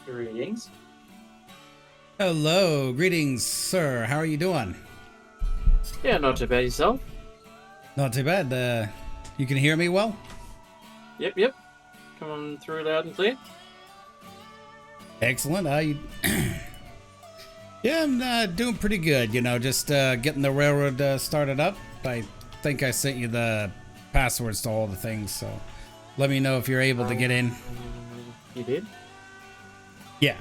Greetings. Hello, greetings, sir. How are you doing? Yeah, not too bad yourself. Not too bad. You can hear me well? Yep. Coming through loud and clear. Excellent. Yeah, I'm doing pretty good. Just getting the railroad started up. I think I sent you the passwords to all the things, so let me know if you're able to get in. You did? Yeah.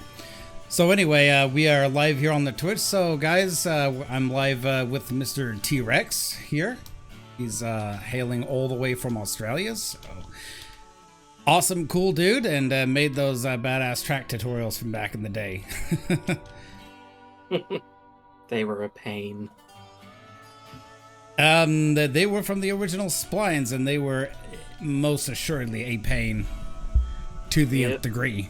So anyway, we are live here on the Twitch. So guys, I'm live with Mr. Tea Rexx here. He's hailing all the way from Australia. So awesome, cool dude, and made those badass track tutorials from back in the day. They were a pain. They were from the original splines, and they were most assuredly a pain to the nth degree.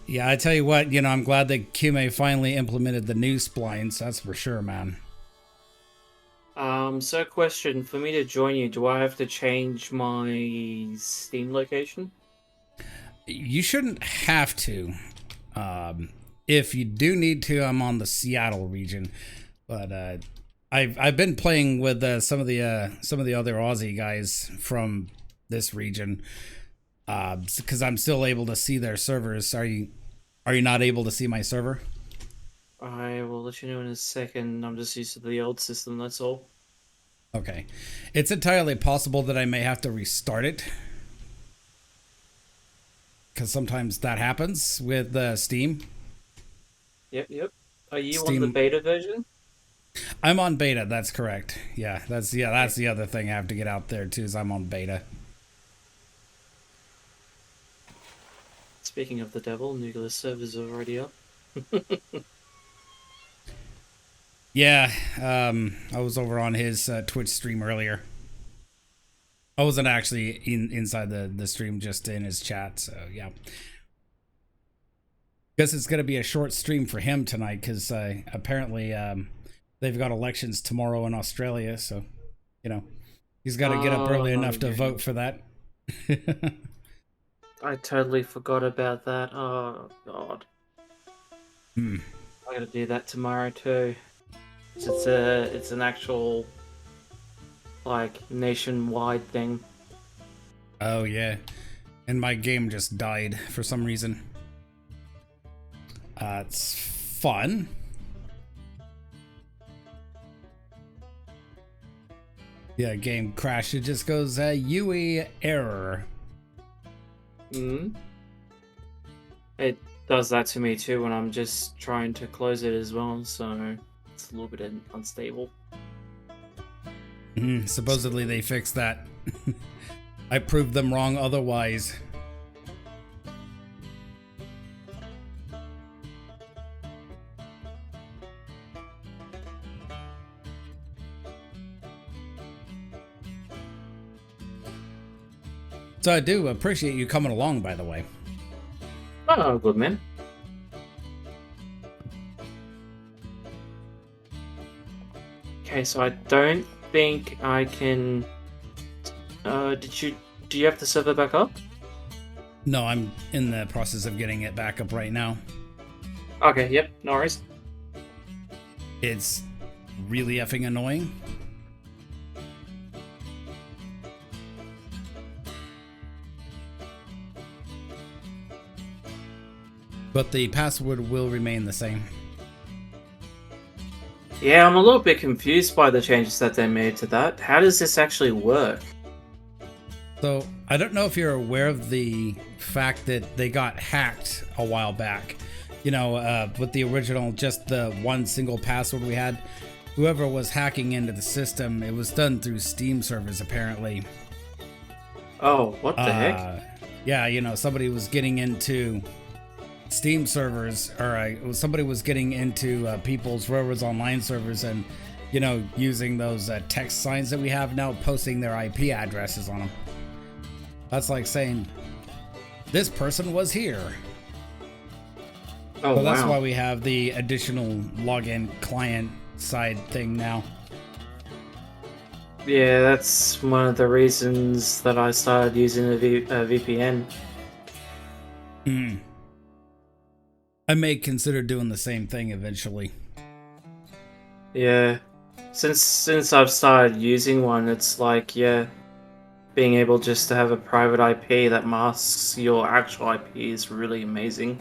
Yeah, I tell you what, I'm glad that Kime finally implemented the new splines. That's for sure, man. So question, for me to join you, do I have to change my Steam location? You shouldn't have to. If you do need to, I'm on the Seattle region, but I've been playing with some of the other Aussie guys from this region, because I'm still able to see their servers. Are you not able to see my server? I will let you know in a second. I'm just used to the old system, that's all. Okay, it's entirely possible that I may have to restart it, because sometimes that happens with Steam. Yep. Are you on the Steam. beta version? I'm on beta. That's correct. Yeah, that's the other thing I have to get out there too. Is I'm on beta. Speaking of the devil, nuclear servers are already up. Yeah, I was over on his Twitch stream earlier. I wasn't actually inside the stream, just in his chat. So yeah, guess it's gonna be a short stream for him tonight because apparently they've got elections tomorrow in Australia. So he's got to get up early enough to vote for that. I totally forgot about that. Oh god. I gotta do that tomorrow too. It's an actual like nationwide thing. Oh yeah, and my game just died for some reason. It's fun. Yeah, game crash. It just goes UE error. It does that to me too when I'm just trying to close it as well, so it's a little bit unstable. Supposedly they fixed that. I proved them wrong otherwise. So I do appreciate you coming along, by the way. Oh, good man. Okay, so I don't think I can. Do you have the server back up? No, I'm in the process of getting it back up right now. Okay, yep, no worries. It's really effing annoying. But the password will remain the same. Yeah, I'm a little bit confused by the changes that they made to that. How does this actually work? So, I don't know if you're aware of the fact that they got hacked a while back. With the original, just the one single password we had. Whoever was hacking into the system, it was done through Steam servers, apparently. Oh, what the heck? Yeah, somebody was getting into Steam servers, or somebody was getting into people's Railroads Online servers and, using those text signs that we have now, posting their IP addresses on them. That's like saying, this person was here. Oh, so that's wow. why we have the additional login client side thing now. Yeah, that's one of the reasons that I started using a VPN. Mm. I may consider doing the same thing eventually. Yeah. Since I've started using one, it's like, yeah, being able just to have a private IP that masks your actual IP is really amazing.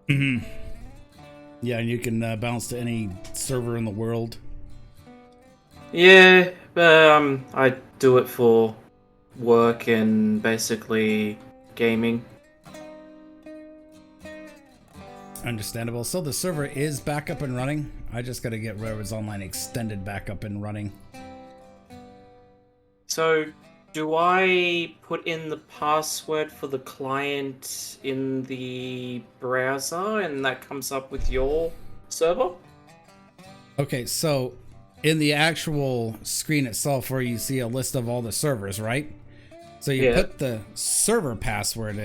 Mm-hmm. Yeah, and you can bounce to any server in the world. Yeah, but I do it for work and basically gaming. Understandable. So the server is back up and running. I just got to get Railroads Online Extended back up and running. So, do I put in the password for the client in the browser and that comes up with your server? Okay, so in the actual screen itself where you see a list of all the servers, right? So you Yeah. put the server password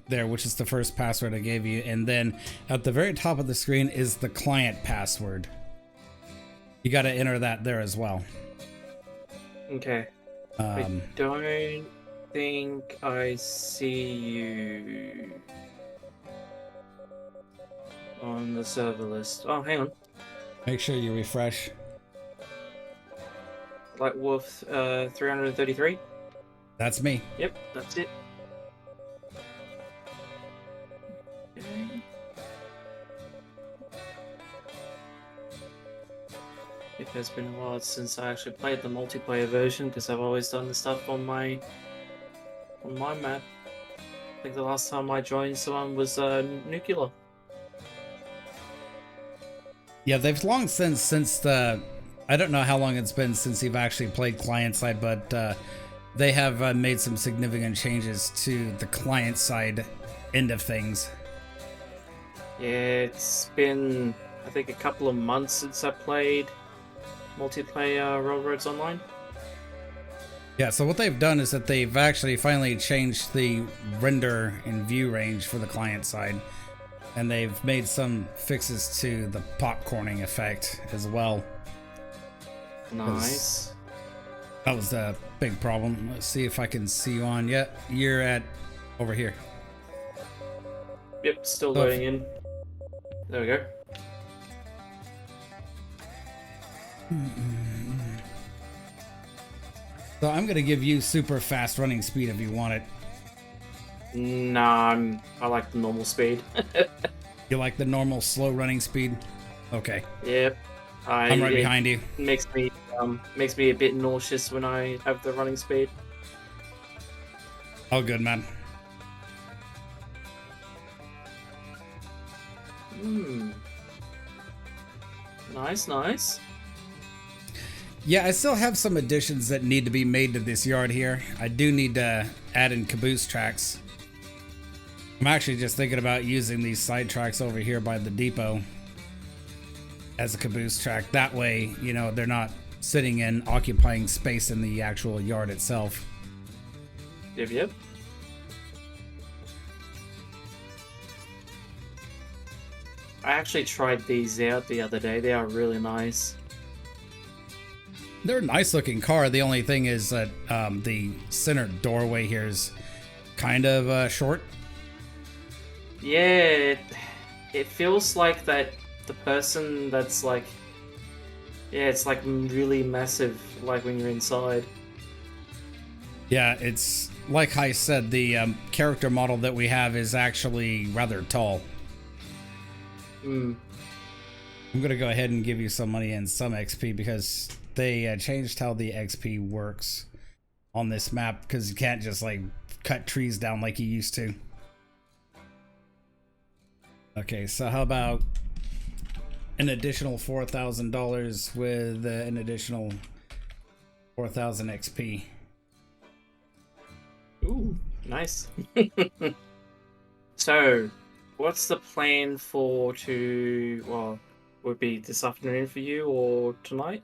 there, which is the first password I gave you, and then at the very top of the screen is the client password. You got to enter that there as well. Okay. I don't think I see you on the server list. Oh, hang on. Make sure you refresh. Like Wolf 333? That's me. Yep, that's it. Okay. It has been a while since I actually played the multiplayer version because I've always done the stuff on my map. I think the last time I joined someone was Nuclear. Yeah, they've long since the. I don't know how long it's been since you've actually played client side, but they have made some significant changes to the client side end of things. Yeah, it's been I think a couple of months since I played multiplayer Railroads Online. Yeah, so what they've done is that they've actually finally changed the render and view range for the client side, and they've made some fixes to the popcorning effect as well. Nice. That was a big problem. Let's see if I can see you on. Yeah, you're at over here. Yep, still So loading in. There we go. So I'm gonna give you super fast running speed if you want it. Nah, I like the normal speed. You like the normal slow running speed? Okay. Yep. I'm right It behind you. makes me a bit nauseous when I have the running speed. All good, man. Nice, nice. Yeah, I still have some additions that need to be made to this yard here. I do need to add in caboose tracks. I'm actually just thinking about using these side tracks over here by the depot as a caboose track. That way, you know, they're not sitting and occupying space in the actual yard itself. Yep, yep. I actually tried these out the other day. They are really nice. They're a nice looking car. The only thing is that the center doorway here is kind of short. Yeah, it feels like that the person that's like, yeah, it's like really massive, like when you're inside. Yeah, it's like I said, the character model that we have is actually rather tall. I'm going to go ahead and give you some money and some XP because they changed how the XP works on this map because you can't just like cut trees down like you used to. Okay, so how about an additional $4,000 with an additional 4,000 XP? Ooh, nice. So, what's the plan for well, would be this afternoon for you or tonight?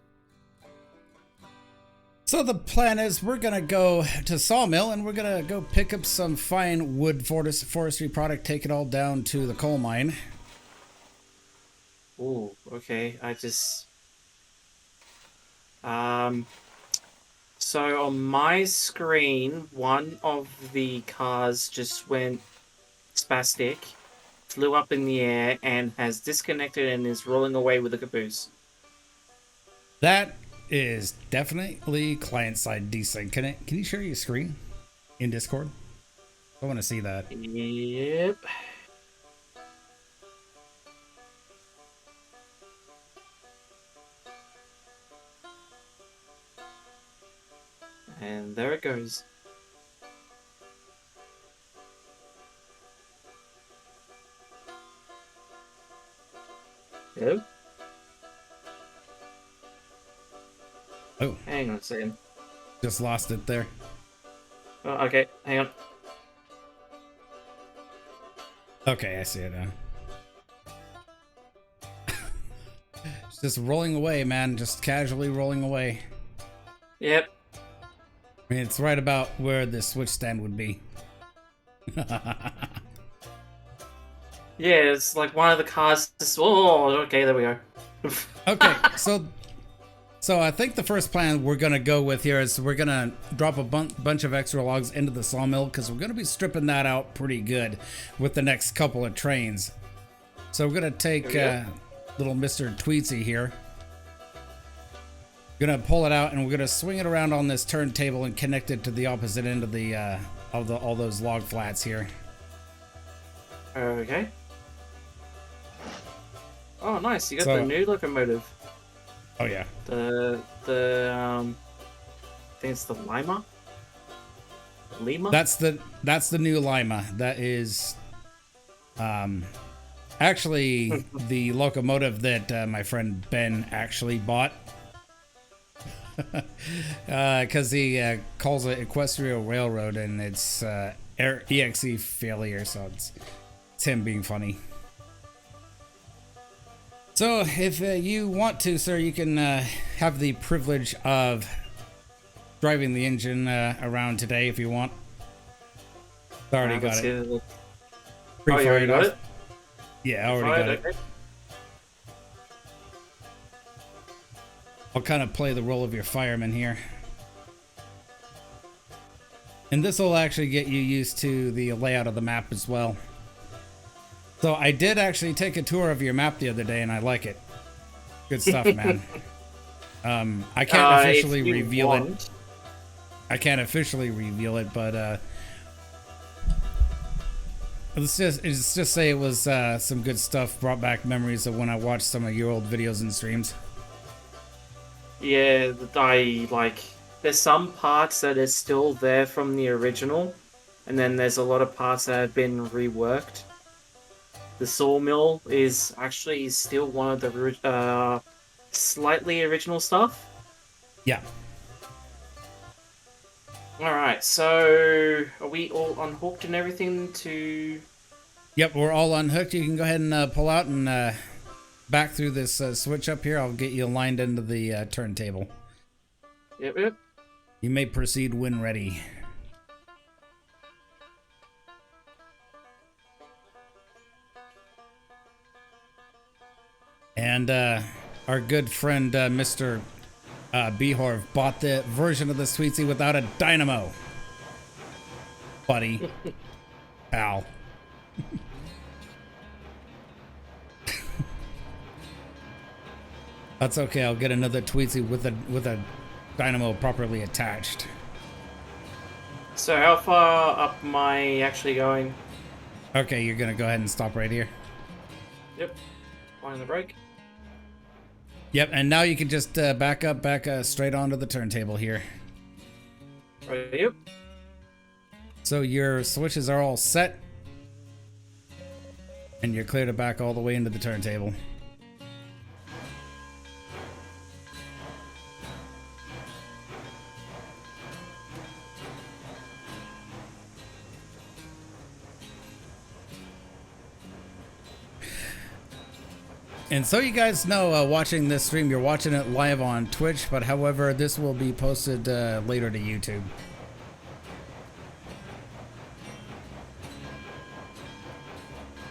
So the plan is we're gonna go to Sawmill and we're gonna go pick up some fine wood forestry product, take it all down to the coal mine. Ooh, okay. So on my screen, one of the cars just went spastic, flew up in the air, and has disconnected and is rolling away with a caboose. That is definitely client-side desync. Can you share your screen in Discord? I want to see that. Yep. And there it goes. Yep. Oh, Hang on a second. just lost it there. Oh, okay, hang on. Okay, I see it now. It's just rolling away, man. Just casually rolling away. Yep. I mean, it's right about where the switch stand would be. Yeah, it's like one of the cars just... Oh, okay, there we go. Okay, so I think the first plan we're gonna go with here is we're gonna drop a bunch of extra logs into the sawmill because we're gonna be stripping that out pretty good with the next couple of trains. So we're gonna take little Mr. Tweetsy here. Gonna pull it out and we're gonna swing it around on this turntable and connect it to the opposite end of the all those log flats here. Okay. Oh, nice! You got So- the new locomotive. Oh yeah. I think it's the Lima. Lima. That's the new Lima. That is actually the locomotive that my friend Ben actually bought. Because he calls it Equestria Railroad and it's EXE failure, so it's him being funny. So if you want to, sir, you can have the privilege of driving the engine around today if you want. I already got it. Oh, you already got it? Yeah, I already got it. Okay. I'll kind of play the role of your fireman here. And this will actually get you used to the layout of the map as well. So I did actually take a tour of your map the other day and I like it. Good stuff, man. I can't officially reveal it. I can't officially reveal it, but let's just say it was some good stuff. Brought back memories of when I watched some of your old videos and streams. Yeah, there's some parts that are still there from the original, and then there's a lot of parts that have been reworked. The sawmill is actually still one of the slightly original stuff. Yeah. Alright, so are we all unhooked and everything to... Yep, we're all unhooked. You can go ahead and pull out and back through this switch up here. I'll get you aligned into the turntable. Yep. You may proceed when ready. And our good friend Mr. Behorv bought the version of the Sweetsy without a dynamo. Buddy. Pal. That's okay. I'll get another Tweetsy with a dynamo properly attached. So how far up am I actually going? Okay, you're gonna go ahead and stop right here. Yep. Find the brake. Yep, and now you can just back straight onto the turntable here. Right, yep. So your switches are all set, and you're clear to back all the way into the turntable. And so you guys know, watching this stream, you're watching it live on Twitch, but however, this will be posted later to YouTube.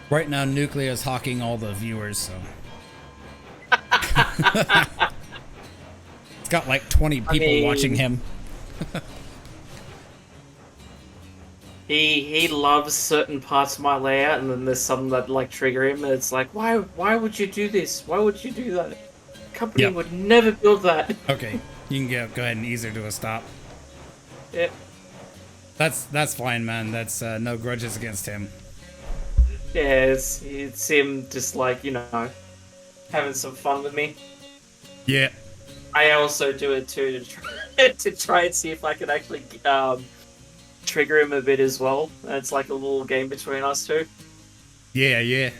Right now, Nuclear is hawking all the viewers, so... It's got like 20 people watching him. He loves certain parts of my layout, and then there's some that like trigger him, and it's like, why would you do this? Why would you do that? Company Yep. would never build that. Okay, you can go ahead and ease her to a stop. Yeah, That's fine, man. That's no grudges against him. yeah, it's him just like, having some fun with me. Yeah. I also do it too to try and see if I can actually trigger him a bit as well. It's like a little game between us two. Yeah, yeah.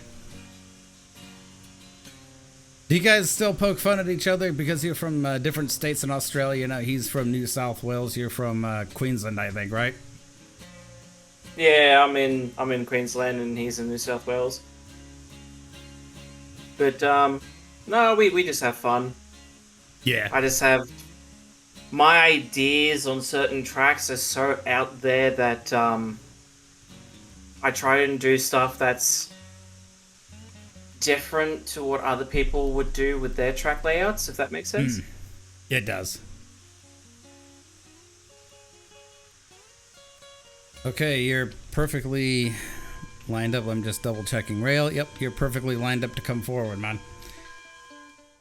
Do you guys still poke fun at each other because you're from different states in Australia? You know, he's from New South Wales. You're from Queensland, I think, right? Yeah, I'm in Queensland and he's in New South Wales. But no, we just have fun. Yeah. I just have my ideas on certain tracks are so out there that I try and do stuff that's different to what other people would do with their track layouts, if that makes sense. It does. Okay, you're perfectly lined up. I'm just double checking rail. Yep, you're perfectly lined up to come forward, man.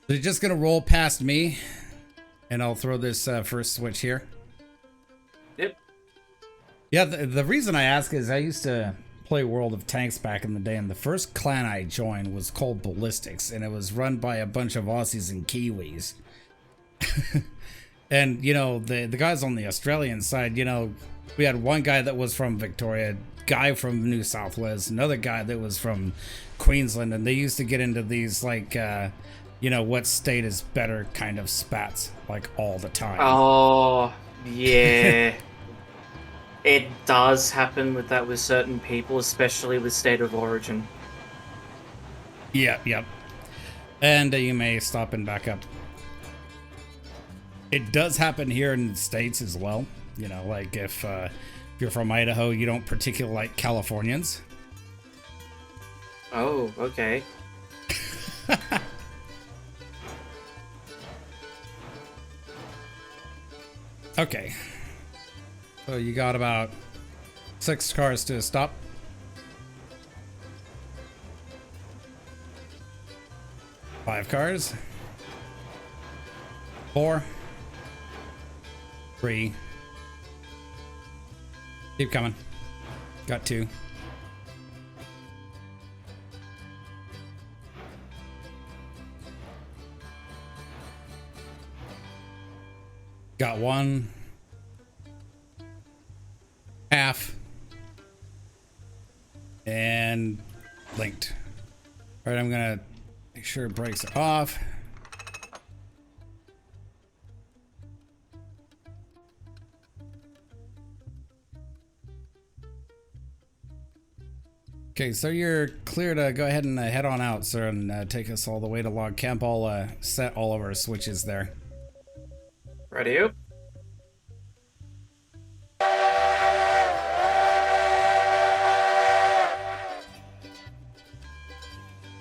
So you're just gonna roll past me, and I'll throw this first switch here. Yep. Yeah, the reason I ask is I used to play World of Tanks back in the day, and the first clan I joined was called Ballistics, and it was run by a bunch of Aussies and Kiwis. And, you know, the guys on the Australian side, you know, we had one guy that was from Victoria, guy from New South Wales, another guy that was from Queensland, and they used to get into these, like, you know, what state is better kind of spats, like, all the time. Oh, yeah. It does happen with that with certain people, especially with state of origin. Yep, yep. And you may stop and back up. It does happen here in the States as well. You know, like if you're from Idaho, you don't particularly like Californians. Oh, okay. Okay. So you got about 6 cars to stop. Five cars. 4. 3. Keep coming. Got 2. Got 1. Half. And linked. All right, I'm gonna make sure it breaks it off. Okay, so you're clear to go ahead and head on out, sir, and take us all the way to log camp. I'll set all of our switches there. Ready up?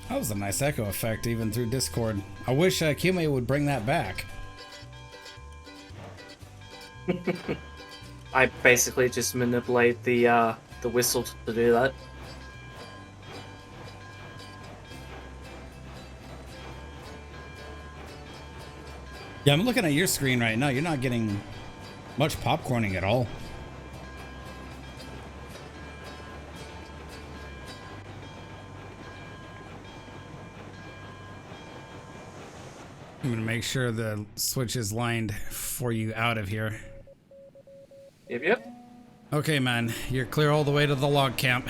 That was a nice echo effect, even through Discord. I wish Kume would bring that back. I basically just manipulate the whistle to do that. Yeah, I'm looking at your screen right now. You're not getting much popcorning at all. I'm gonna make sure the switch is lined for you out of here. Yep. Okay, man, you're clear all the way to the log camp.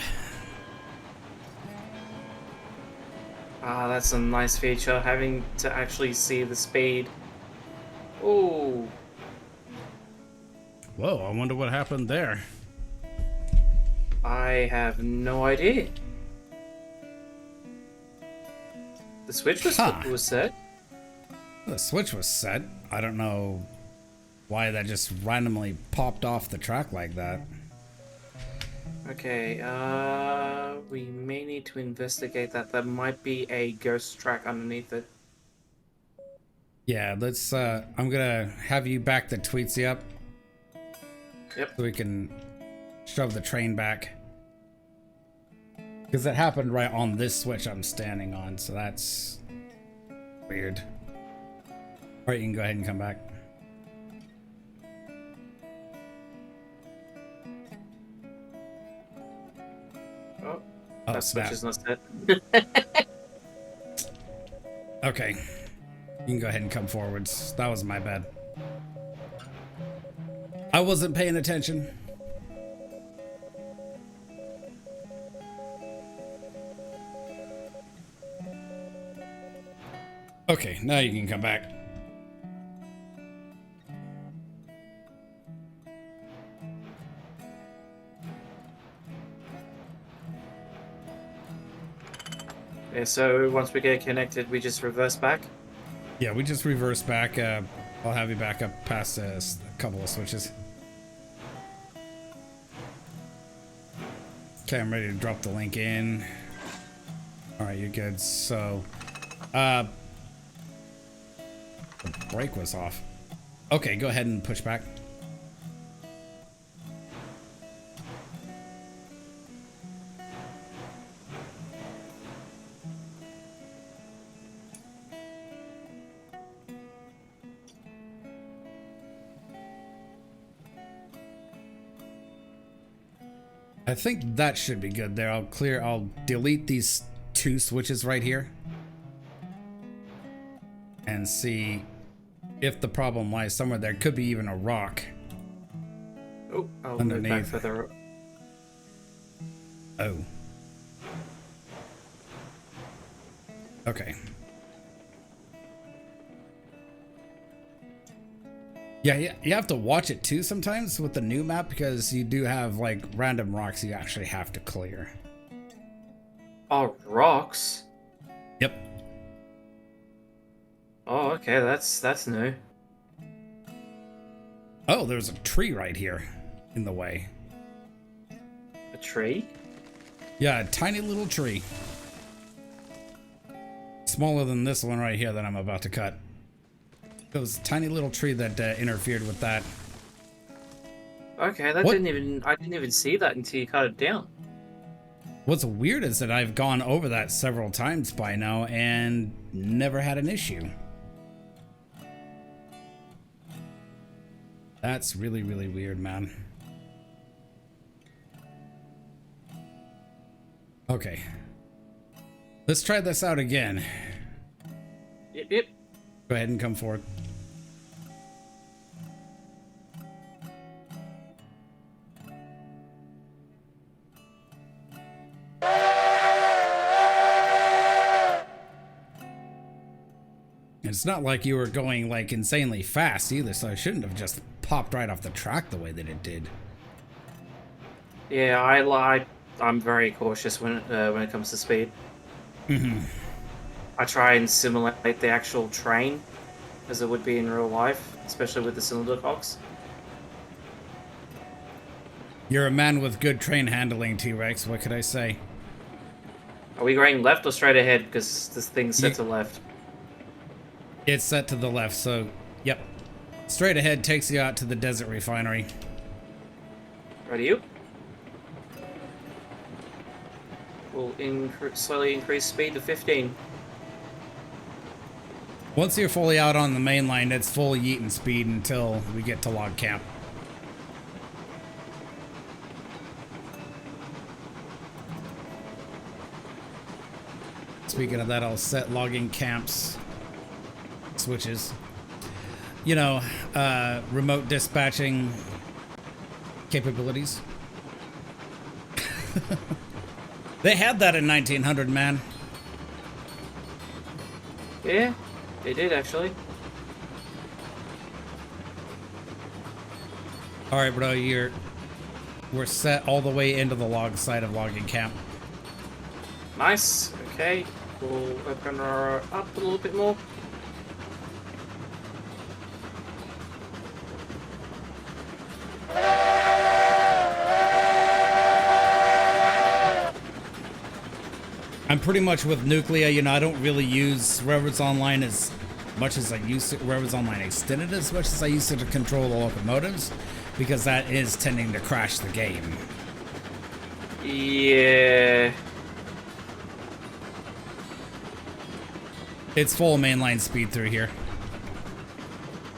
Ah, that's a nice feature, having to actually see the speed. Ooh. Whoa, I wonder what happened there. I have no idea. The switch was set. The switch was set. I don't know why that just randomly popped off the track like that. Okay, we may need to investigate that. There might be a ghost track underneath it. Yeah, let's, I'm gonna have you back the Tweetsy up. Yep. So we can shove the train back. Because it happened right on this switch I'm standing on, so that's weird. Alright, you can go ahead and come back. Oh, Oh, that switch snap. is not set. Okay. You can go ahead and come forwards. That was my bad. I wasn't paying attention. Okay, now you can come back. Yeah, so once we get connected, we just reverse back. Yeah, we just reverse back. I'll have you back up past a couple of switches. Okay, I'm ready to drop the link in. Alright, you're good. So, the brake was off. Okay, go ahead and push back. I think that should be good there. I'll delete these two switches right here and see if the problem lies somewhere. There could be even a rock. Oh, I'll move Underneath. back further. Oh. Okay. Yeah, you have to watch it too sometimes with the new map because you do have like random rocks you actually have to clear. Oh, rocks. Yep. Oh, okay, that's new. Oh, there's a tree right here in the way. A tree? Yeah, a tiny little tree. Smaller than this one right here that I'm about to cut. It was a tiny little tree that interfered with that. Okay, that What? I didn't even see that until you cut it down. What's weird is that I've gone over that several times by now and never had an issue. That's really, really weird, man. Okay. Let's try this out again. Yep. Go ahead and come forward. It's not like you were going like insanely fast either, so I shouldn't have just popped right off the track the way that it did. Yeah, I'm very cautious when it comes to speed. I try and simulate the actual train as it would be in real life, especially with the cylinder cocks. You're a man with good train handling, T-Rex. What could I say? Are we going left or straight ahead? Because this thing's set to left. It's set to the left, so yep. Straight ahead takes you out to the desert refinery. Ready, you? We'll slowly increase speed to 15. Once you're fully out on the main line, it's full yeeting speed until we get to log camp. Speaking of that, I'll set logging camps switches. You know, remote dispatching capabilities. They had that in 1900, man. Yeah, they did actually. All right, bro, we're set all the way into the log side of logging camp. Nice. Okay, we'll open her up a little bit more. I'm pretty much with Nuclea, you know, I don't really use Railroads Online as much as I used to, Railroads Online Extended as much as I used to control the locomotives. because that is tending to crash the game. Yeah. It's full mainline speed through here.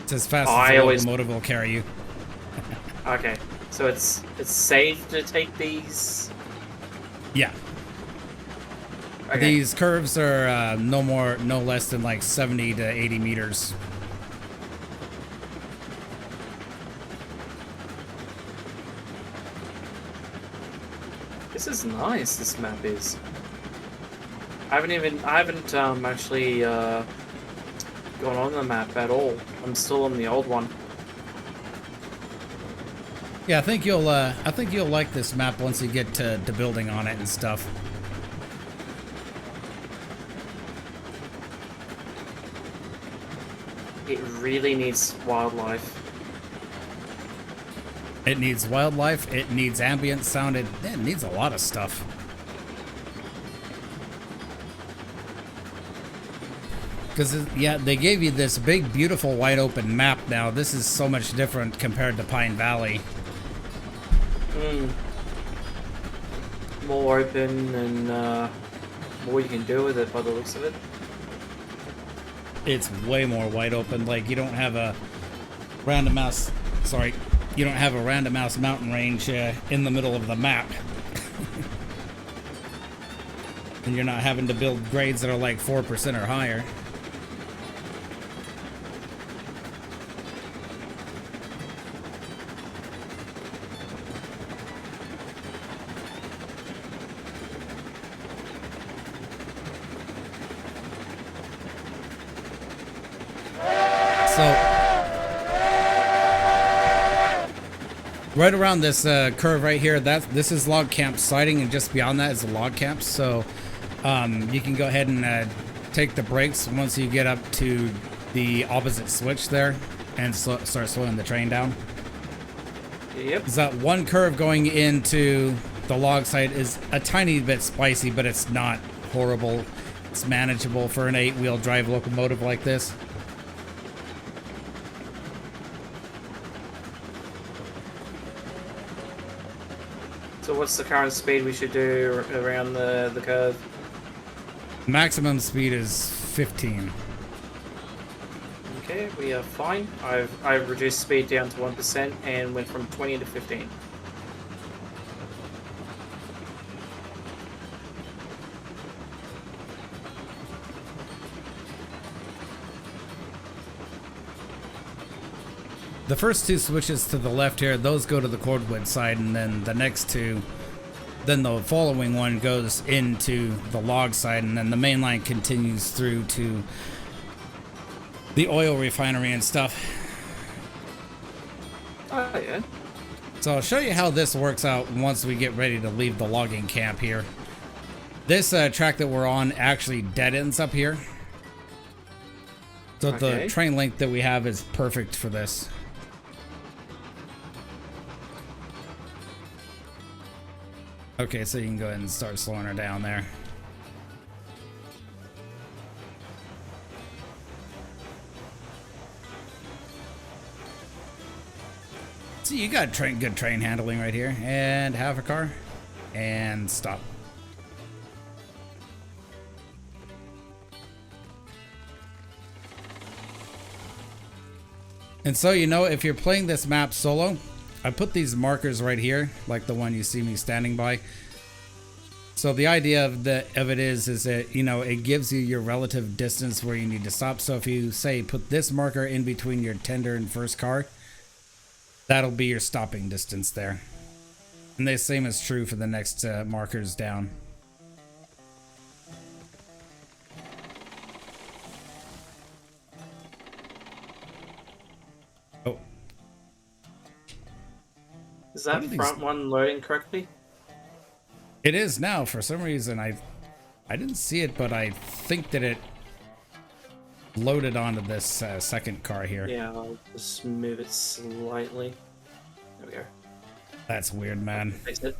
It's as fast as I the always... locomotive will carry you. Okay, so it's safe to take these? Yeah. Okay. These curves are no less than like 70 to 80 meters. This is nice, this map is. I haven't actually gone on the map at all. I'm still on the old one. Yeah, I think you'll like this map once you get to building on it and stuff. It really needs wildlife. It needs wildlife, it needs ambient sound, it needs a lot of stuff. Because, yeah, they gave you this big, beautiful, wide open map now. This is so much different compared to Pine Valley. More open and more you can do with it by the looks of it. It's way more wide open. Like, you don't have a random mouse... Sorry. You don't have a random mouse mountain range in the middle of the map. And you're not having to build grades that are like 4% or higher. Right around this curve right here, this is log camp siding, and just beyond that is a log camp. So you can go ahead and take the brakes once you get up to the opposite switch there, and start slowing the train down. Yep. Is that one curve going into the log side is a tiny bit spicy, but it's not horrible. It's manageable for an 8-wheel drive locomotive like this. So what's the current speed we should do around the curve? Maximum speed is 15. Okay, we are fine. I've reduced speed down to 1% and went from 20 to 15. The first two switches to the left here, those go to the cordwood side, and then the next two, then the following one goes into the log side, and then the main line continues through to the oil refinery and stuff. Oh, yeah. So I'll show you how this works out once we get ready to leave the logging camp here. This track that we're on actually dead ends up here. So Okay. the train length that we have is perfect for this. Okay, so you can go ahead and start slowing her down there. See, you got good train handling right here. And half a car. And stop. And so, you know, if you're playing this map solo, I put these markers right here, like the one you see me standing by. So the idea of it is that, you know, it gives you your relative distance where you need to stop. So if you say put this marker in between your tender and first car, that'll be your stopping distance there. And the same is true for the next markers down. Oh. Is that front one loading correctly? It is now. For some reason, I didn't see it, but I think that it loaded onto this second car here. Yeah, I'll just move it slightly. There we go. That's weird, man. Fix it.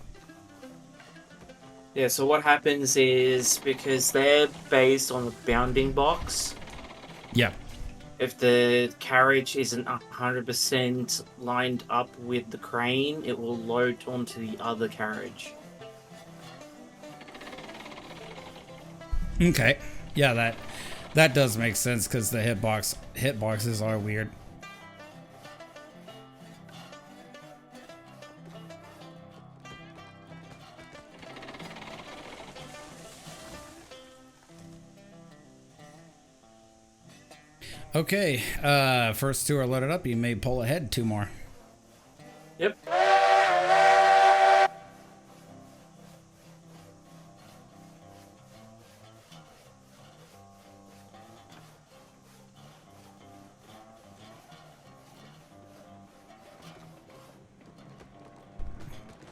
Yeah, so what happens is, because they're based on the bounding box, Yeah. if the carriage isn't 100% lined up with the crane, it will load onto the other carriage. Okay. Yeah, that does make sense because the hitboxes are weird. Okay, first two are loaded up. You may pull ahead two more. Yep.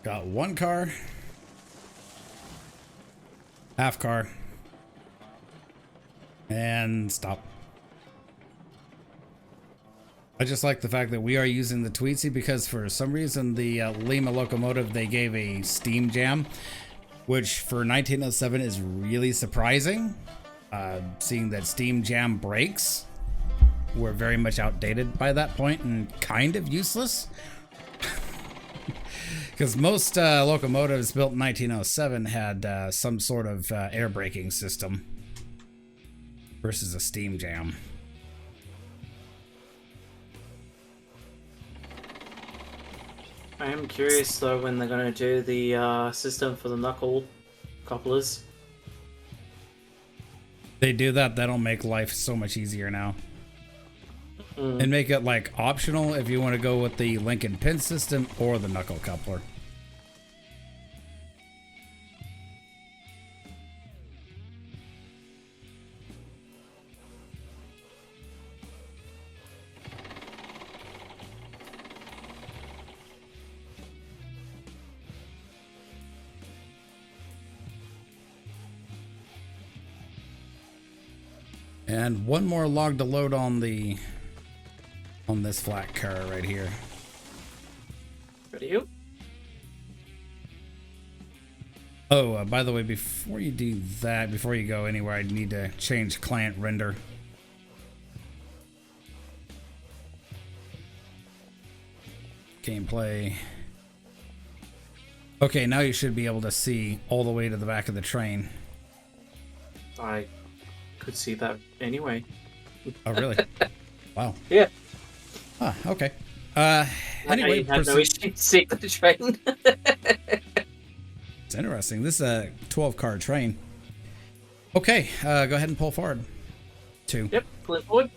Got one car, half car, and stop. I just like the fact that we are using the Tweetsie because for some reason the Lima locomotive, they gave a steam jam, which for 1907 is really surprising. Seeing that steam jam brakes were very much outdated by that point and kind of useless. Because most locomotives built in 1907 had some sort of air braking system versus a steam jam. I am curious though when they're going to do the system for the knuckle couplers. They do that, that'll make life so much easier now. And make it like optional if you want to go with the link and pin system or the knuckle coupler. And one more log to load on this flat car right here. Ready? You? Oh, by the way, before you do that, before you go anywhere, I need to change client render. Gameplay. Okay, now you should be able to see all the way to the back of the train. I could see that anyway. Oh, really? Wow. Yeah. Ah, okay. Anyway, I had no issue seeing the train. It's interesting. This is a 12-car train. Okay, go ahead and pull forward. Two. Yep, pull it forward.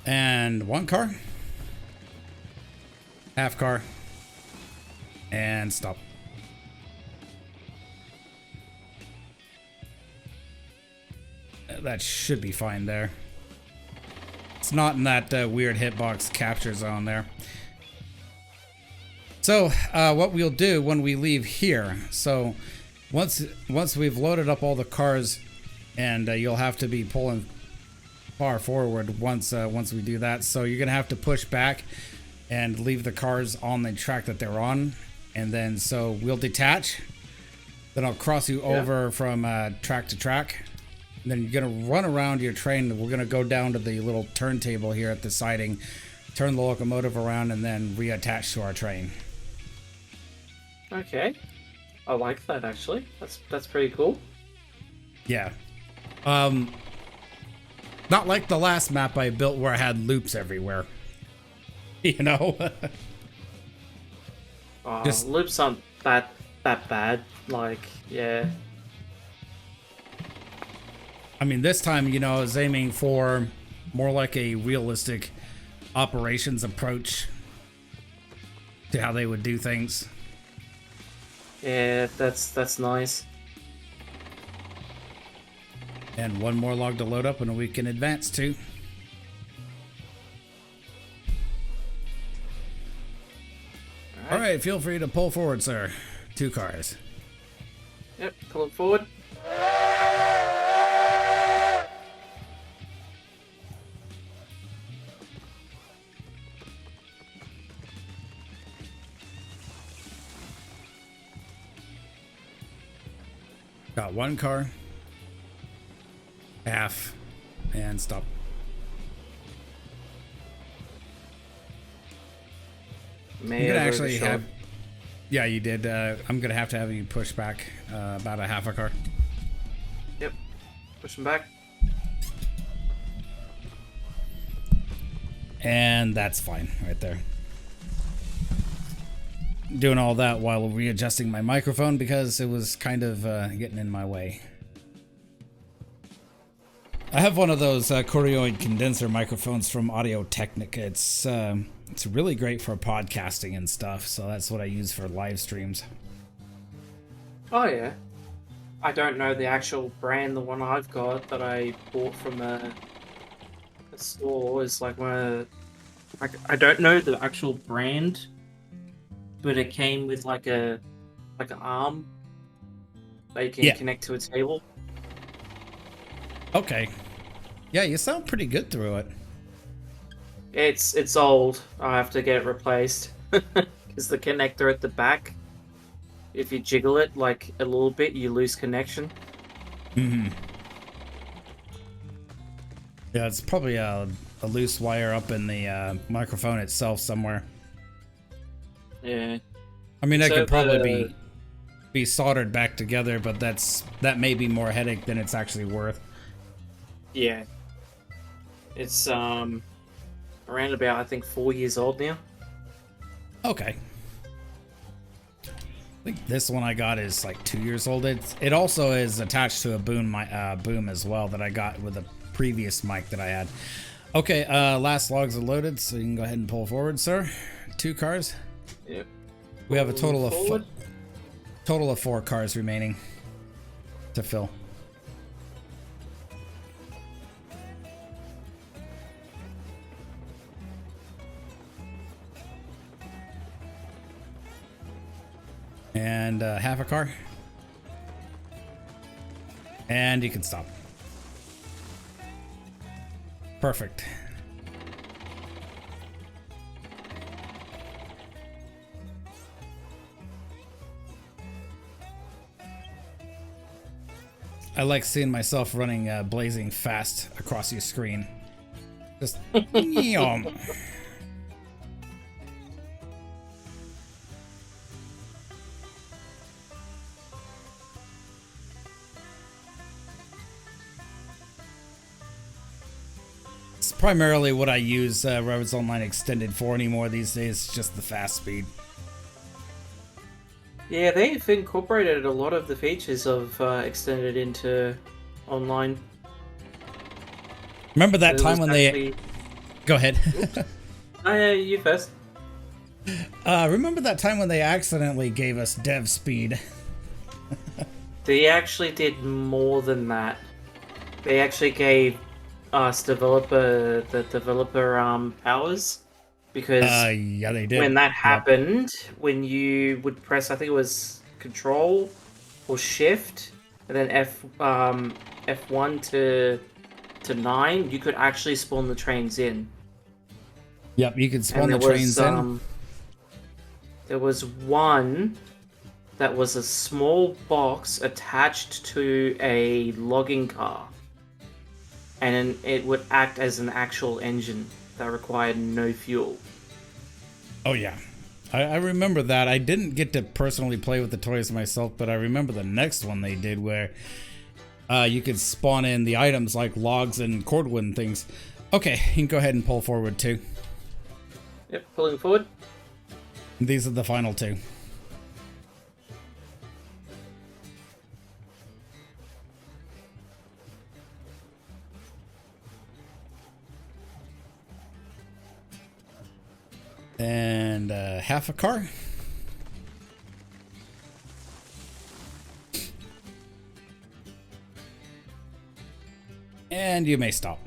And one car. Half car. And stop. That should be fine there. It's not in that weird hitbox capture zone there. So what we'll do when we leave here, so once we've loaded up all the cars, and you'll have to be pulling far forward once we do that, so you're gonna have to push back and leave the cars on the track that they're on, and then so we'll detach, then I'll cross you over from track to track. Then you're gonna run around your train. We're gonna go down to the little turntable here at the siding, turn the locomotive around, and then reattach to our train. Okay, I like that actually. That's pretty cool. Yeah, not like the last map I built where I had loops everywhere. You know, Just loops aren't that bad. Like, yeah. I mean, this time, you know, I was aiming for more like a realistic operations approach to how they would do things. Yeah, that's nice. And one more log to load up and we can advance to. All right, feel free to pull forward, sir. Two cars. Yep, pull it forward. Got one car. Half. And stop. May I'm gonna have actually overshot. have. Yeah, you did. I'm gonna have to have you push back about a half a car. Yep. Push him back. And that's fine right there. Doing all that while readjusting my microphone because it was kind of getting in my way. I have one of those chorioid condenser microphones from Audio Technica. It's really great for podcasting and stuff, so that's what I use for live streams. Oh yeah. I don't know the actual brand. The one I've got that I bought from a store is like one of. I don't know the actual brand, but it came with like an arm that you can connect to a table. Okay. Yeah, you sound pretty good through it. It's old. I have to get it replaced because the connector at the back, if you jiggle it like a little bit, you lose connection. Mm-hmm. Yeah, it's probably a loose wire up in the microphone itself somewhere. Yeah. I mean, that could probably be soldered back together, but that may be more headache than it's actually worth. Yeah. It's around about, I think, 4 years old now. Okay. I think this one I got is like 2 years old. It also is attached to a boom as well that I got with a previous mic that I had. Okay, last logs are loaded, so you can go ahead and pull forward, sir. 2 cars. Yep. We have a total of 4 cars remaining to fill. And half a car. And you can stop. Perfect. I like seeing myself running blazing fast across your screen. Just yum. It's primarily what I use Robots Online Extended for anymore these days, just the fast speed. Yeah, they've incorporated a lot of the features of Extended into online. Remember that time when actually... they... Go ahead. You first. Remember that time when they accidentally gave us dev speed? They actually did more than that. They actually gave us developer powers, because yeah, they did. when that happened, when you would press, I think it was Control or Shift, and then F1 to 9, you could actually spawn the trains in. Yep, you could spawn the trains in. There was one that was a small box attached to a logging car, and it would act as an actual engine that required no fuel. Oh yeah, I remember that. I didn't get to personally play with the toys myself, but I remember the next one they did where you could spawn in the items like logs and cordwood and things. Okay, you can go ahead and pull forward too. Yep, pulling forward. These are the final 2. And half a car. And you may stop.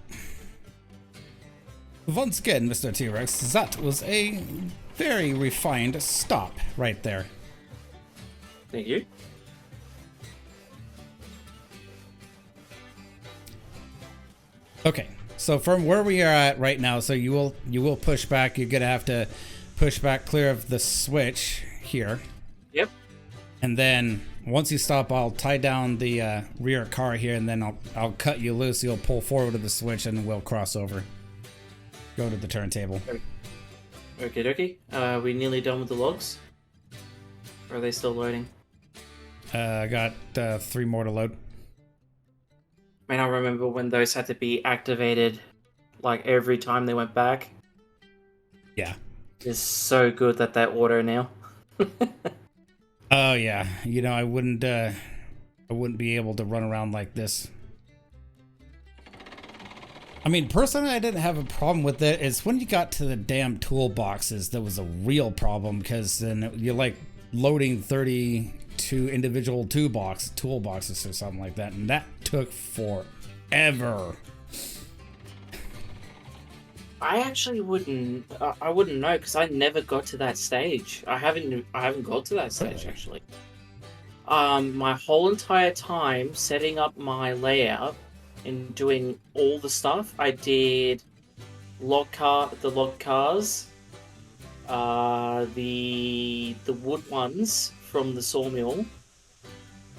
Once again, Mr. Tea Rexx, that was a very refined stop right there. Thank you. Okay, so from where we are at right now, so you will push back. You're gonna have to push back clear of the switch here. Yep. And then once you stop, I'll tie down the rear car here, and then I'll cut you loose. You'll pull forward to the switch, and we'll cross over. Go to the turntable. Okay, dokie. Are we nearly done with the logs? Or are they still loading? I got 3 more to load. Man, I remember when those had to be activated, like every time they went back. Yeah. It's so good that they're auto now. Oh yeah. You know, I wouldn't be able to run around like this. I mean, personally, I didn't have a problem with it. It's when you got to the damn toolboxes that was a real problem, because then you're like loading 32 individual toolboxes or something like that, and that took forever. I actually wouldn't. I wouldn't know because I never got to that stage. I haven't got to that stage actually. My whole entire time setting up my layout and doing all the stuff, I did the log cars, the wood ones from the sawmill,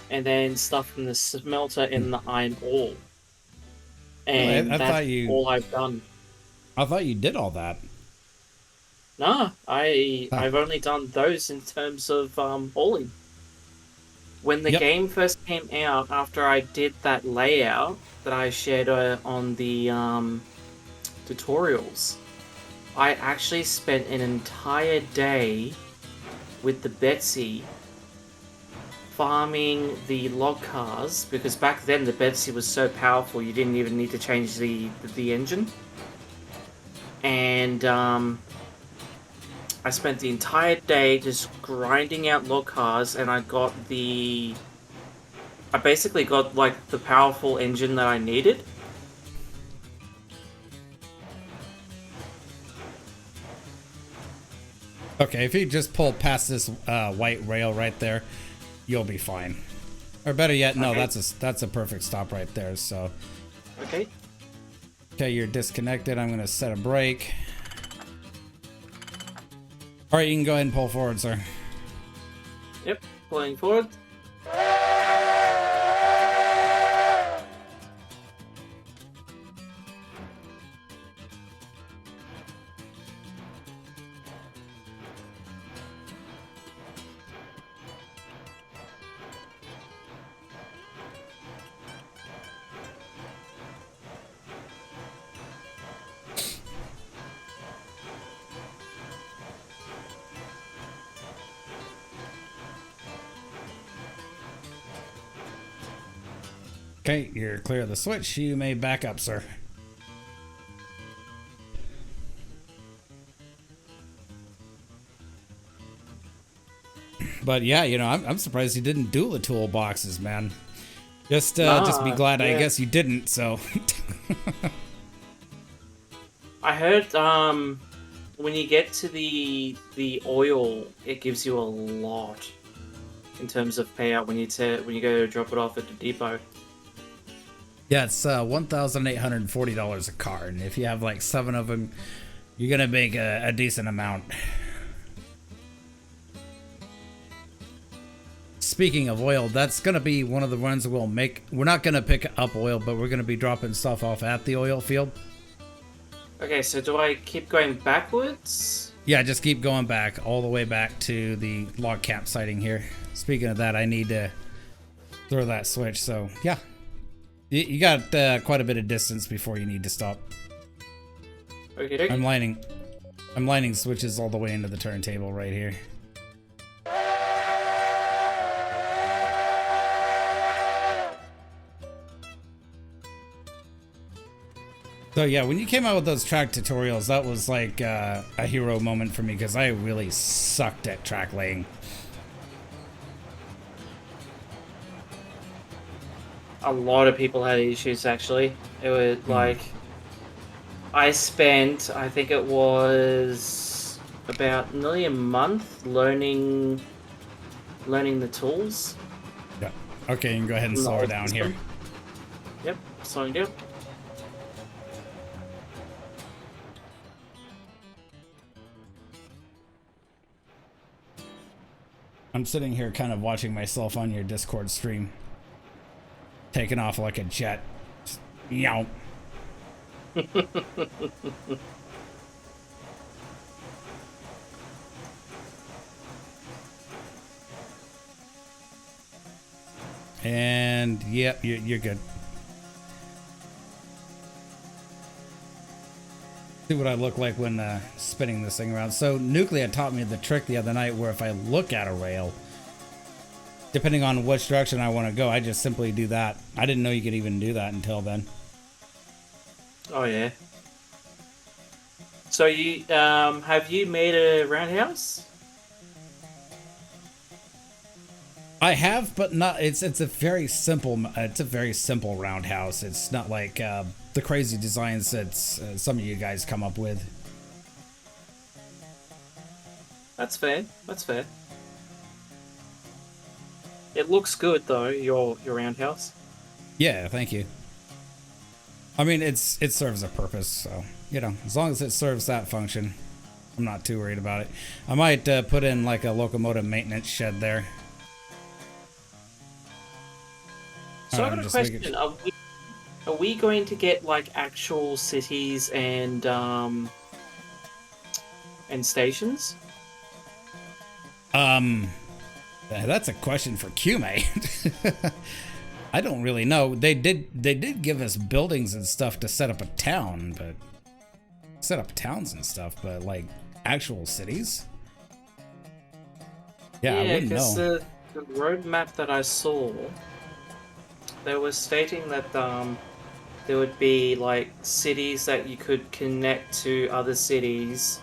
and then stuff from the smelter and the iron ore. And I that's thought you. all I've done. I thought you did all that. Nah, I've only done those in terms of hauling. When the game first came out, after I did that layout that I shared on the tutorials, I actually spent an entire day with the Betsy farming the log cars, because back then the Betsy was so powerful you didn't even need to change the engine. And I spent the entire day just grinding out log cars, and I basically got like the powerful engine that I needed. Okay, if you just pull past this white rail right there, you'll be fine. Or better yet, no, Okay. that's a perfect stop right there. So, Okay. okay, you're disconnected. I'm gonna set a brake. All right, you can go ahead and pull forward, sir. Yep. Pulling forward. Okay, you're clear of the switch. You may back up, sir. But yeah, you know, I'm surprised you didn't duel the toolboxes, man. Just be glad. Yeah. I guess you didn't. So. I heard when you get to the oil, it gives you a lot in terms of payout when you go to drop it off at the depot. Yeah, it's $1,840 a car, and if you have like 7 of them, you're gonna make a decent amount. Speaking of oil, that's gonna be one of the runs we'll make. We're not gonna pick up oil, but we're gonna be dropping stuff off at the oil field. Okay, so do I keep going backwards? Yeah, just keep going back all the way back to the log camp sighting here. Speaking of that, I need to throw that switch. So yeah, you got quite a bit of distance before you need to stop. Okay. I'm lining switches all the way into the turntable right here. So yeah, when you came out with those track tutorials, that was like a hero moment for me, because I really sucked at track laying. A lot of people had issues actually. It was like I spent, I think it was about nearly a month learning the tools. Yeah. Okay, you can go ahead and slow her down here. Yep, slowing down. I'm sitting here kind of watching myself on your Discord stream. Taking off like a jet. Just, yow. And yep, you're good. See what I look like when spinning this thing around. So Nuclear taught me the trick the other night where if I look at a rail, depending on which direction I want to go, I just simply do that. I didn't know you could even do that until then. Oh yeah. So you have you made a roundhouse? I have, but not. It's a very simple. It's a very simple roundhouse. It's not like the crazy designs that some of you guys come up with. That's fair. That's fair. It looks good though. Your roundhouse. Yeah, thank you. I mean, it serves a purpose, so you know, as long as it serves that function, I'm not too worried about it. I might put in like a locomotive maintenance shed there. So I got a question. Are we going to get like actual cities and stations? That's a question for QMate. I don't really know. They did give us buildings and stuff to set up a town, but set up towns and stuff, but like actual cities? Yeah, I wouldn't know. The roadmap that I saw, they were stating that there would be like cities that you could connect to other cities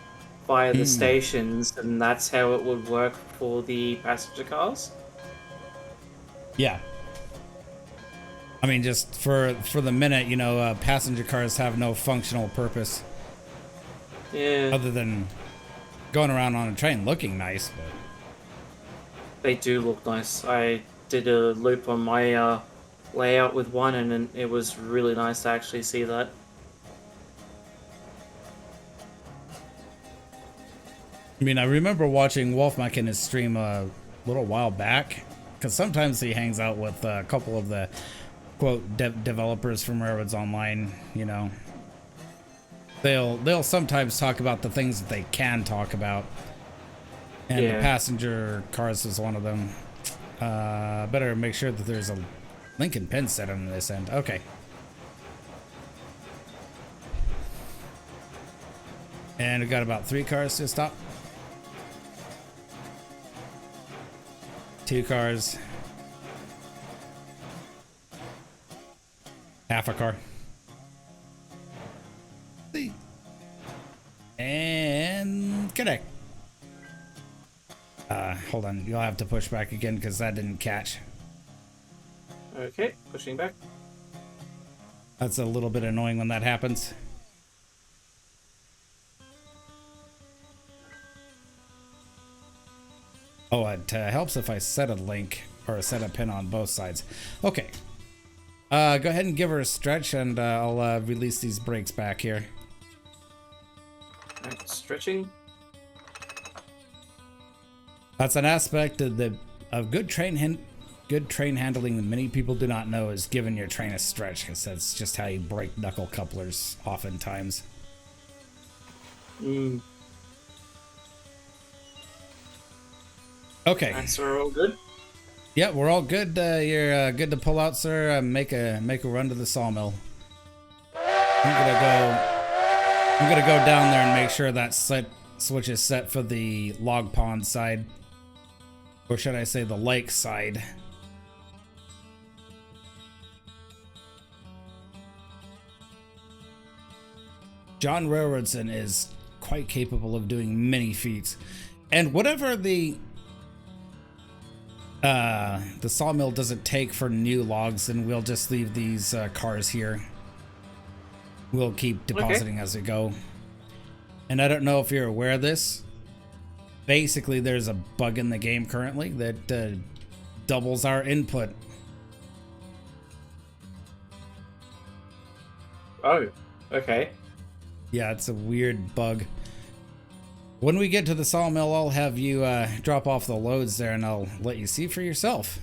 via the stations, and that's how it would work for the passenger cars. Yeah. I mean, just for the minute, you know, passenger cars have no functional purpose. Yeah. Other than going around on a train looking nice, but they do look nice. I did a loop on my layout with one, and it was really nice to actually see that. I mean, I remember watching Wolfmack in his stream a little while back, because sometimes he hangs out with a couple of the quote developers from Railroads Online. You know, they'll sometimes talk about the things that they can talk about, and the passenger cars is one of them. Better make sure that there's a Lincoln pin set on this end. Okay. And we got about 3 cars to stop. 2 cars. Half a car. See. And connect. Hold on. You'll have to push back again because that didn't catch. Okay, pushing back. That's a little bit annoying when that happens. Oh, it helps if I set a link or set a pin on both sides. Okay. Go ahead and give her a stretch, and I'll release these brakes back here. Right, stretching. That's an aspect of good train handling that many people do not know is giving your train a stretch, because that's just how you break knuckle couplers oftentimes. Okay. So we're all good? Yeah, we're all good. You're good to pull out, sir. Make a run to the sawmill. I'm gonna go down there and make sure that switch is set for the log pond side, or should I say the lake side. John Railroadson is quite capable of doing many feats, and whatever the sawmill doesn't take for new logs, then we'll just leave these cars here. We'll keep depositing as we go. And I don't know if you're aware of this. Basically, there's a bug in the game currently that doubles our input. Oh, okay. Yeah, it's a weird bug. When we get to the sawmill, I'll have you drop off the loads there, and I'll let you see for yourself.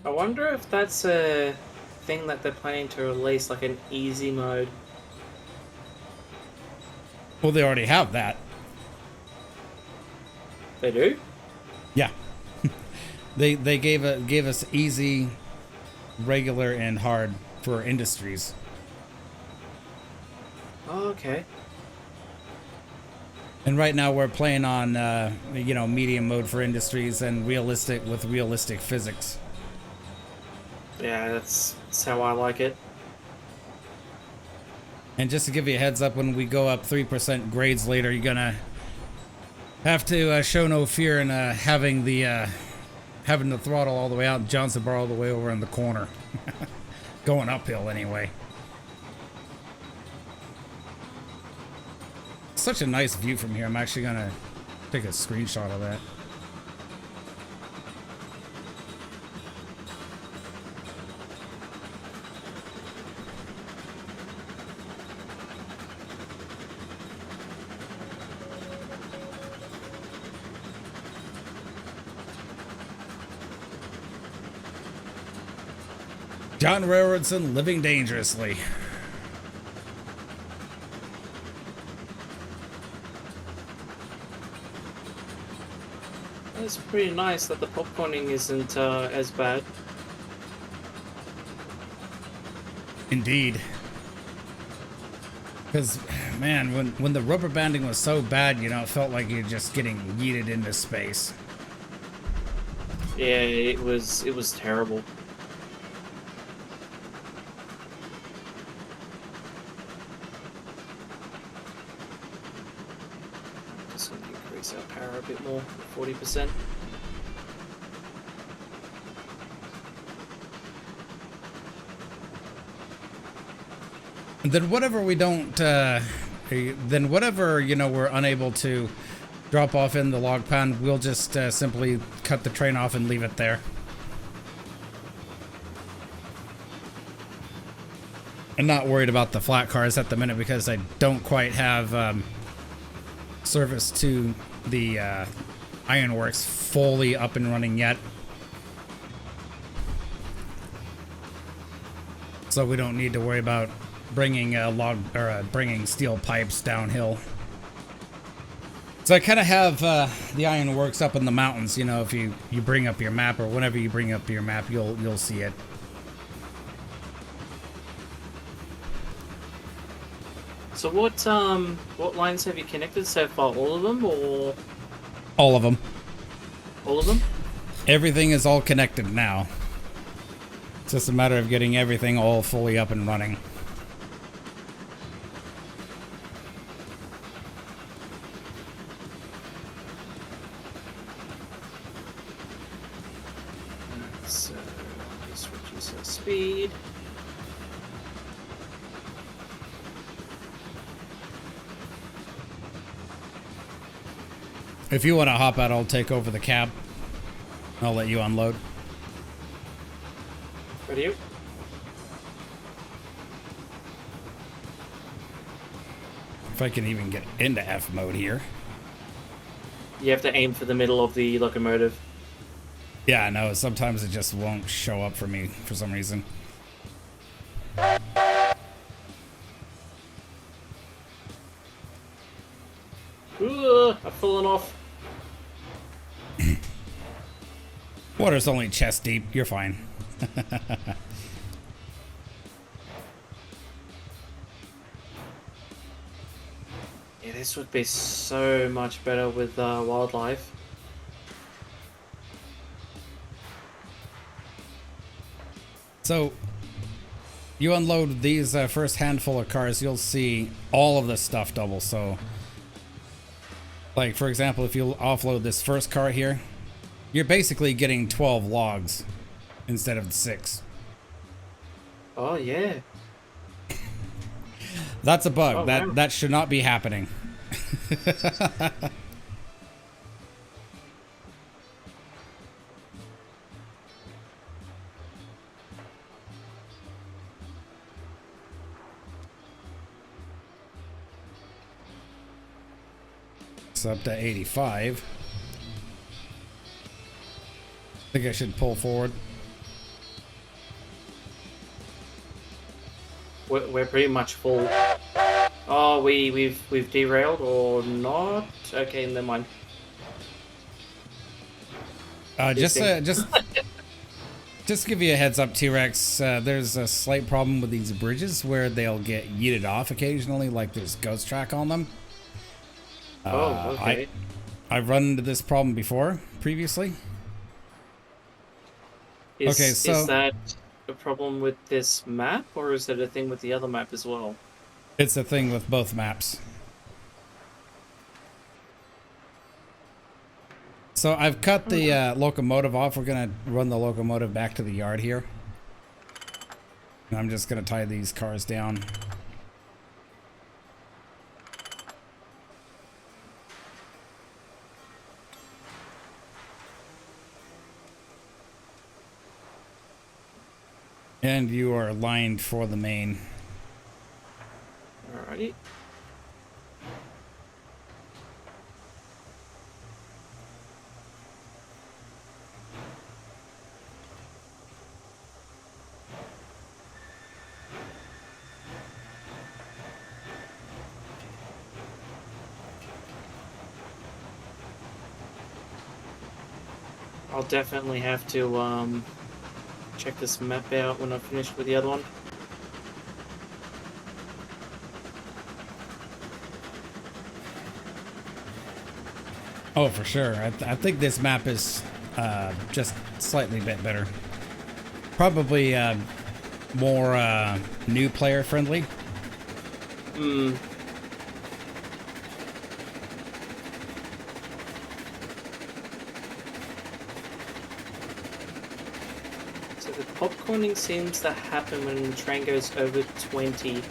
I wonder if that's a thing that they're planning to release, like an easy mode. Well, they already have that. They do? Yeah. They gave us easy, regular, and hard for industries. Oh, okay. And right now we're playing on, medium mode for industries and realistic with realistic physics. Yeah, that's how I like it. And just to give you a heads up, when we go up 3% grades later, you're gonna have to show no fear in having the throttle all the way out and Johnson bar all the way over in the corner. Going uphill anyway. Such a nice view from here. I'm actually gonna take a screenshot of that. John Railroadson living dangerously. It's pretty nice that the popcorning isn't as bad. Indeed. Because, man, when the rubber banding was so bad, it felt like you're just getting yeeted into space. Yeah, it was terrible. Just gonna increase our power a bit more, 40%. And then whatever we don't, then whatever, we're unable to drop off in the log pond, we'll just simply cut the train off and leave it there. I'm not worried about the flat cars at the minute because I don't quite have service to the ironworks fully up and running yet. So we don't need to worry about bringing bringing steel pipes downhill. So I kind of have the ironworks up in the mountains. If you bring up your map, or whenever you bring up your map, you'll see it. So what lines have you connected so far? All of them, or All of them. all of them? Everything is all connected now. It's just a matter of getting everything all fully up and running. So just reduce our speed. If you want to hop out, I'll take over the cab. I'll let you unload. Ready? If I can even get into F mode here. You have to aim for the middle of the locomotive. Yeah, I know. Sometimes it just won't show up for me for some reason. Ooh, I've fallen off. Water's only chest deep. You're fine. Yeah, this would be so much better with wildlife. So, you unload these first handful of cars, you'll see all of the stuff double. So, like, for example, if you offload this first car here, you're basically getting 12 logs instead of 6. Oh, yeah. That's a bug. Oh, that wow. that should not be happening. It's up to 85. I think I should pull forward. We're pretty much full. Oh, we've derailed or not? Okay, never mind. Just give you a heads up, Tea Rexx. There's a slight problem with these bridges where they'll get yeeted off occasionally, like there's ghost track on them. Oh, okay. I've run into this problem before, previously. Is so that a problem with this map, or is it a thing with the other map as well? It's a thing with both maps. So I've cut the locomotive off. We're gonna run the locomotive back to the yard here. And I'm just gonna tie these cars down. And you are lined for the main. Alrighty. I'll definitely have to check this map out when I finish with the other one. Oh, for sure. I think this map is just slightly bit better. Probably more new player friendly. Hmm. So the popcorning seems to happen when the train goes over 20.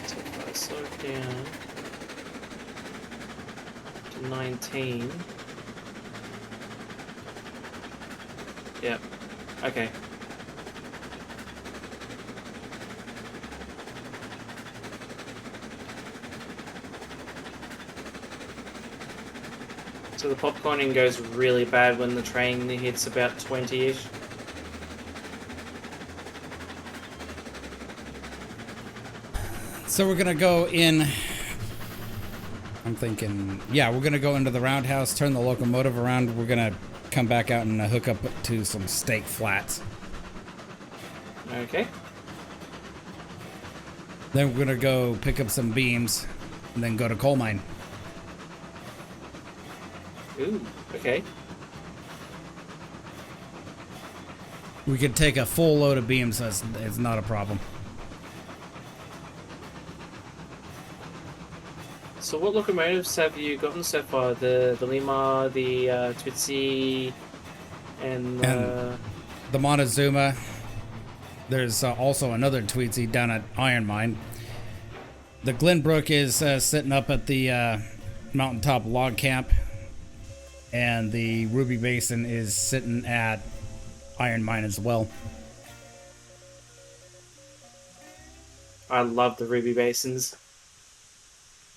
So if I slow it down to 19. Yep. Okay. So the popcorning goes really bad when the train hits about 20-ish. So we're gonna go in. I'm thinking, yeah, we're gonna go into the roundhouse, turn the locomotive around. We're gonna come back out and hook up to some stake flats. Okay. Then we're gonna go pick up some beams, and then go to coal mine. Ooh, okay. We could take a full load of beams, so it's not a problem. So what locomotives have you gotten so far? The Lima, the Tutsi, and the Montezuma. There's also another Tweetsy down at Iron Mine. The Glenbrook is sitting up at the mountaintop log camp. And the Ruby Basin is sitting at Iron Mine as well. I love the Ruby Basins.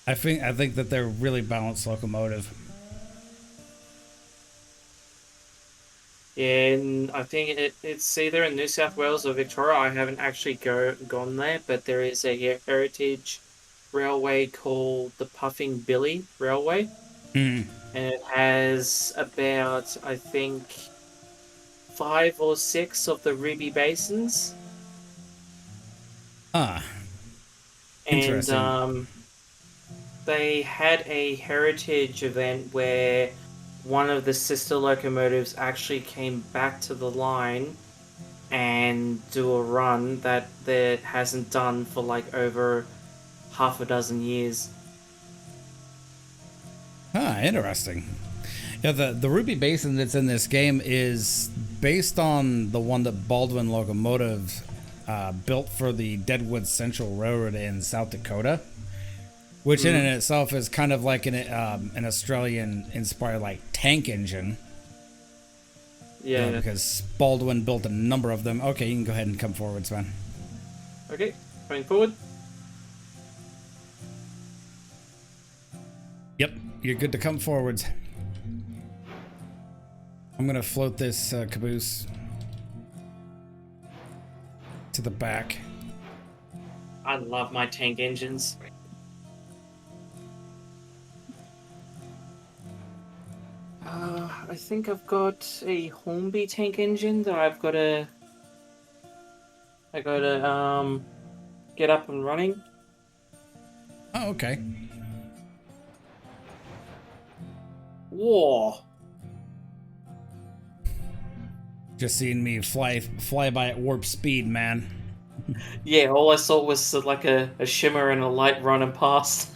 I think that they're really balanced locomotive. Yeah, and I think it's either in New South Wales or Victoria. I haven't actually gone there, but there is a heritage railway called the Puffing Billy Railway. Mm. And it has about, I think, 5 or 6 of the Ruby Basins. Ah. Interesting. And they had a heritage event where one of the sister locomotives actually came back to the line and do a run that hasn't done for like over half a dozen years. Ah, interesting. Yeah, the Ruby Basin that's in this game is based on the one that Baldwin Locomotive built for the Deadwood Central Railroad in South Dakota, which in and itself is kind of like an Australian-inspired like tank engine. Yeah. Because Baldwin built a number of them. Okay, you can go ahead and come forwards, man. Okay. Coming forward. Yep, you're good to come forwards. I'm gonna float this caboose to the back. I love my tank engines. I think I've got a Hornby tank engine that I gotta get up and running. Oh, okay. Whoa! Just seeing me fly by at warp speed, man. Yeah, all I saw was like a shimmer and a light running past.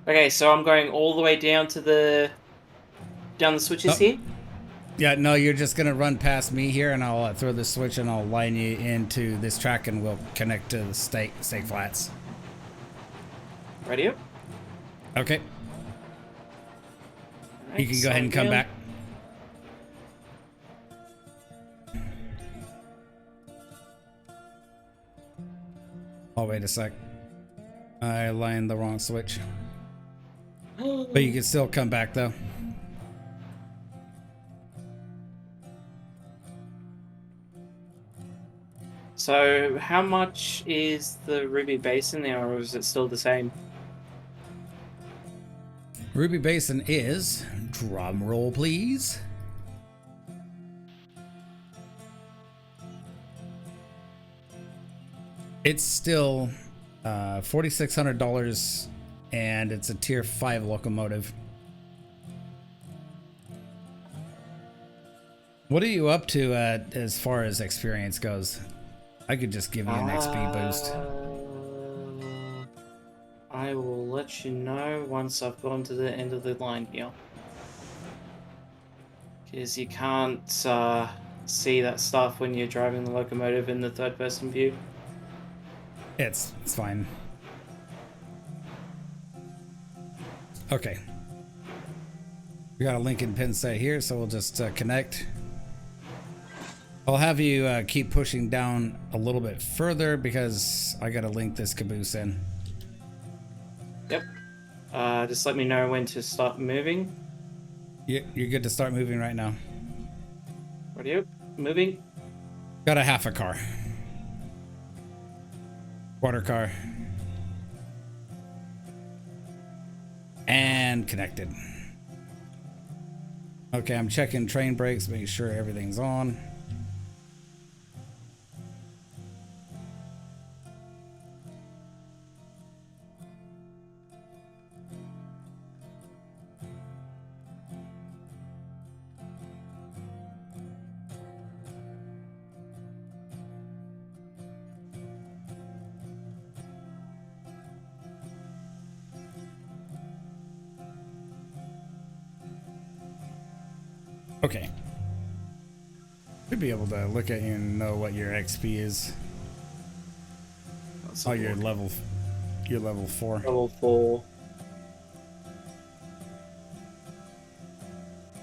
Okay, so I'm going all the way down to the switches here. Yeah, no, you're just gonna run past me here, and I'll throw the switch, and I'll line you into this track, and we'll connect to the stake flats. Ready up. Okay. Right, You can go ahead and come back. Oh, wait a sec. I lined the wrong switch. But you can still come back, though. So, how much is the Ruby Basin now, or is it still the same? Ruby Basin is, drum roll please, it's still $4,600, and it's a tier 5 locomotive. What are you up to as far as experience goes? I could just give you an XP boost. I will let you know once I've gone to the end of the line here. Because you can't see that stuff when you're driving the locomotive in the third-person view. It's fine. Okay. We got a Lincoln pin set here, so we'll just connect. I'll have you keep pushing down a little bit further because I gotta link this caboose in. Yep. Just let me know when to start moving. You're good to start moving right now. Ready up. Moving. Got a half a car. Quarter car. And connected. Okay, I'm checking train brakes, making sure everything's on. Okay. Should be able to look at you and know what your XP is. Oh, you're level 4. Level 4.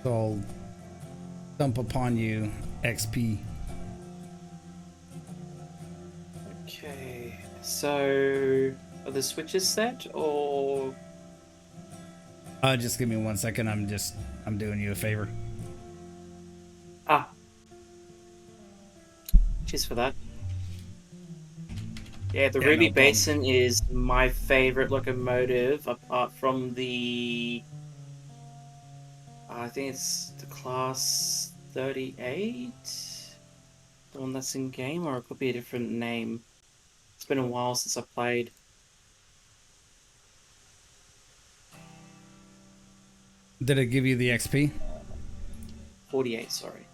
So I'll dump upon you XP. Okay. So, are the switches set, or... Just give me 1 second. I'm doing you a favor. Ah. Cheers for that. Yeah, the Ruby no Basin is my favorite locomotive, apart from the... I think it's the Class 38? The one that's in game, or it could be a different name. It's been a while since I played. Did it give you the XP? 48, sorry.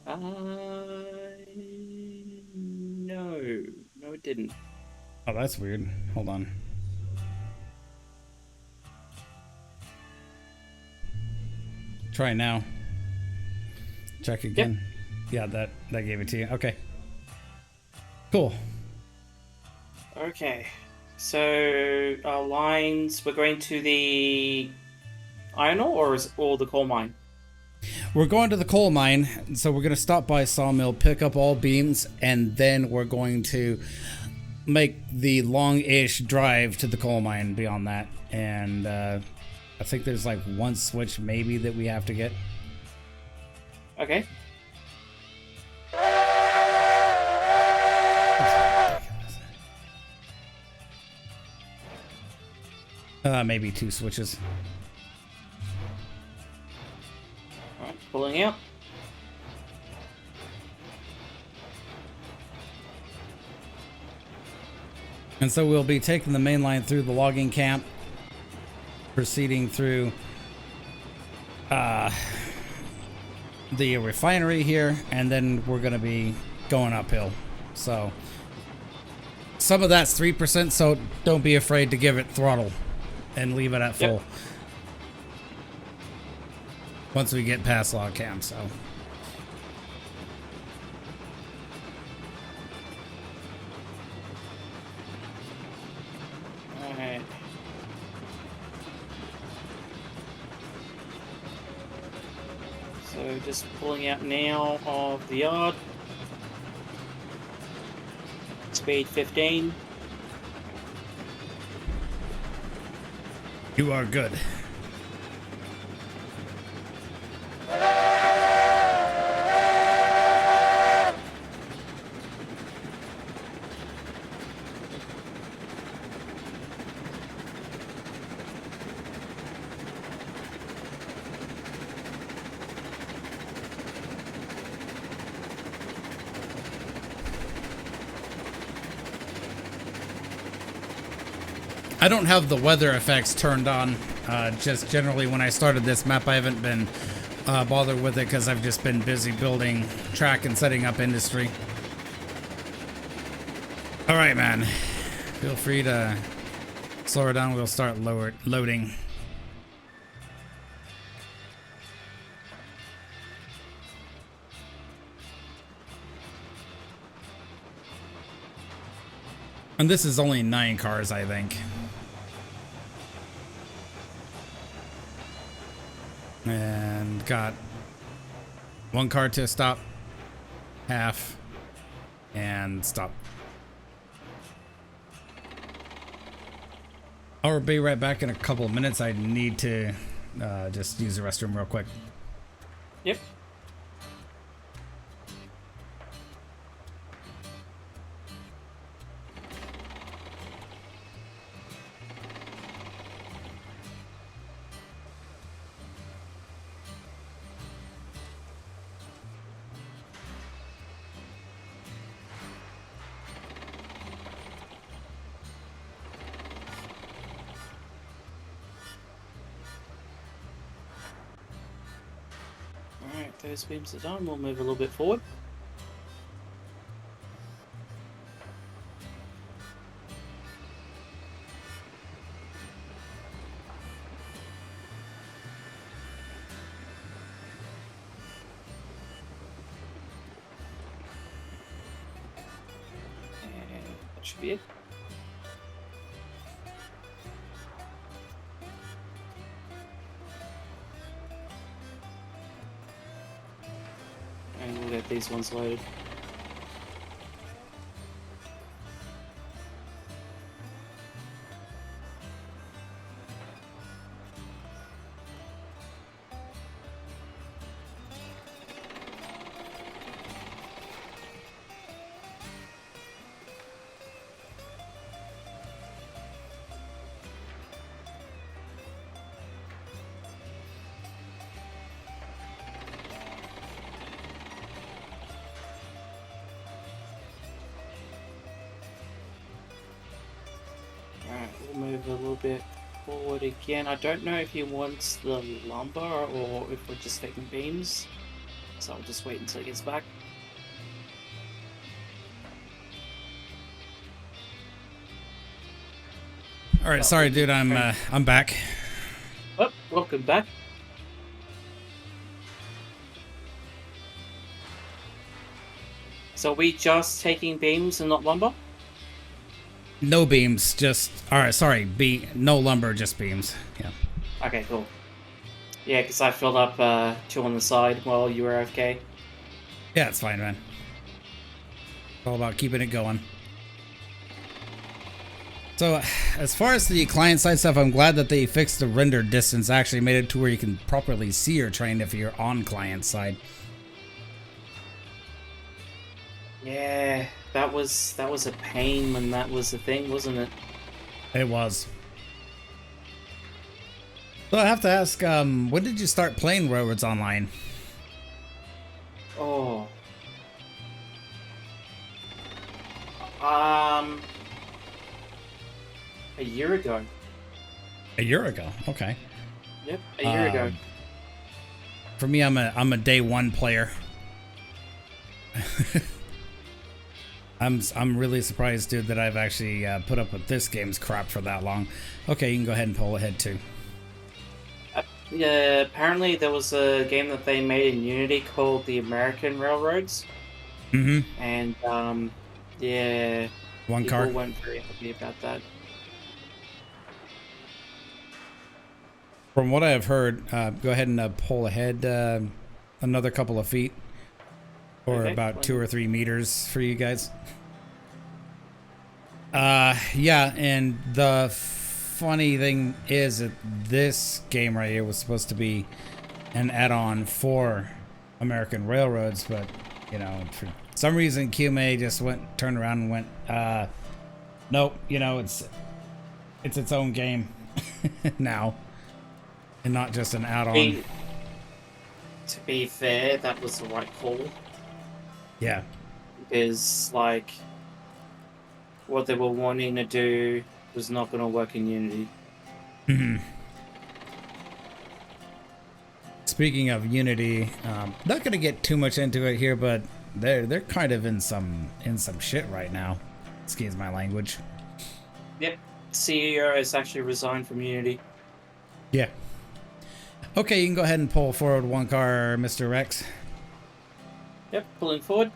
No. No, it didn't. Oh, that's weird. Hold on. Try now. Check again. Yep. Yeah, that gave it to you. Okay. Cool. Okay. So, our lines, we're going to the iron ore, or is it all the coal mine? we're going to the coal mine, so we're going to stop by Sawmill, pick up all beams, and then we're going to make the long-ish drive to the coal mine beyond that. And I think there's like one switch maybe that we have to get. Okay. Maybe 2 switches. Alright, pulling out. And so we'll be taking the main line through the logging camp, proceeding through the refinery here, and then we're going to be going uphill. So some of that's 3%, so don't be afraid to give it throttle and leave it at full. Yep. Once we get past log camp, so. Alright. So just pulling out now of the yard. Speed 15. You are good. I don't have the weather effects turned on. Just generally when I started this map, I haven't been bothered with it because I've just been busy building track and setting up industry. All right, man. Feel free to slow her down. We'll start loading. And this is only 9 cars, I think. And got 1 car to stop, half, and stop. I'll be right back in a couple of minutes. I need to just use the restroom real quick. Yep. Alright, those beams are done. We'll move a little bit forward. And that should be it. And we'll get these ones loaded. Alright, we'll move a little bit forward again. I don't know if he wants the lumber or if we're just taking beams. So I'll just wait until he gets back. All right, sorry, dude. I'm back. Oh, welcome back. So are we just taking beams and not lumber? No beams, just all right. Sorry, no lumber, just beams. Yeah. Okay, cool. Yeah, because I filled up 2 on the side while you were AFK. Yeah, it's fine, man. It's all about keeping it going. So, as far as the client-side stuff, I'm glad that they fixed the render distance. Actually made it to where you can properly see your train if you're on client-side. Yeah, that was a pain when that was the thing, wasn't it? It was. So I have to ask, when did you start playing Railroads Online? Oh. A year ago. A year ago. Okay. Yep, a year ago. For me, I'm a day one player. I'm really surprised, dude, that I've actually put up with this game's crap for that long. Okay, you can go ahead and pull ahead too. Yeah, apparently there was a game that they made in Unity called the American Railroads. Mm-hmm. And yeah, One people car. weren't very happy about that. From what I have heard, go ahead and pull ahead another couple of feet, or Okay, about fine. 2 or 3 meters for you guys. Yeah, and the funny thing is that this game right here was supposed to be an add-on for American Railroads, but you know, for some reason QMA just turned around and went, nope, you know, it's its own game now. And not just an add-on. To be fair, that was the right call. Yeah. Because, like, what they were wanting to do was not going to work in Unity. Mm-hmm. Speaking of Unity, not going to get too much into it here, but they're kind of in some shit right now. Excuse my language. Yep, CEO has actually resigned from Unity. Yeah. Okay, you can go ahead and pull forward one car, Mr. Rexx. Yep, pulling forward.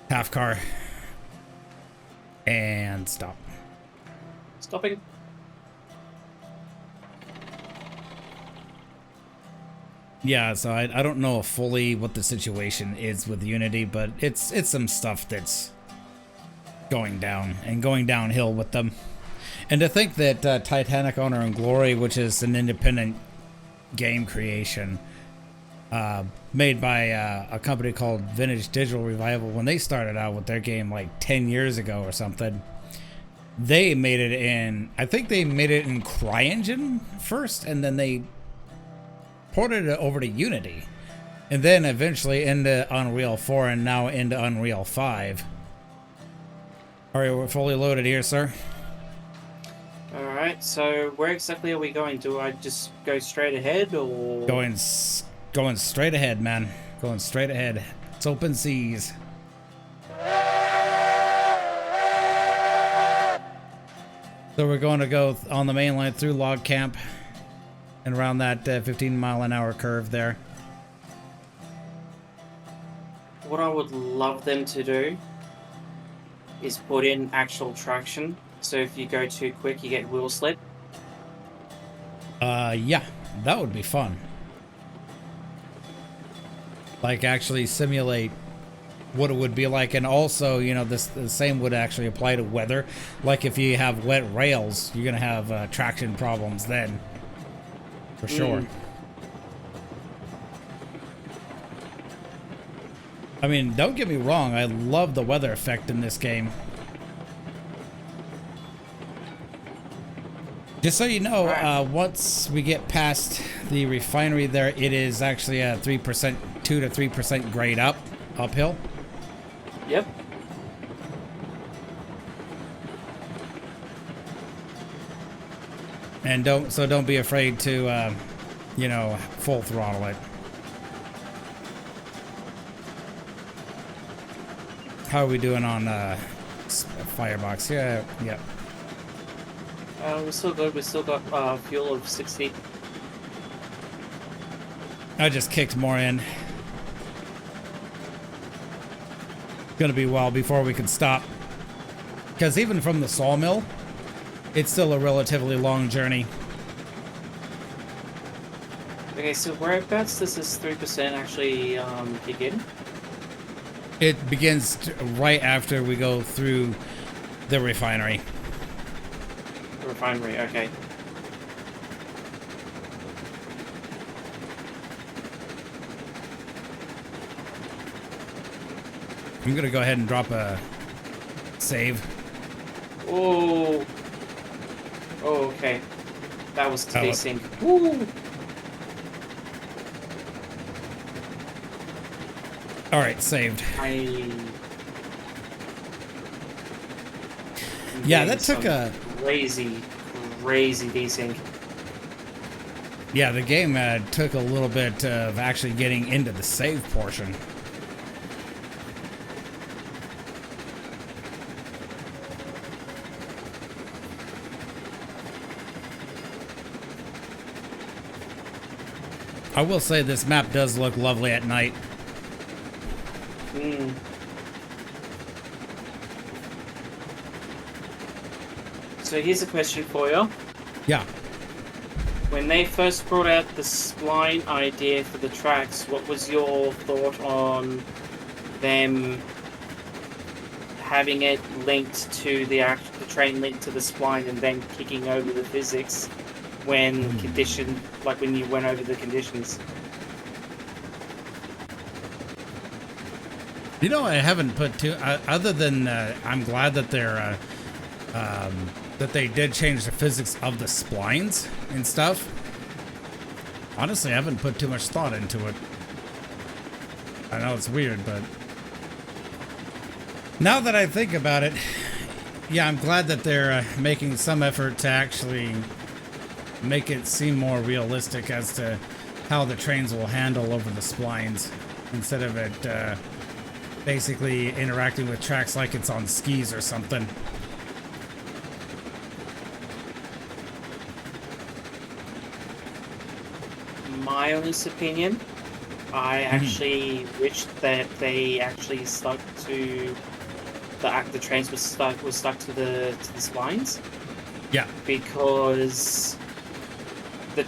Half car. And stop. Stopping. Yeah, so I don't know fully what the situation is with Unity, but it's some stuff that's going down and going downhill with them. And to think that Titanic Honor and Glory, which is an independent game creation made by a company called Vintage Digital Revival, when they started out with their game like 10 years ago or something, they made it in, I think they made it in CryEngine first, and then they ported it over to Unity, and then eventually into Unreal 4, and now into Unreal 5. All right, we're fully loaded here, sir. Alright, so where exactly are we going? Do I just go straight ahead, or...? Going straight ahead, man. Going straight ahead. It's open seas. So we're going to go on the main line through Log Camp and around that 15-mile-an-hour curve there. What I would love them to do is put in actual traction. So if you go too quick, you get wheel slip. Yeah, that would be fun. Like actually simulate what it would be like, and also, you know, the same would actually apply to weather. Like if you have wet rails, you're gonna have traction problems then, for sure. I mean, don't get me wrong, I love the weather effect in this game. Just so you know, once we get past the refinery there, it is actually a 3%, 2 to 3% grade uphill. Yep. And don't be afraid to, you know, full throttle it. How are we doing on Firebox? Yeah, yep. We're still good. We still got fuel of 60. I just kicked more in. Gonna be a while before we can stop. Because even from the sawmill, it's still a relatively long journey. Okay, so whereabouts does this 3% actually kick in? It begins right after we go through the refinery. The refinery, okay. I'm gonna go ahead and drop a save. Oh. Oh, okay. That was desync. Woo! All right, saved. Yeah, that took a crazy desync. Yeah, the game took a little bit of actually getting into the save portion. I will say this map does look lovely at night. Mm. So here's a question for you. Yeah. When they first brought out the spline idea for the tracks, what was your thought on them having it linked to the train linked to the spline and then kicking over the physics when when you went over the conditions? You know, I haven't put too other than I'm glad that they're that they did change the physics of the splines and stuff. Honestly, I haven't put too much thought into it. I know it's weird, but now that I think about it, yeah, I'm glad that they're making some effort to actually make it seem more realistic as to how the trains will handle over the splines instead of it basically interacting with tracks like it's on skis or something. My honest opinion, I actually wish that they actually stuck to the trains was stuck to the splines. Yeah, because the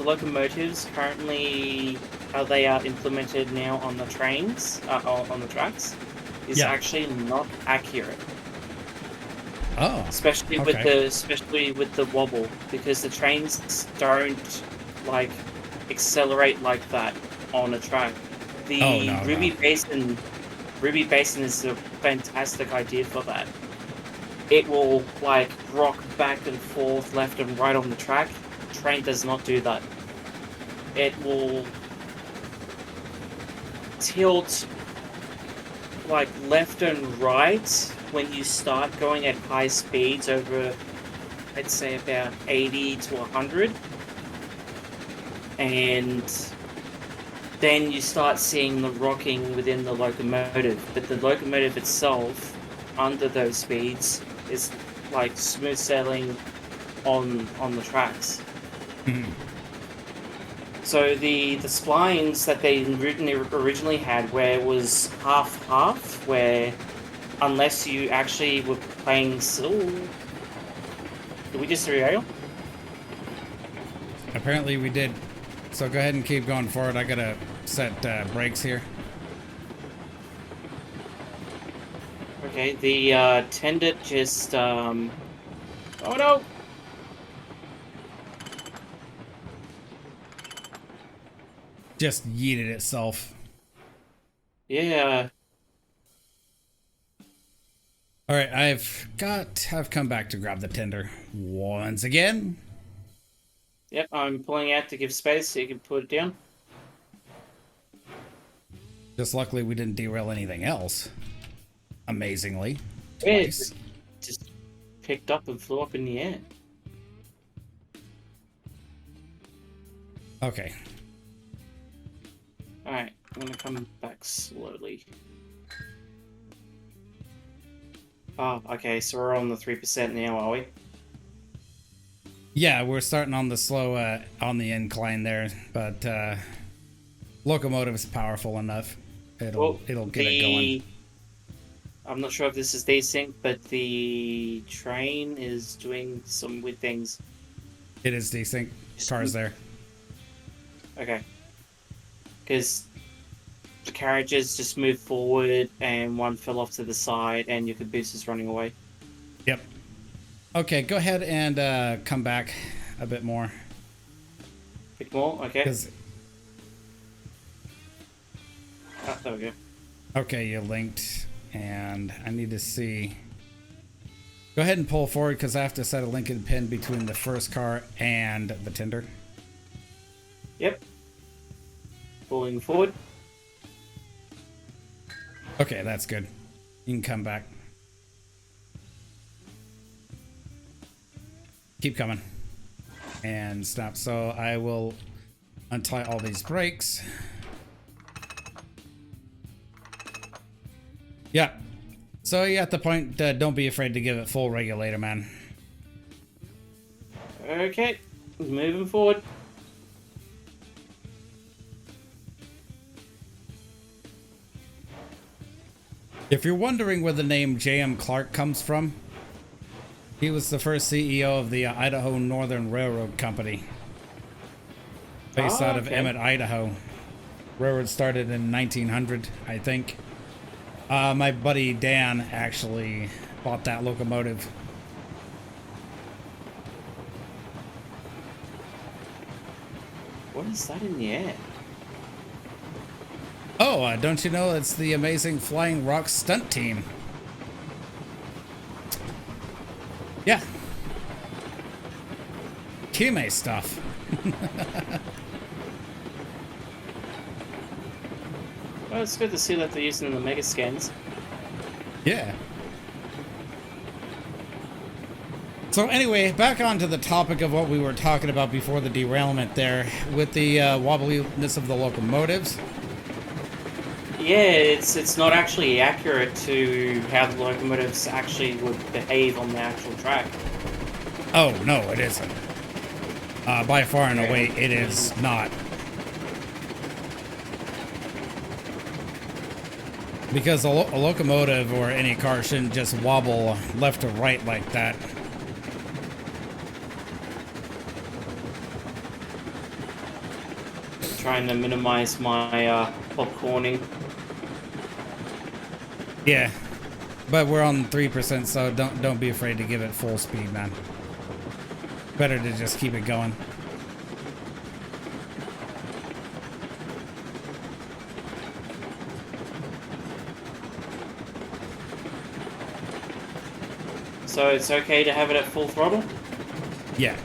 locomotives currently how they are implemented now on the trains on the tracks is actually not accurate. Oh, especially with the wobble, because the trains don't like accelerate like that on a track. The Ruby Basin is a fantastic idea for that. It will like rock back and forth, left and right on the track. Train does not do that. It will tilt like left and right when you start going at high speeds over, I'd say about 80 to 100. And then you start seeing the rocking within the locomotive. But the locomotive itself, under those speeds, is like smooth sailing on the tracks. So the splines that they originally had, where it was half, where unless you actually were playing... Did we just derail? apparently we did. So go ahead and keep going forward. I gotta set brakes here. Okay, the tender just... Oh no! Just yeeted itself. Yeah. All right, I've come back to grab the tender once again. Yep, I'm pulling out to give space so you can put it down. Just luckily we didn't derail anything else. Amazingly. Yeah, Twice. just picked up and flew up in the air. Okay. Alright, I'm gonna come back slowly. Oh, okay, so we're on the 3% now, are we? Yeah, we're starting on the slow, on the incline there, but locomotive is powerful enough. It'll get it going. I'm not sure if this is desync, but the train is doing some weird things. It is desync. Car's there. Okay. Because the carriages just moved forward and one fell off to the side and your caboose is running away. Yep. Okay, go ahead and come back a bit more. A bit more? Okay. Oh, there we go. Okay, you linked, and I need to see. Go ahead and pull forward because I have to set a linking pin between the first car and the tender. Yep. Pulling forward. Okay, that's good. You can come back. Keep coming. And stop. So I will untie all these brakes. Yeah. So you're at the point, don't be afraid to give it full regulator, man. Okay. Moving forward. If you're wondering where the name J.M. Clark comes from, he was the first CEO of the Idaho Northern Railroad Company, based out of Emmett, Idaho. Railroad started in 1900, I think. My buddy Dan actually bought that locomotive. What is that in the air? Oh, don't you know it's the amazing Flying Rock stunt team? Yeah. Kime stuff. Well, it's good to see that they're using the mega scans. Yeah. So anyway, back onto the topic of what we were talking about before the derailment there, with the wobbliness of the locomotives. Yeah, it's not actually accurate to how the locomotives actually would behave on the actual track. Oh, no, it isn't. By far and away, it is not. Because a locomotive or any car shouldn't just wobble left to right like that. Trying to minimize my popcorning. Yeah, but we're on 3%, so don't be afraid to give it full speed, man. Better to just keep it going. So it's okay to have it at full throttle? Yeah.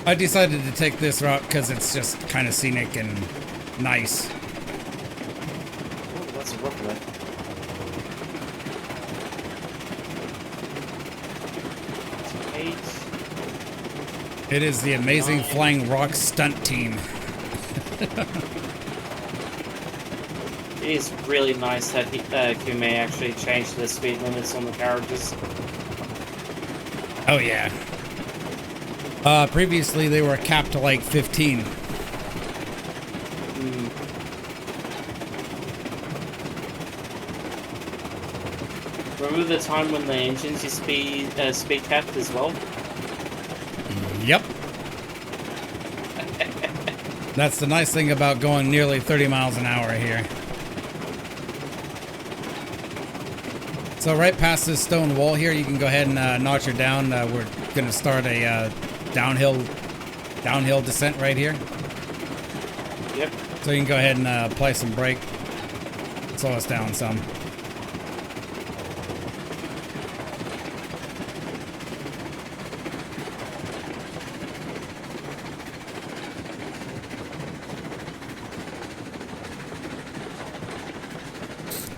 I decided to take this route because it's just kind of scenic and nice. Oh, that's a rough one. It is the amazing Flying Rock stunt team. It is really nice that Kume actually changed the speed limits on the carriages. Oh yeah. Previously they were capped to like 15. Remember the time when the engines used to be speed capped as well? Yep. That's the nice thing about going nearly 30 miles an hour here. So right past this stone wall here, you can go ahead and notch her down. We're going to start a downhill descent right here. Yep. So you can go ahead and apply some brake. Slow us down some.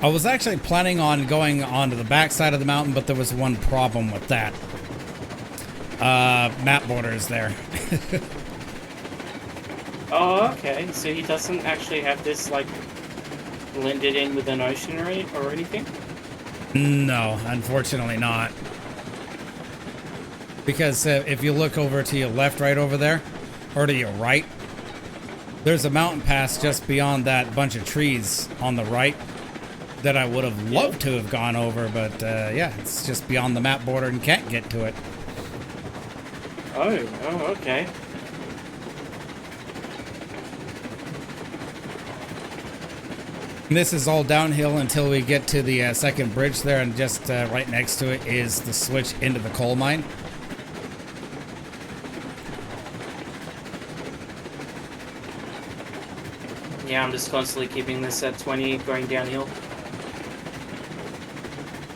I was actually planning on going onto the back side of the mountain, but there was one problem with that. Map border is there. Oh, okay. So he doesn't actually have this, like, blended in with an ocean or anything? No, unfortunately not. Because if you look over to your left, right over there, or to your right, There's a mountain pass just beyond that bunch of trees on the right that I would have loved to have gone over, but yeah, it's just beyond the map border and can't get to it. Oh, okay. And this is all downhill until we get to the second bridge there, and just right next to it is the switch into the coal mine. Yeah, I'm just constantly keeping this at 20, going downhill.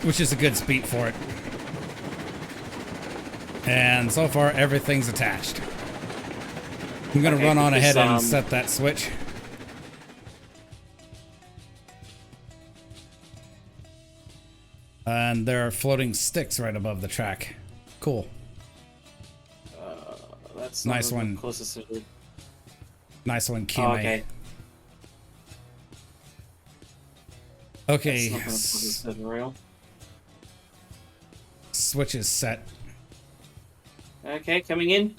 Which is a good speed for it. And so far, everything's attached. I'm going to run on ahead and set that switch. And there are floating sticks right above the track. Cool. That's nice one. Closest to... Nice one, Q. Oh, okay. Okay. Rail. Switch is set. Okay, coming in.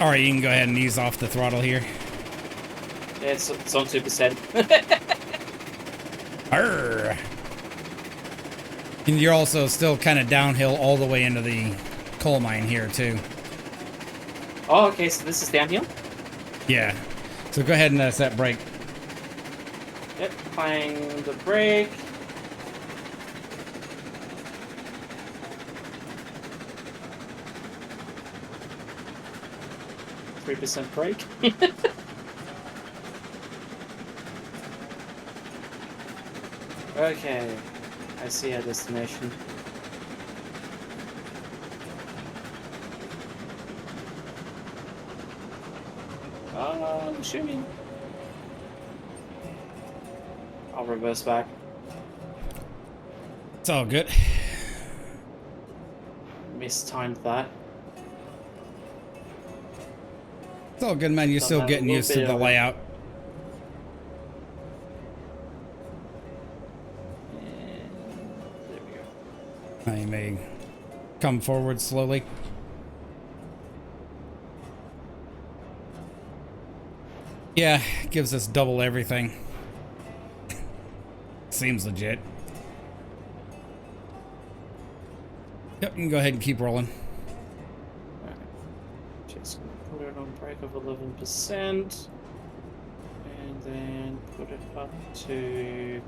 Alright, you can go ahead and ease off the throttle here. Yeah, it's on 2%. Arr. And you're also still kind of downhill all the way into the coal mine here, too. Oh, okay, so this is downhill? Yeah. So go ahead and set brake. Yep, applying the brake. %3 brake. Okay, I see our destination. I'm shooting. I'll reverse back. It's all good. Mistimed that. It's all good, man. You're still getting used to the layout. And there we go. Now you may come forward slowly. Yeah, gives us double everything. Seems legit. Yep, you can go ahead and keep rolling. Just put it on brake of 11%, and then put it up to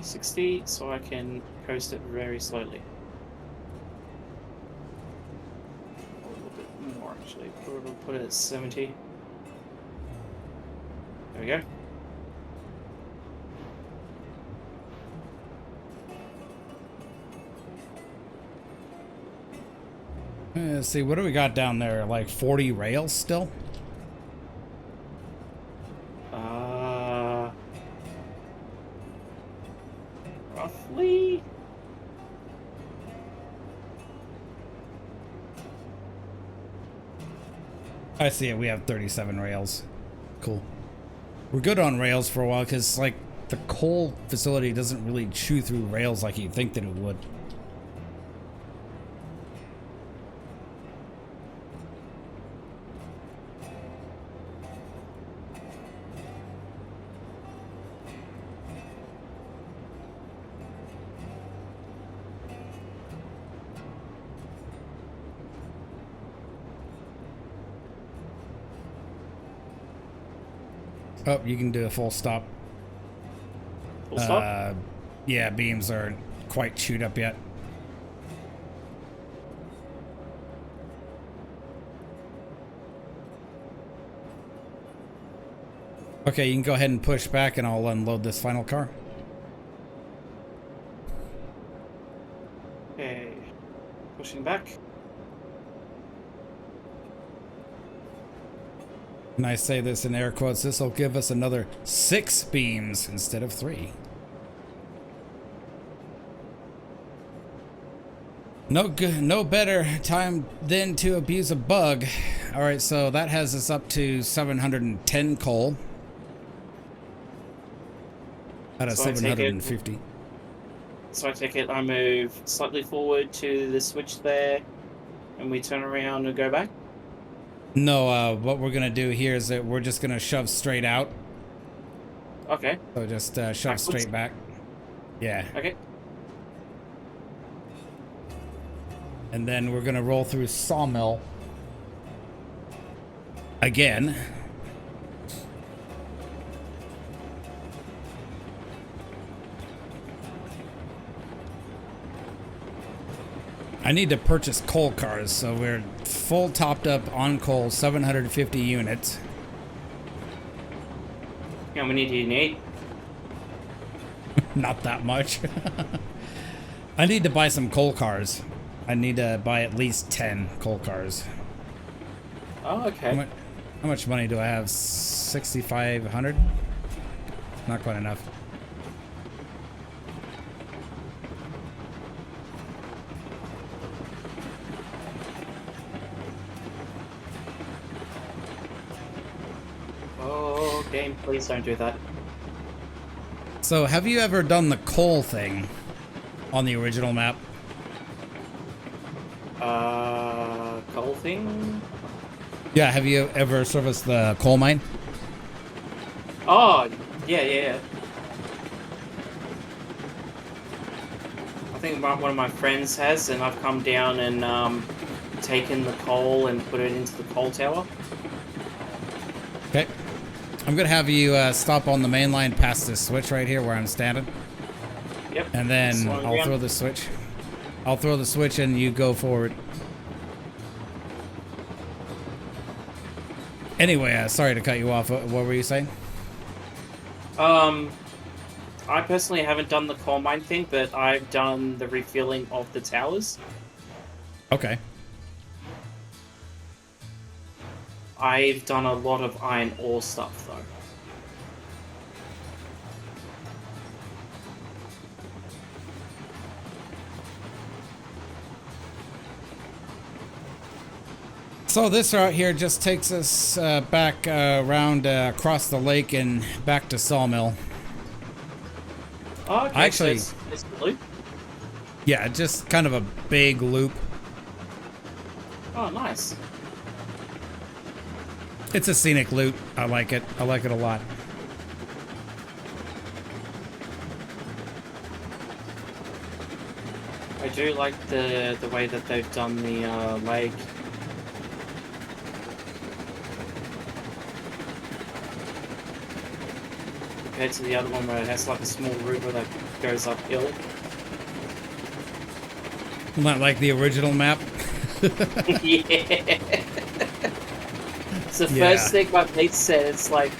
60 so I can coast it very slowly. A little bit more actually. Put it at 70. There we go. Let's see, what do we got down there? Like 40 rails still? Roughly. I see it. We have 37 rails. Cool. We're good on rails for a while because, like, the coal facility doesn't really chew through rails like you'd think that it would. Oh, you can do a full stop. Full stop? Yeah, beams aren't quite chewed up yet. Okay, you can go ahead and push back and I'll unload this final car. Okay. Pushing back. And I say this in air quotes, this will give us another 6 beams instead of 3. No better time than to abuse a bug. All right, so that has us up to 710 coal out of So I take it. 750. So I take it. I move slightly forward to the switch there, and we turn around and go back. No, what we're gonna do here is that we're just gonna shove straight out. Okay. So just shove Backwards? straight back. Yeah. Okay. And then we're gonna roll through Sawmill again. I need to purchase coal cars, so we're full topped up on coal, 750 units. How many do you need? Not that much. I need to buy some coal cars. I need to buy at least 10 coal cars. Oh, okay. How much money do I have? 6,500? Not quite enough. Oh, game, please don't do that. So, have you ever done the coal thing on the original map? Coal thing? Yeah, have you ever serviced the coal mine? Oh, yeah. I think one of my friends has, and I've come down and taken the coal and put it into the coal tower. Okay. I'm gonna have you stop on the main line past this switch right here where I'm standing. Yep. And then I'll throw the switch. I'll throw the switch and you go forward. Anyway, sorry to cut you off. What were you saying? I personally haven't done the coal mine thing, but I've done the refueling of the towers. Okay. I've done a lot of iron ore stuff, though. So this route here just takes us back around across the lake and back to Sawmill. Oh, okay, Actually, so it's the loop? Yeah, just kind of a big loop. Oh, nice. It's a scenic loop. I like it. I like it a lot. I do like the way that they've done the lake. Compared to the other one where it has like a small river that goes uphill. Not like the original map. Yeah. It's the first thing my mate said. It's like,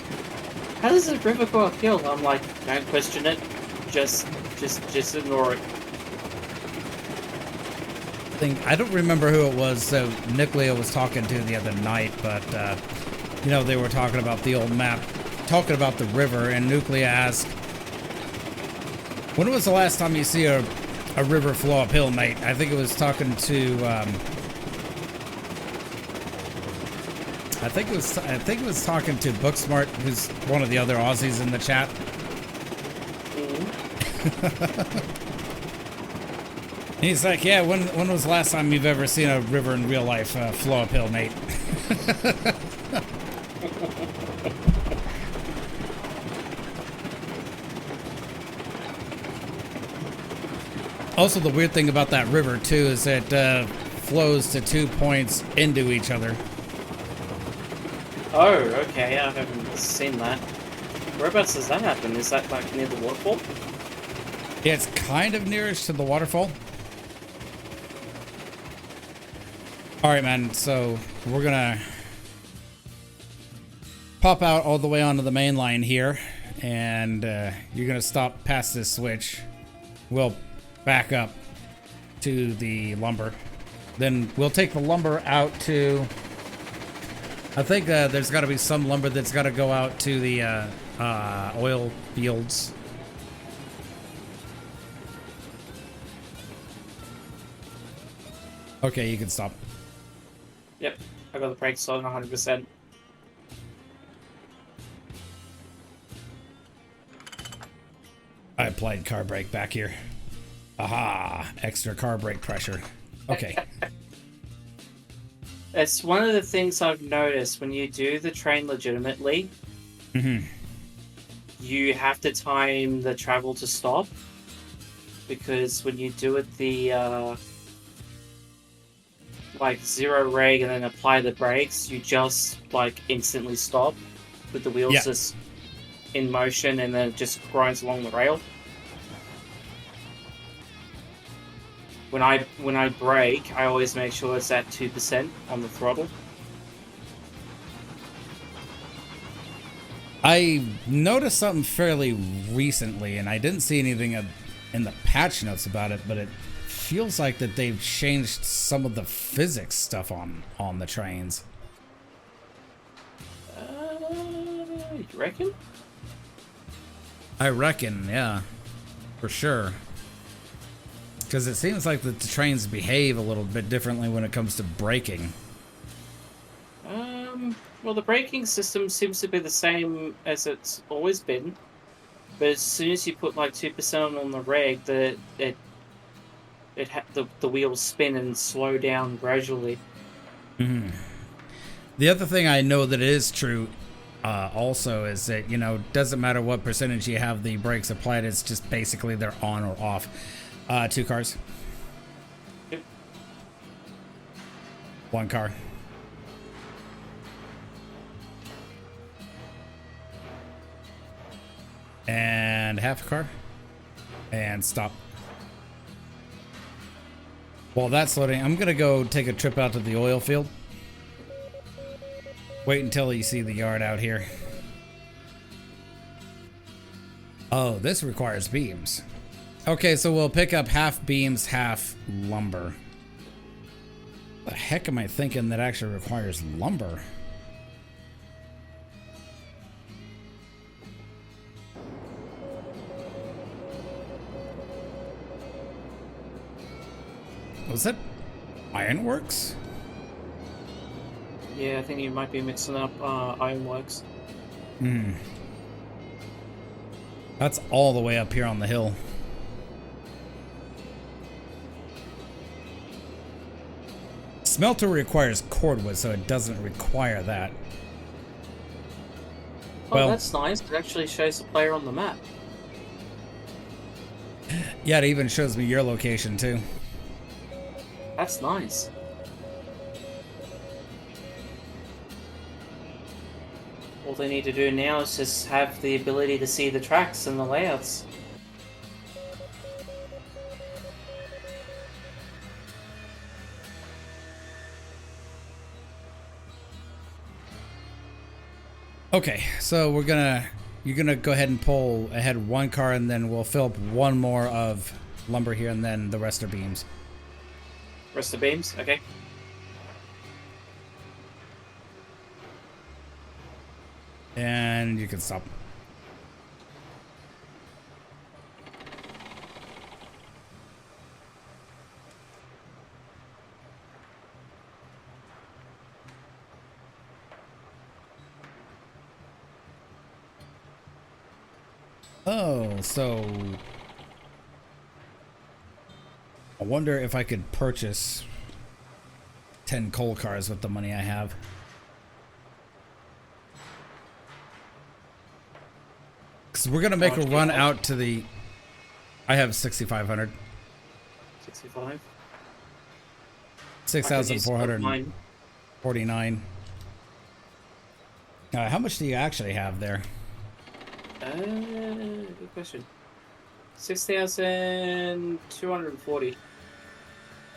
how does this river go uphill? I'm like, don't question it. Just ignore it. I don't remember who it was that Nicolia was talking to the other night, but you know, they were talking about the old map, talking about the river, and Nuclear asked, when was the last time you see a river flow uphill, mate? I think it was talking to I think it was talking to Booksmart, who's one of the other Aussies in the chat. He's like, yeah, when was the last time you've ever seen a river in real life flow uphill, mate? Also, the weird thing about that river, too, is it flows to 2 points into each other. Oh, okay, I haven't seen that. Whereabouts does that happen? Is that like near the waterfall? Yeah, it's kind of nearest to the waterfall. Alright, man, so we're gonna pop out all the way onto the main line here, and you're gonna stop past this switch. We'll back up to the lumber. Then we'll take the lumber out to... I think there's got to be some lumber that's got to go out to the oil fields. Okay, you can stop. Yep. I got the brakes on 100%. I applied car brake back here. Aha! Extra car brake pressure. Okay. It's one of the things I've noticed when you do the train legitimately. You have to time the travel to stop, because when you do it the like zero reg and then apply the brakes, you just like instantly stop with the wheels just in motion, and then it just grinds along the rail. When I brake, I always make sure it's at 2% on the throttle. I noticed something fairly recently, and I didn't see anything in the patch notes about it, but it feels like that they've changed some of the physics stuff on the trains. You reckon? I reckon, yeah, for sure. Because it seems like that the trains behave a little bit differently when it comes to braking. Well, the braking system seems to be the same as it's always been, but as soon as you put like 2% on the reg, the wheels spin and slow down gradually. The other thing I know that is true also is that, you know, doesn't matter what percentage you have the brakes applied, it's just basically they're on or off. 2 cars. Yep. 1 car. And half a car. And stop. While that's loading, I'm gonna go take a trip out to the oil field. Wait until you see the yard out here. Oh, this requires beams. Okay, so we'll pick up half beams, half lumber. The heck am I thinking that actually requires lumber? Was that Ironworks? Yeah, I think you might be mixing up Ironworks. That's all the way up here on the hill. Smelter requires cordwood, so it doesn't require that. Oh, Well, that's nice. It actually shows the player on the map. Yeah, it even shows me your location too. That's nice. All they need to do now is just have the ability to see the tracks and the layouts. Okay, so you're gonna go ahead and pull ahead 1 car, and then we'll fill up 1 more of lumber here, and then the rest are beams. Rest of beams, okay. And you can stop. Oh, so I wonder if I could purchase 10 coal cars with the money I have. Because we're going to make a run out to the... I have 6,500. 65. 6,449. How much do you actually have there? Good question. 6,240.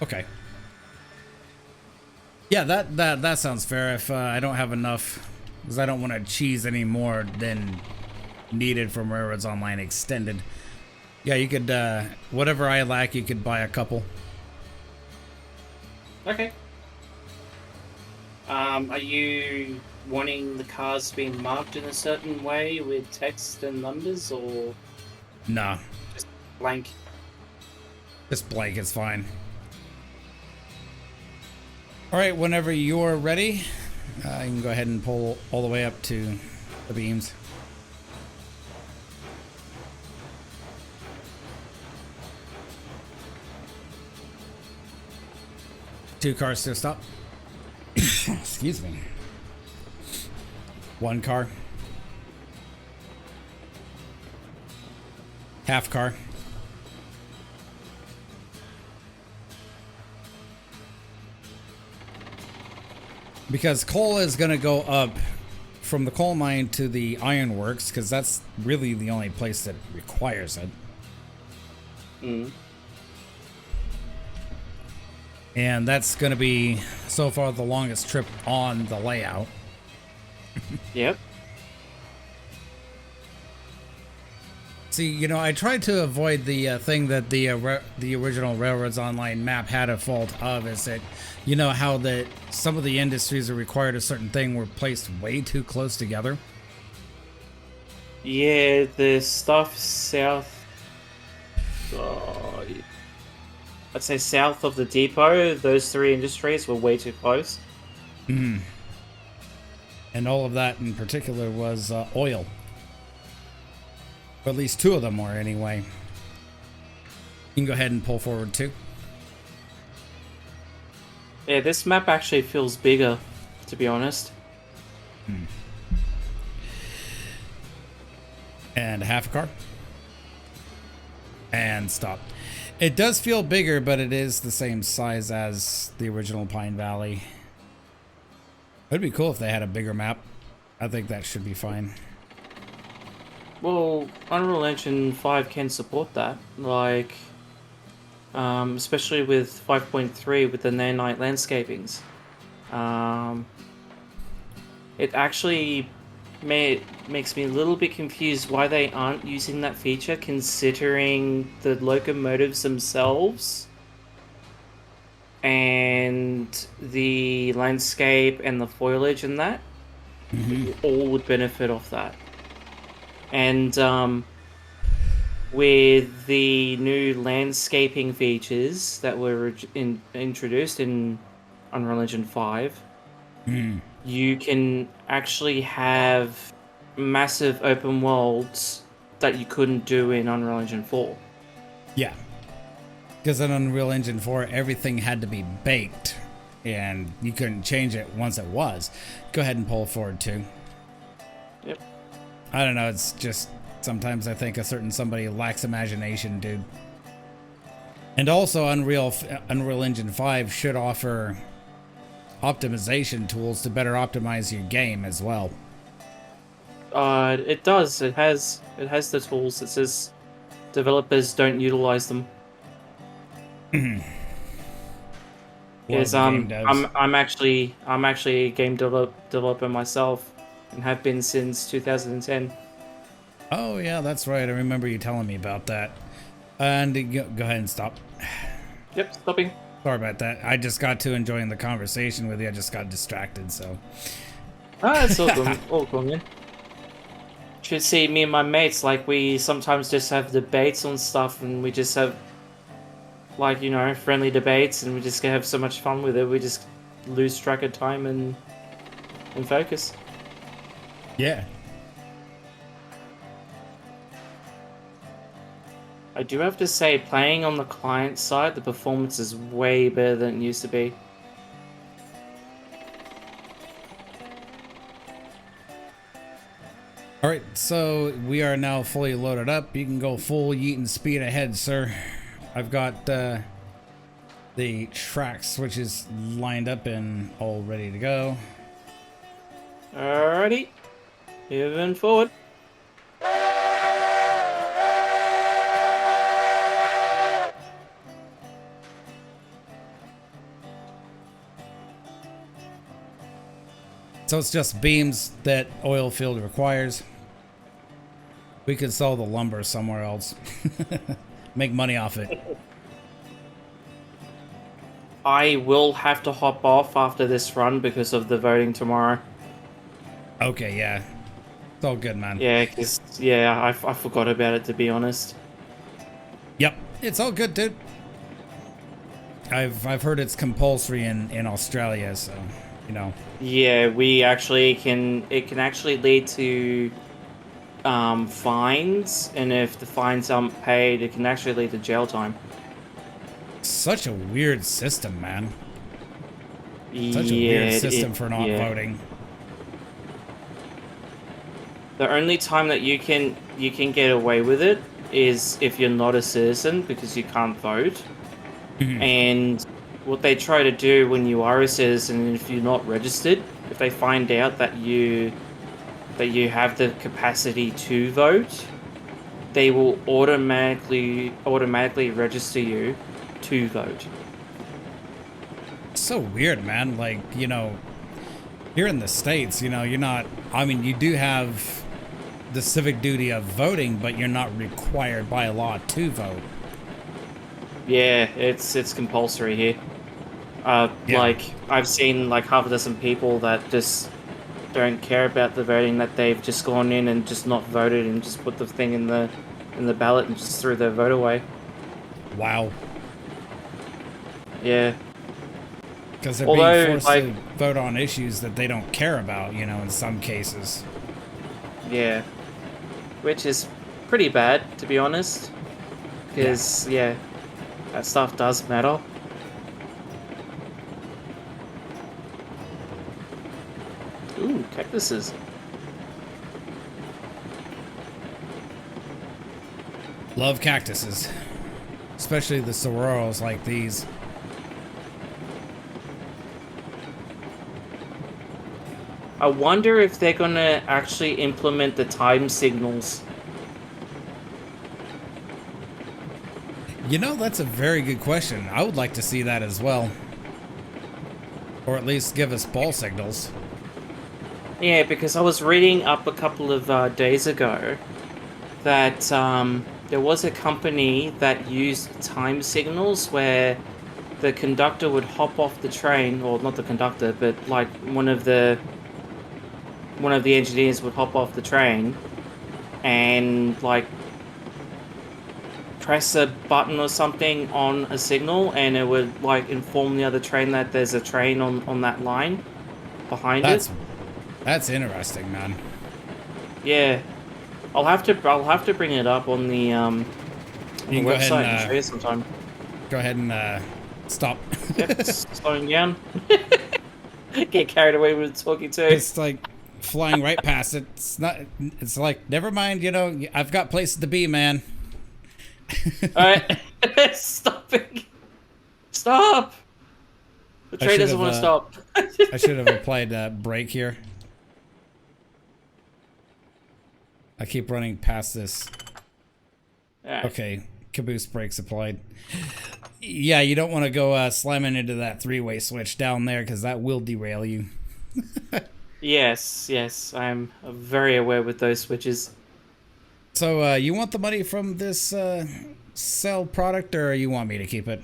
Okay. Yeah, that sounds fair. If I don't have enough, because I don't want to cheese any more than needed from Railroads Online Extended. Yeah, you could, whatever I lack, you could buy a couple. Okay. Are you wanting the cars being marked in a certain way with text and numbers, or Nah, just blank? just blank is fine. All right, whenever you're ready, you can go ahead and pull all the way up to the beams. Two cars to stop. Excuse me. One car. Half car. Because coal is going to go up from the coal mine to the ironworks, because that's really the only place that requires it. Mm. And that's going to be, so far, the longest trip on the layout. Yep. See, you know, I tried to avoid the thing that the original Railroads Online map had a fault of, is that, you know, how that some of the industries that required a certain thing were placed way too close together. Yeah, the stuff south. I'd say south of the depot, those three industries were way too close. Mm. And all of that in particular was oil. Or at least two of them were, anyway. You can go ahead and pull forward too. Yeah, this map actually feels bigger, to be honest. Hmm. And half a car. And stop. It does feel bigger, but it is the same size as the original Pine Valley. It'd be cool if they had a bigger map. I think that should be fine. Well, Unreal Engine 5 can support that, like, especially with 5.3 with the nanite landscapings. It actually makes me a little bit confused why they aren't using that feature, considering the locomotives themselves and the landscape and the foliage and that all would benefit off that. And with the new landscaping features that were introduced in Unreal Engine 5, you can actually have massive open worlds that you couldn't do in Unreal Engine 4. Yeah. Because in Unreal Engine 4, everything had to be baked, and you couldn't change it once it was. Go ahead and pull forward too. Yep. I don't know, it's just sometimes I think a certain somebody lacks imagination, dude. And also Unreal Engine 5 should offer optimization tools to better optimize your game as well. It does. It has the tools. It says developers don't utilize them. Because I'm actually a game developer myself, and have been since 2010. Oh yeah, that's right. I remember you telling me about that. And go ahead and stop. Yep, stopping. Sorry about that. I just got to enjoying the conversation with you. I just got distracted, so. It's all good. All good, man. Should see me and my mates, like, we sometimes just have debates on stuff, and we just have, like, you know, friendly debates, and we just have so much fun with it. We just lose track of time and focus. Yeah. I do have to say, playing on the client side, the performance is way better than it used to be. All right, so we are now fully loaded up. You can go full yeet and speed ahead, sir. I've got the track switches lined up and all ready to go. Alrighty, moving forward. So it's just beams that oil field requires. We could sell the lumber somewhere else. Make money off it. I will have to hop off after this run because of the voting tomorrow. Okay, yeah. It's all good, man. Yeah, because, yeah, I forgot about it, to be honest. Yep. It's all good, dude. I've heard it's compulsory in Australia, so you know. Yeah, we actually can. It can actually lead to fines, and if the fines aren't paid, it can actually lead to jail time. Such a weird system, man. Such a weird Yeah, system for not yeah. voting. The only time that you can get away with it is if you're not a citizen because you can't vote. Mhm. And what they try to do when you are a citizen, and if you're not registered, if they find out that you have the capacity to vote, they will automatically register you to vote. So weird, man. Like, you know, here in the States, you know, you're not, I mean, you do have the civic duty of voting, but you're not required by law to vote. Yeah, it's compulsory here. Yeah. Like I've seen like half a dozen people that just don't care about the voting, that they've just gone in and just not voted and just put the thing in the ballot and just threw their vote away. Wow. Yeah. Because they're being Although, forced like, to vote on issues that they don't care about, you know, in some cases. yeah, which is pretty bad to be honest, Yeah. because yeah, that stuff does matter. Ooh, cactuses. Love cactuses. Especially the sorors like these. I wonder if they're gonna actually implement the time signals. You know, that's a very good question. I would like to see that as well. Or at least give us ball signals. Yeah, because I was reading up a couple of days ago that there was a company that used time signals where the conductor would hop off the train, or not the conductor, but like one of the engineers would hop off the train and like press a button or something on a signal, and it would like inform the other train that there's a train on that line behind it. That's interesting, man. Yeah, I'll have to bring it up on the You can go ahead website and show and you sometime. stop. Yep, slowing down. Get carried away with talking to. Just like flying right past it. It's not. It's like never mind. You know, I've got places to be, man. Alright. Stopping. Stop! The I train should doesn't have. want to stop. I should have applied brake here. I keep running past this. Alright. Okay, caboose brakes applied. Yeah, you don't want to go slamming into that three-way switch down there because that will derail you. Yes, I'm very aware with those switches. So, you want the money from this sell product, or you want me to keep it?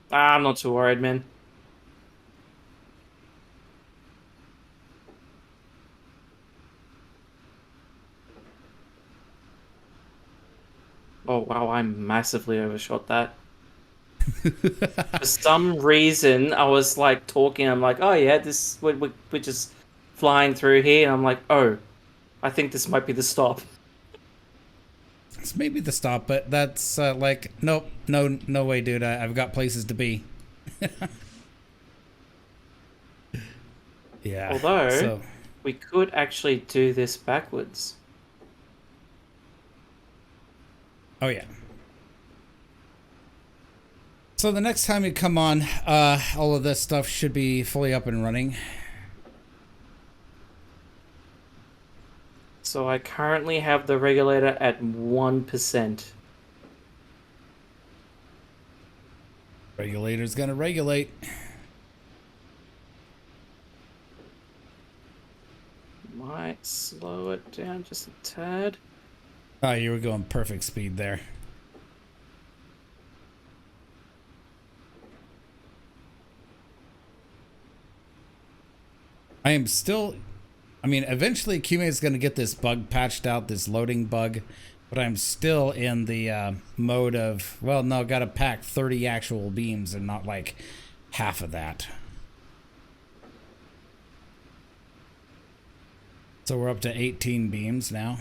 I'm not too worried, man. Oh wow, I massively overshot that. For some reason, I was like talking. I'm like, oh yeah, this we're just flying through here, and I'm like, oh, I think this might be the stop. It's maybe the stop, but that's like, nope, no way, dude. I've got places to be. Yeah. Although So, we could actually do this backwards. oh yeah. So the next time you come on, all of this stuff should be fully up and running. So I currently have the regulator at 1%. Regulator's gonna regulate. Might slow it down just a tad. Oh, you were going perfect speed there. I am still, I mean, eventually Qmate is going to get this bug patched out, this loading bug. But I'm still in the mode of, well, no, got to pack 30 actual beams and not like half of that. So we're up to 18 beams now.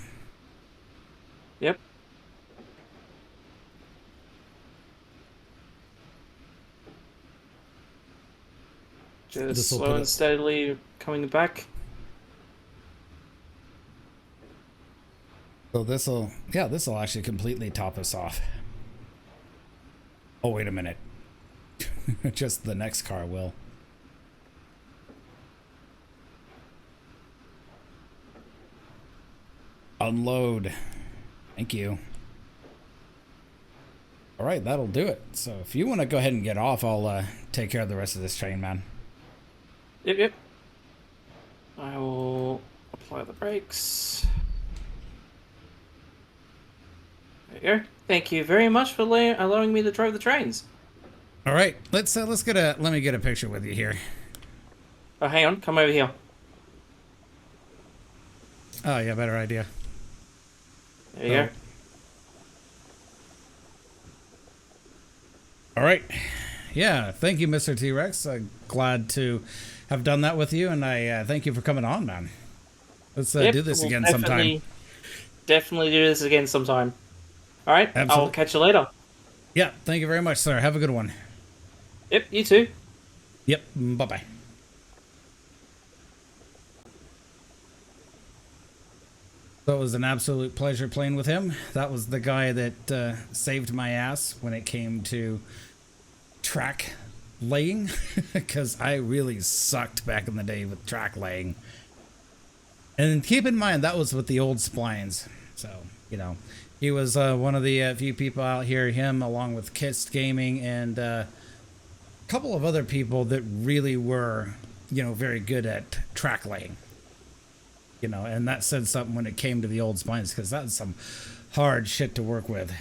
Yep. Just slow and steadily coming back. So this'll actually completely top us off. Oh, wait a minute. Just the next car will. Unload. Thank you. All right, that'll do it. So if you want to go ahead and get off, I'll take care of the rest of this train, man. Yep. I will apply the brakes. There you go. Thank you very much for allowing me to drive the trains. All right, let me get a picture with you here. Oh, hang on, come over here. Oh, yeah, better idea. There you go. All right. Yeah, thank you, Mr. Tea Rexx. Glad to have done that with you, and I thank you for coming on, man. Let's do this again sometime. Definitely do this again sometime. All right, Absolutely. I'll catch you later. Yeah, thank you very much, sir. Have a good one. Yep, you too. Yep, bye-bye. So it was an absolute pleasure playing with him. That was the guy that saved my ass when it came to track laying, because I really sucked back in the day with track laying. And keep in mind, that was with the old splines. So, you know, he was one of the few people out here, him along with Kist Gaming and a couple of other people that really were, you know, very good at track laying. You know, and that said something when it came to the old splines, because that's some hard shit to work with.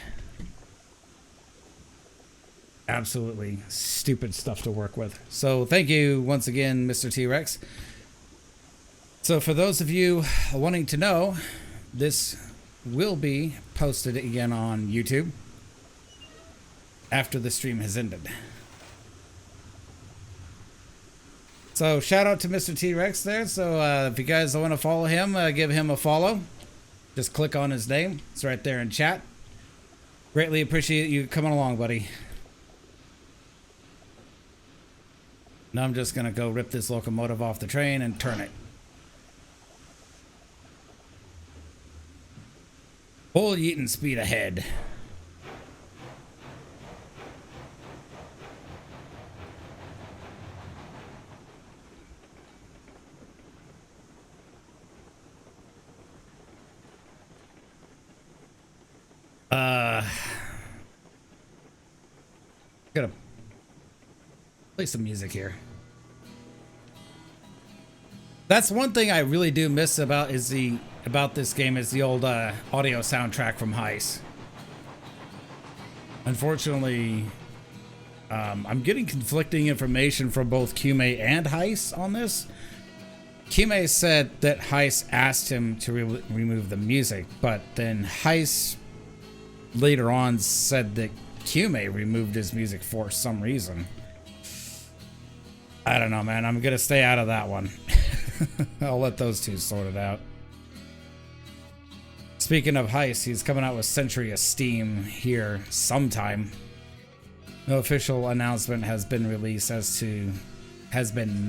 Absolutely stupid stuff to work with. So thank you once again, Mr. Tea Rexx. So for those of you wanting to know, this will be posted again on YouTube after the stream has ended. So shout out to Mr. Tea Rexx there. So if you guys want to follow him, give him a follow. Just click on his name. It's right there in chat. Greatly appreciate you coming along, buddy. Now I'm just going to go rip this locomotive off the train and turn it. Full yeeting speed ahead. Gotta play some music here. That's one thing I really do miss about this game is the old audio soundtrack from Heist. Unfortunately, I'm getting conflicting information from both Kume and Heist on this. Kume said that Heist asked him to remove the music, but then Heist later on said that Kume removed his music for some reason. I don't know, man. I'm gonna stay out of that one. I'll let those two sort it out. Speaking of Heist, he's coming out with Century of Steam here sometime. No official announcement has been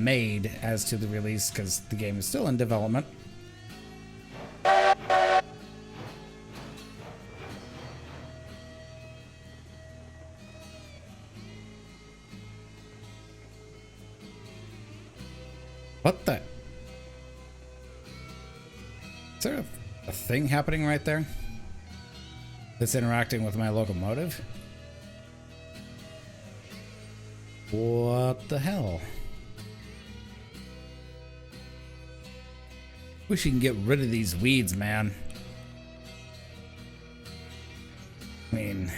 made as to the release because the game is still in development. What the? Is there a thing happening right there that's interacting with my locomotive? What the hell? Wish you can get rid of these weeds, man. I mean...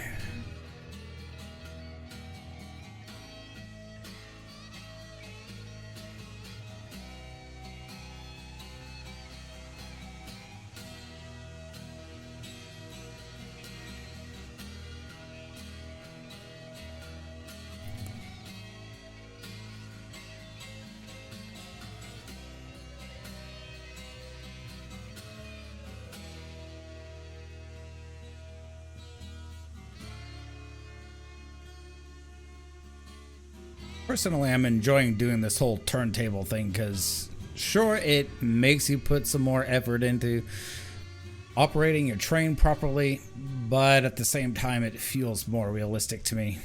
personally, I'm enjoying doing this whole turntable thing because sure, it makes you put some more effort into operating your train properly, but at the same time, it feels more realistic to me.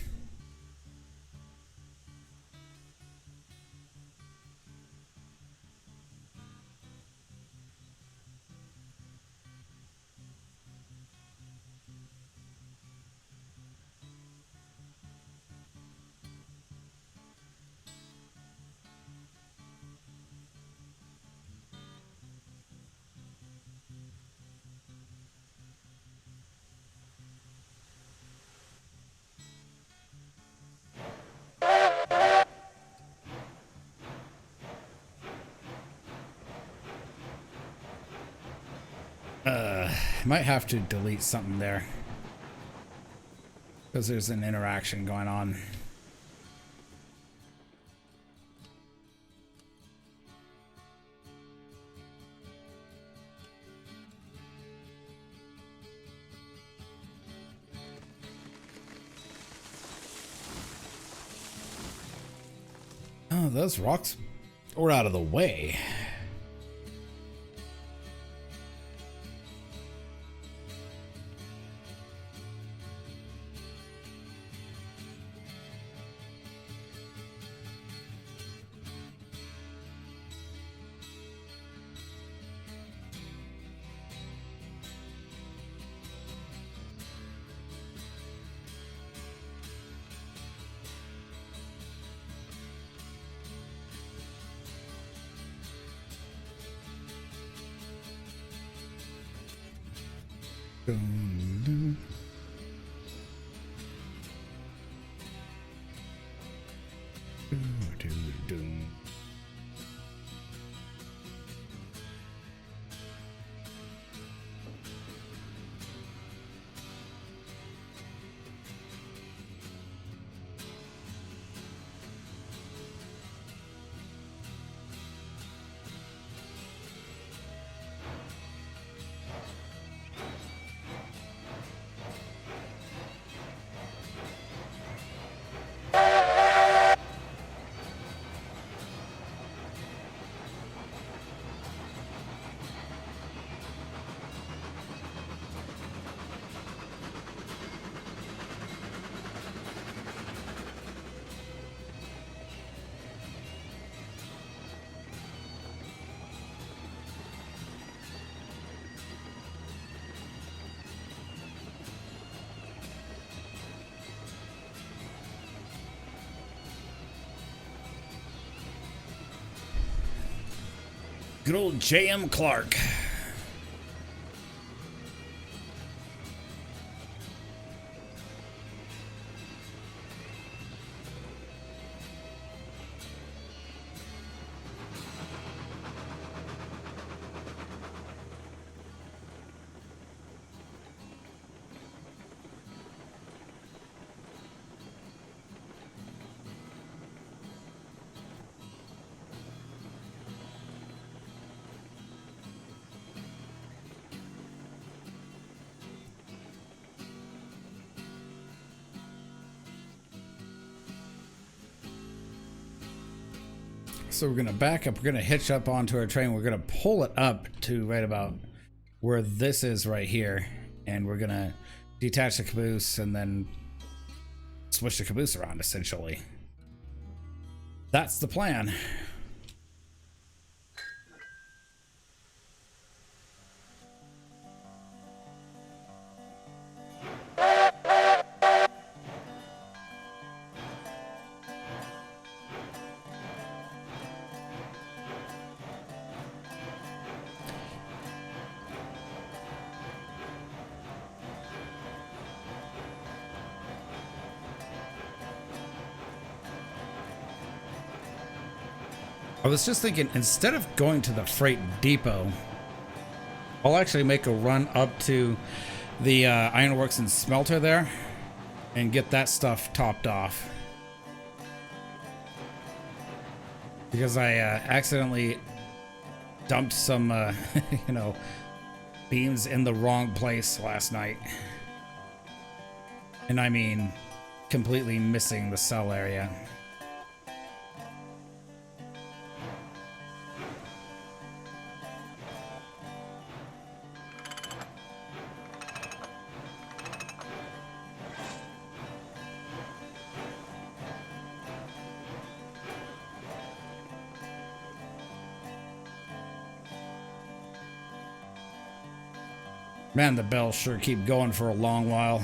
Might have to delete something there because there's an interaction going on. Oh, those rocks are out of the way. Good old J.M. Clark. So we're gonna back up, we're gonna hitch up onto our train, we're gonna pull it up to right about where this is right here, and we're gonna detach the caboose and then switch the caboose around essentially. That's the plan. I was just thinking, instead of going to the freight depot, I'll actually make a run up to the ironworks and smelter there and get that stuff topped off. Because I accidentally dumped some, you know, beams in the wrong place last night. And I mean, completely missing the cell area. Man, the bells sure keep going for a long while.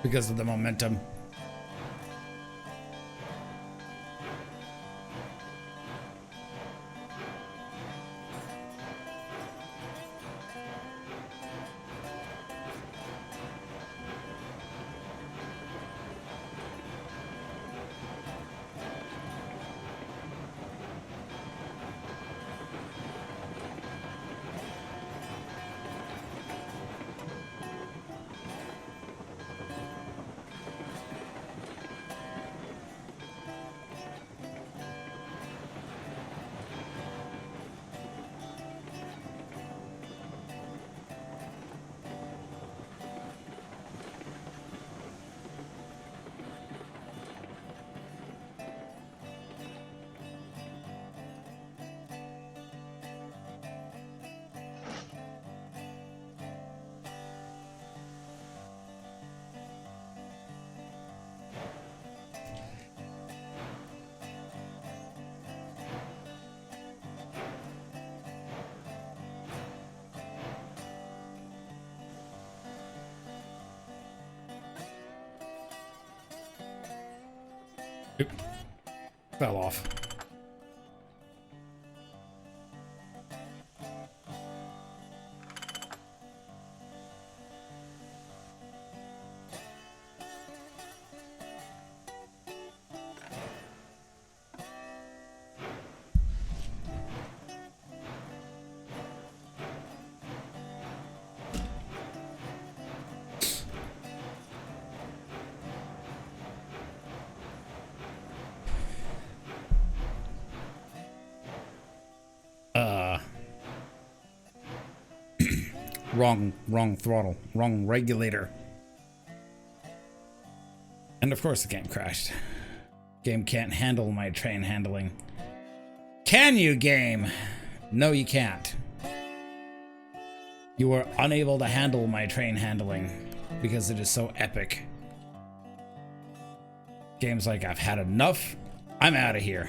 Because of the momentum. Oop. Fell off. Wrong throttle, wrong regulator. And of course the game crashed. Game can't handle my train handling. Can you, game? No, you can't. You are unable to handle my train handling because it is so epic. Game's like, I've had enough. I'm out of here.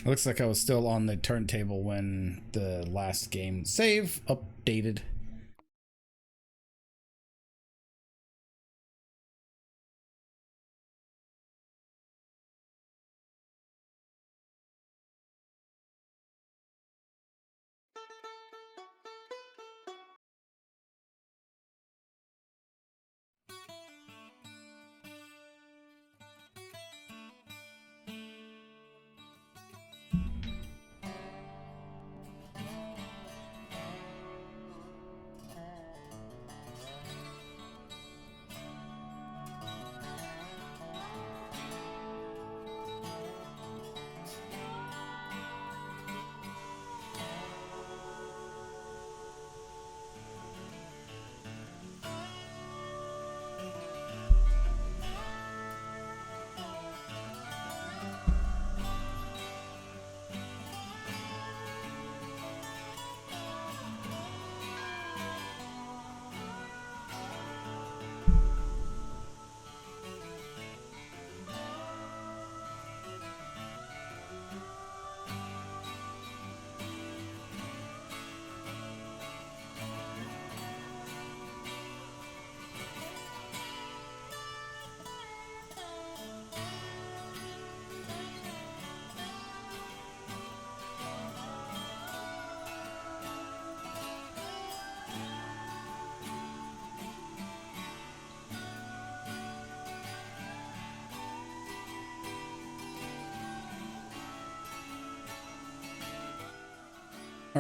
Looks like I was still on the turntable when the last game save updated.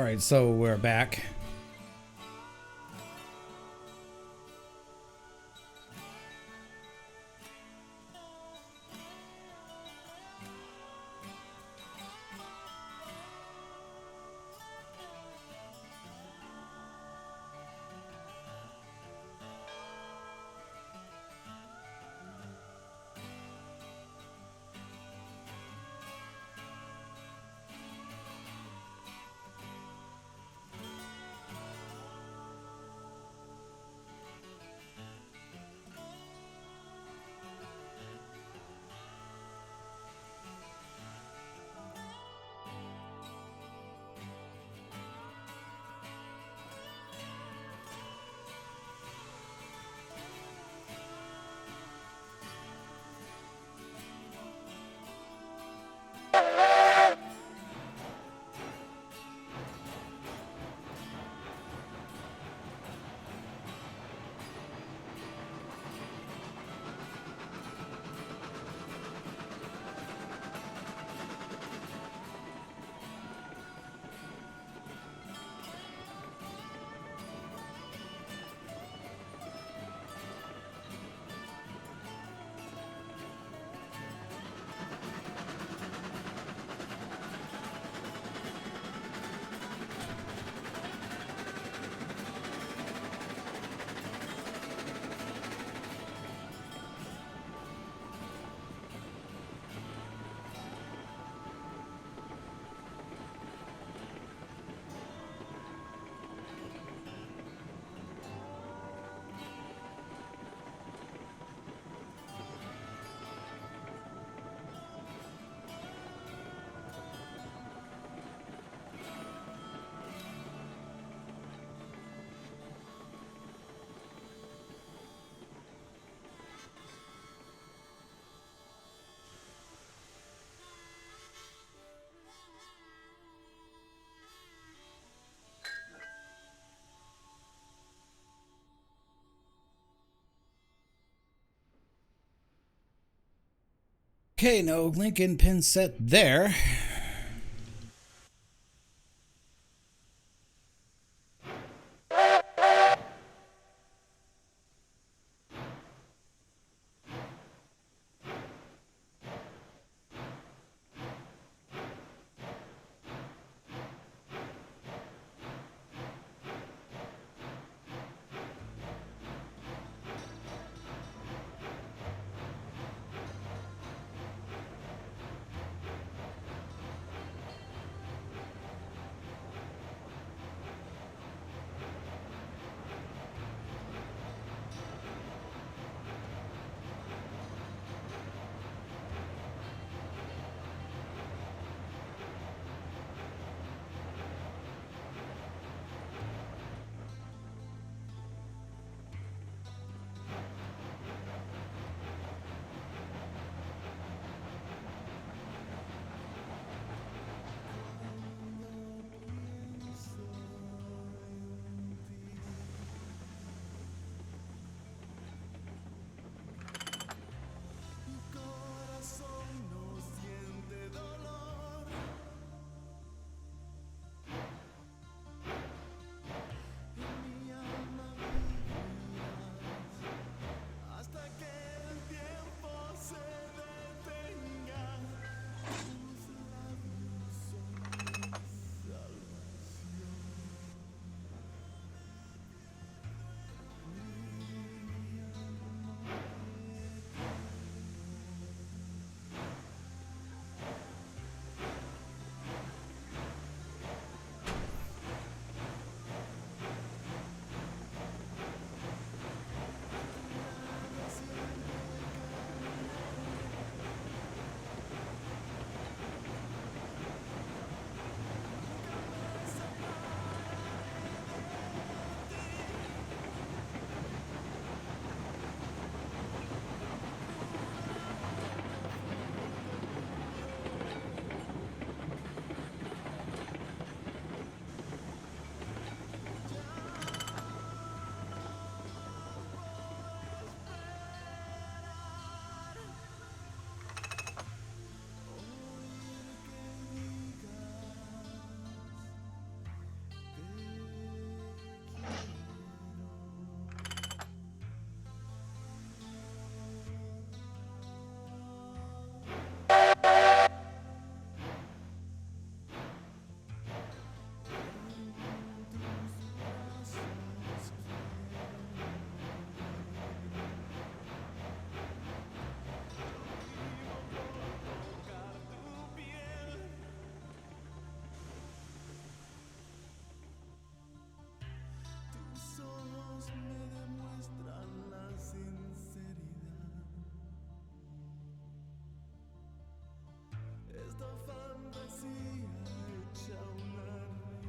All right, so we're back. Okay, no Lincoln pin set there.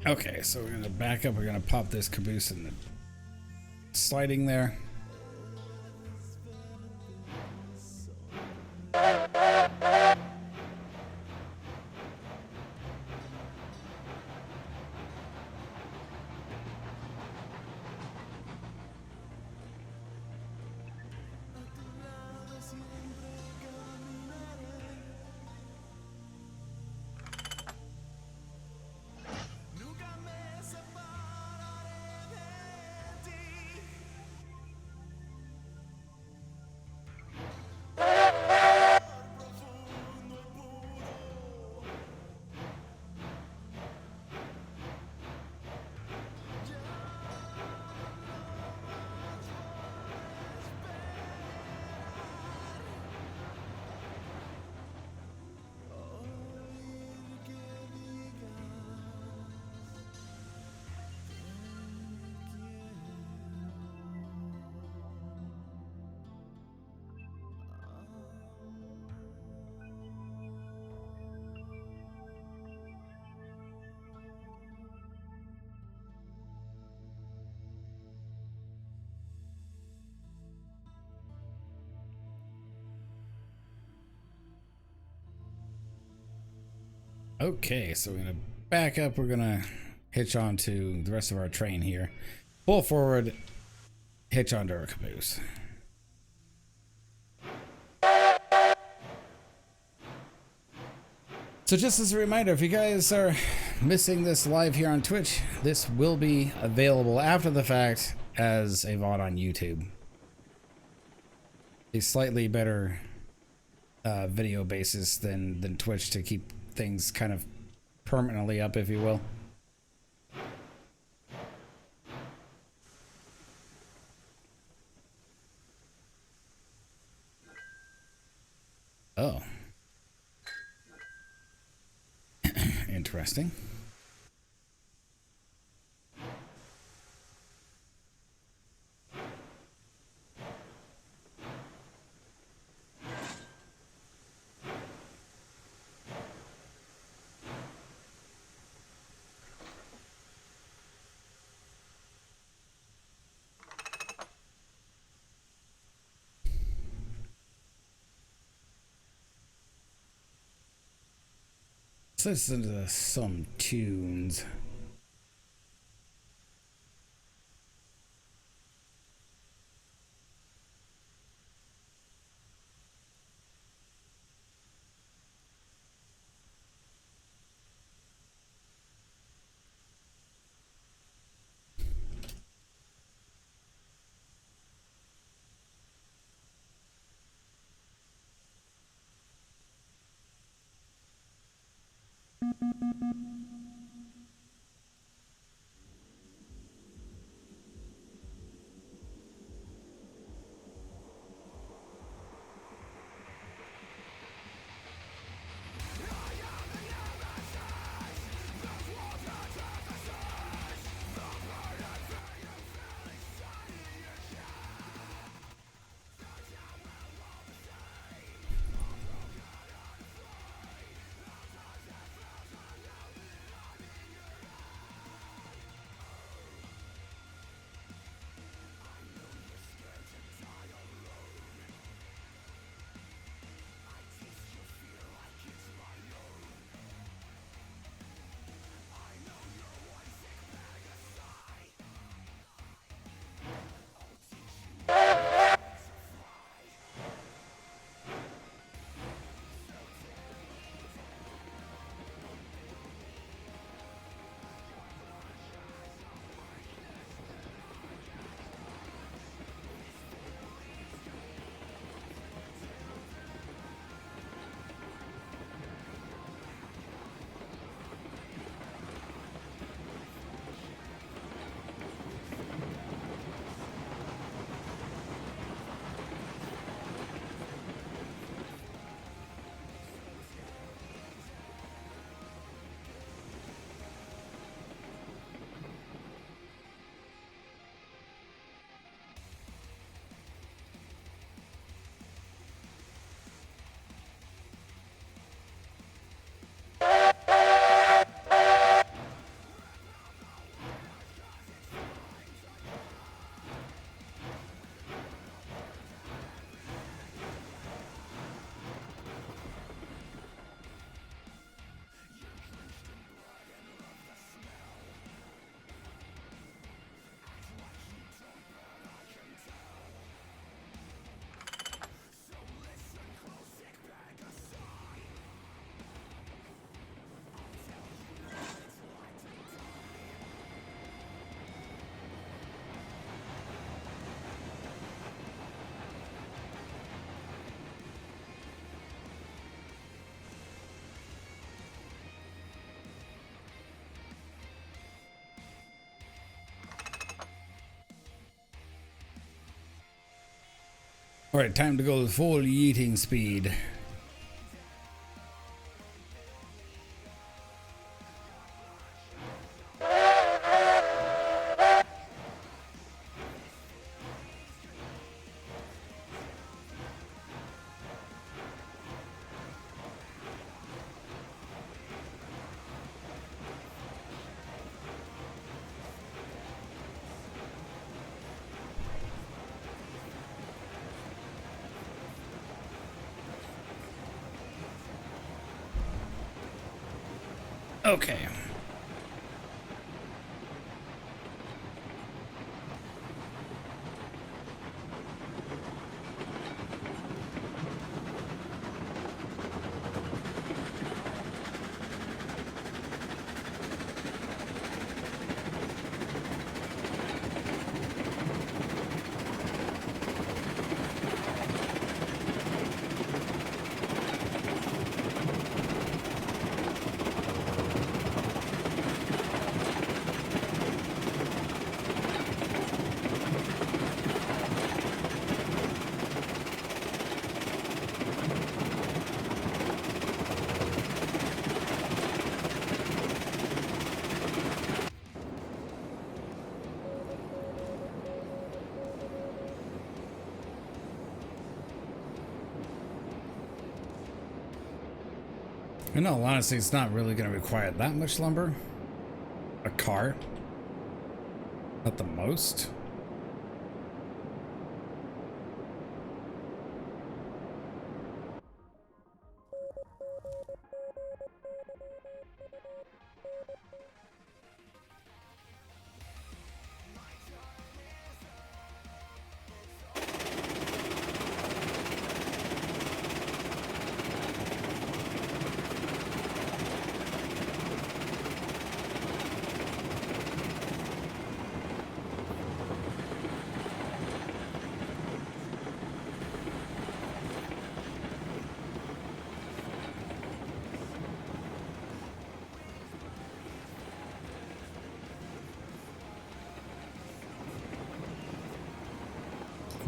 Okay, so we're gonna back up. We're gonna pop this caboose in the sliding there. Okay, so we're gonna back up. We're gonna hitch onto the rest of our train here. Pull forward, hitch onto our caboose. So just as a reminder, if you guys are missing this live here on Twitch, this will be available after the fact as a VOD on YouTube. A slightly better video basis than Twitch to keep things kind of permanently up, if you will. Oh. Interesting. So let's listen to some tunes. All right, time to go full yeeting speed. Okay. In all honesty, it's not really going to require that much lumber. A car. At the most.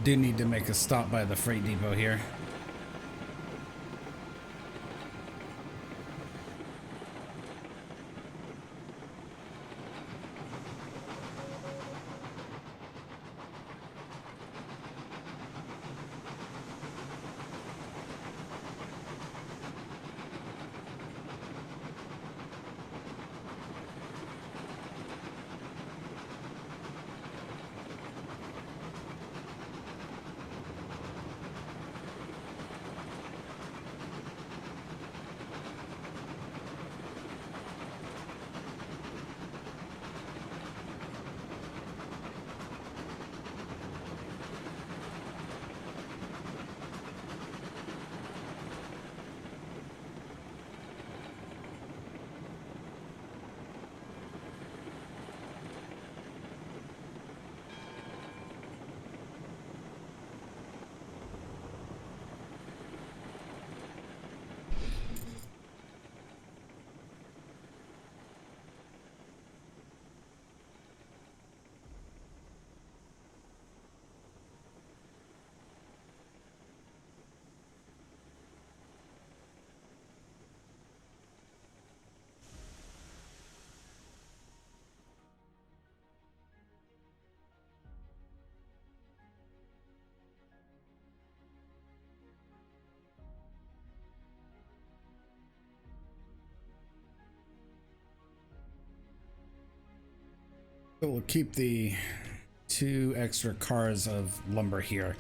Do need to make a stop by the freight depot here. So we'll keep the 2 extra cars of lumber here.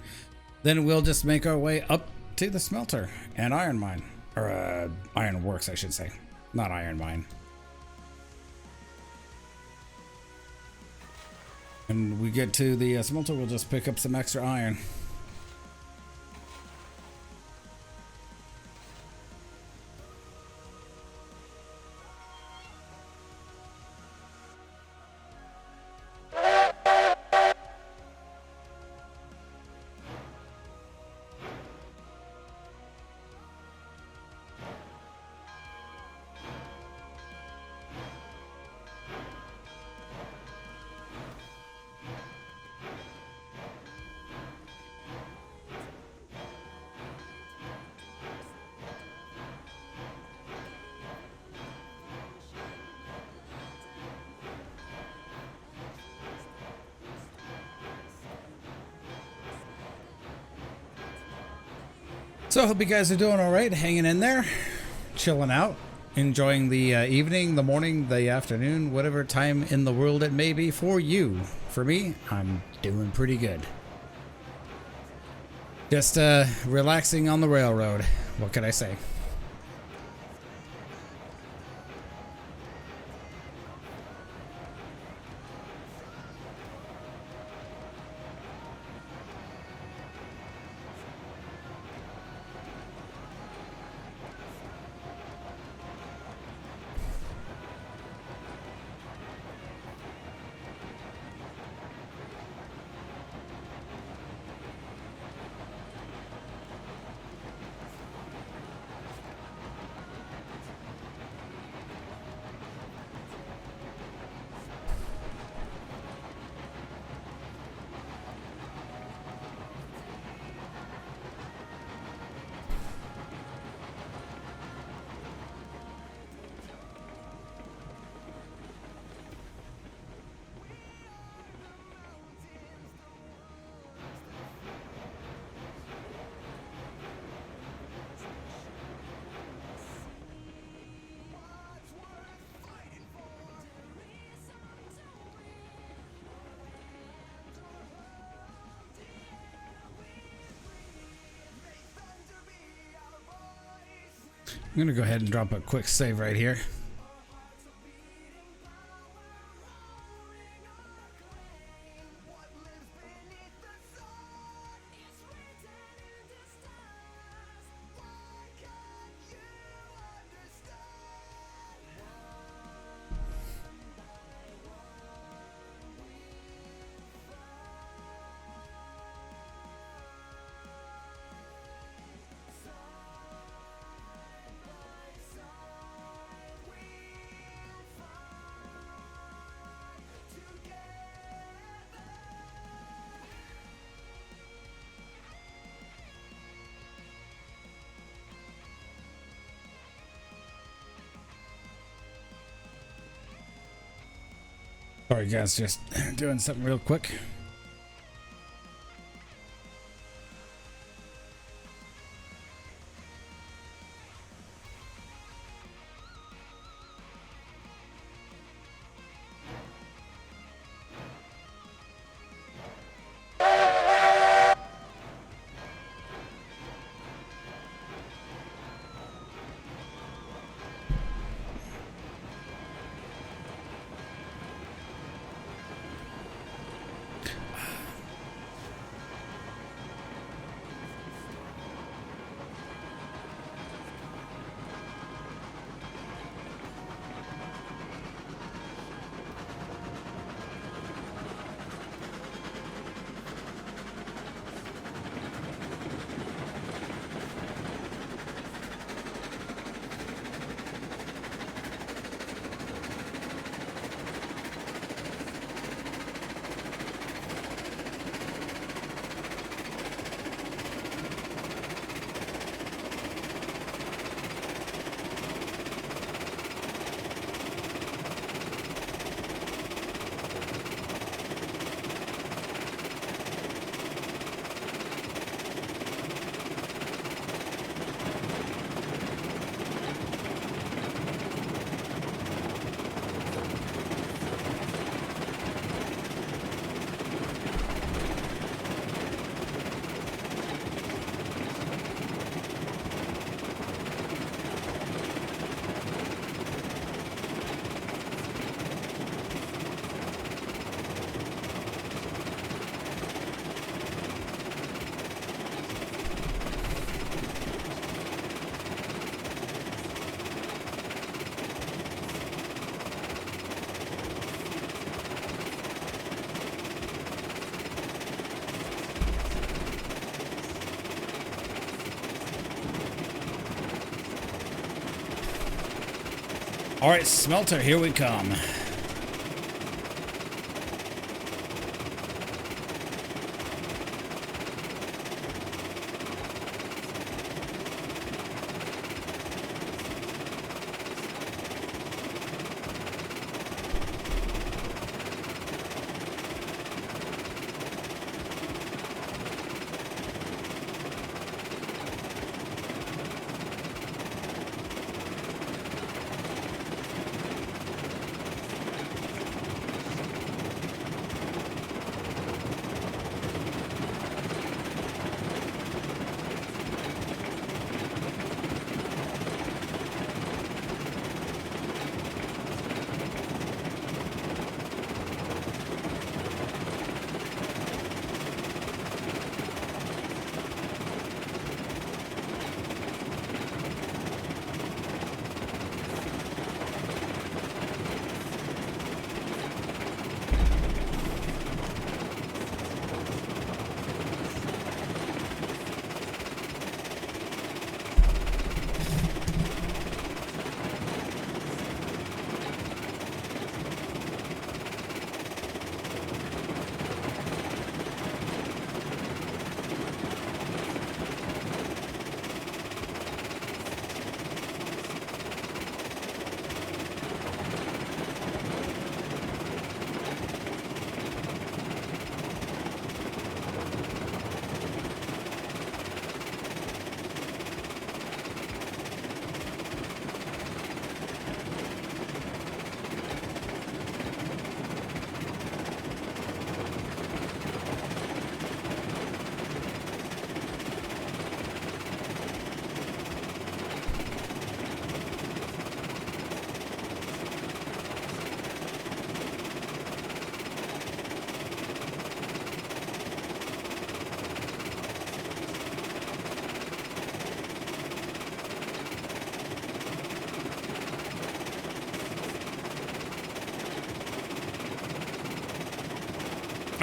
Then we'll just make our way up to the smelter and iron mine. Or iron works, I should say. Not iron mine. And we get to the smelter, we'll just pick up some extra iron. So I hope you guys are doing all right, hanging in there, chilling out, enjoying the evening, the morning, the afternoon, whatever time in the world it may be for you. For me, I'm doing pretty good. Just relaxing on the railroad. What can I say? I'm gonna go ahead and drop a quick save right here. Sorry guys, just doing something real quick. All right, smelter, here we come.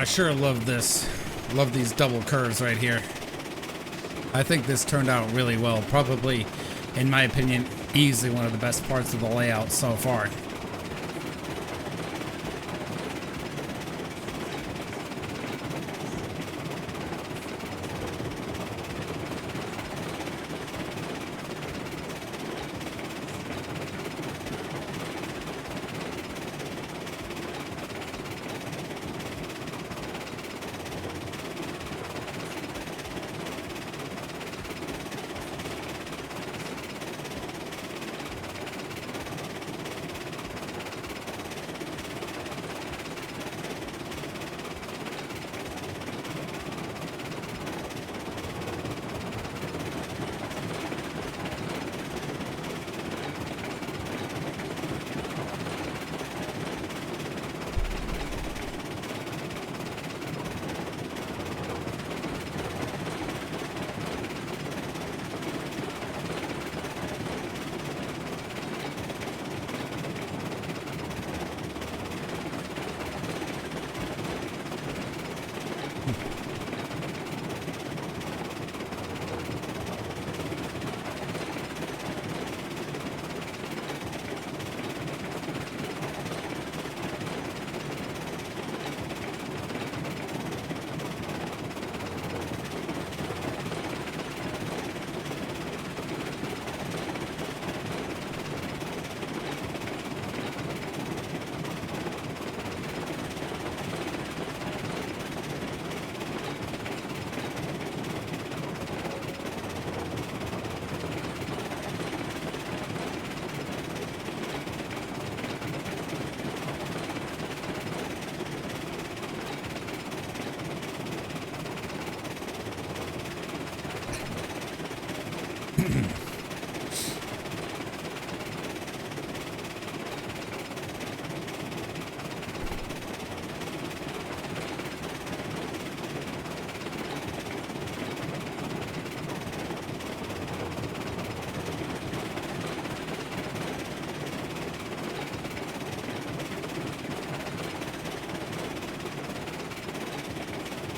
I sure love this. Love these double curves right here. I think this turned out really well. Probably, in my opinion, easily one of the best parts of the layout so far.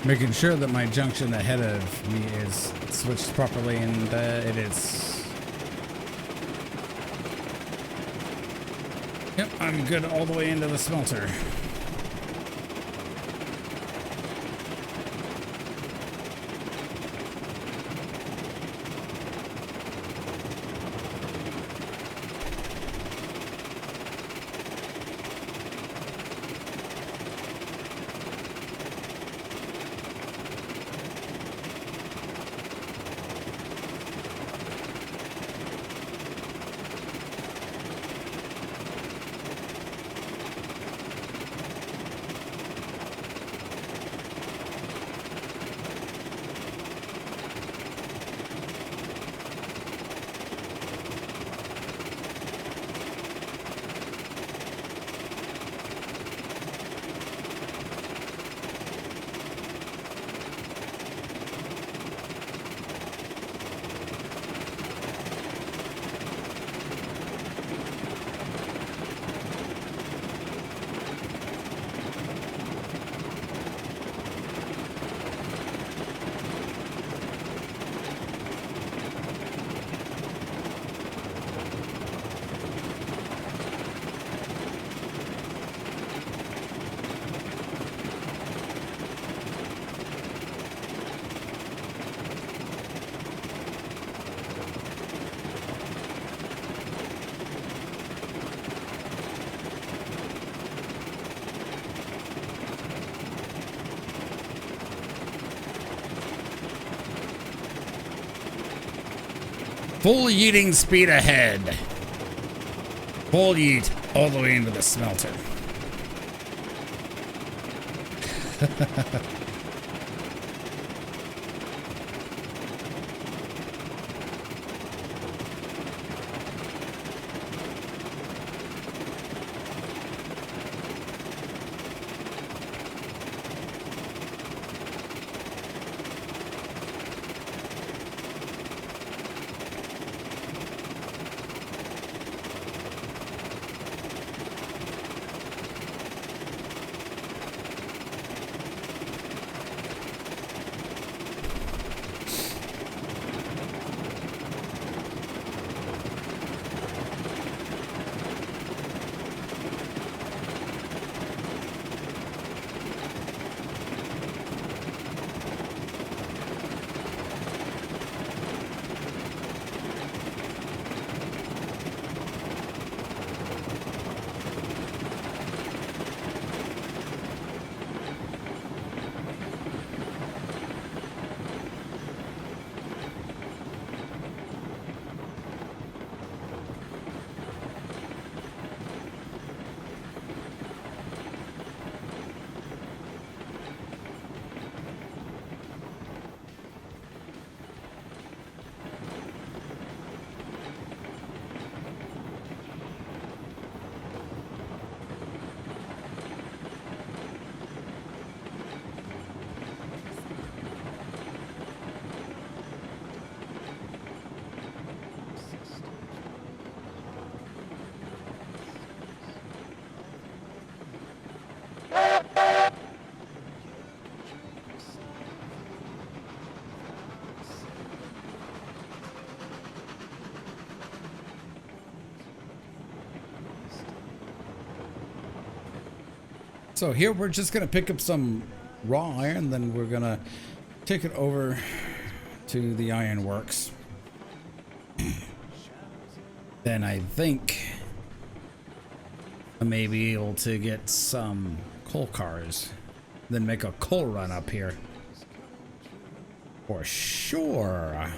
Making sure that my junction ahead of me is switched properly, and it is. Yep, I'm good all the way into the smelter. Full yeeting speed ahead. Full yeet all the way into the smelter. So here we're just gonna pick up some raw iron, then we're gonna take it over to the iron works. Then I think I may be able to get some coal cars, then make a coal run up here. For sure.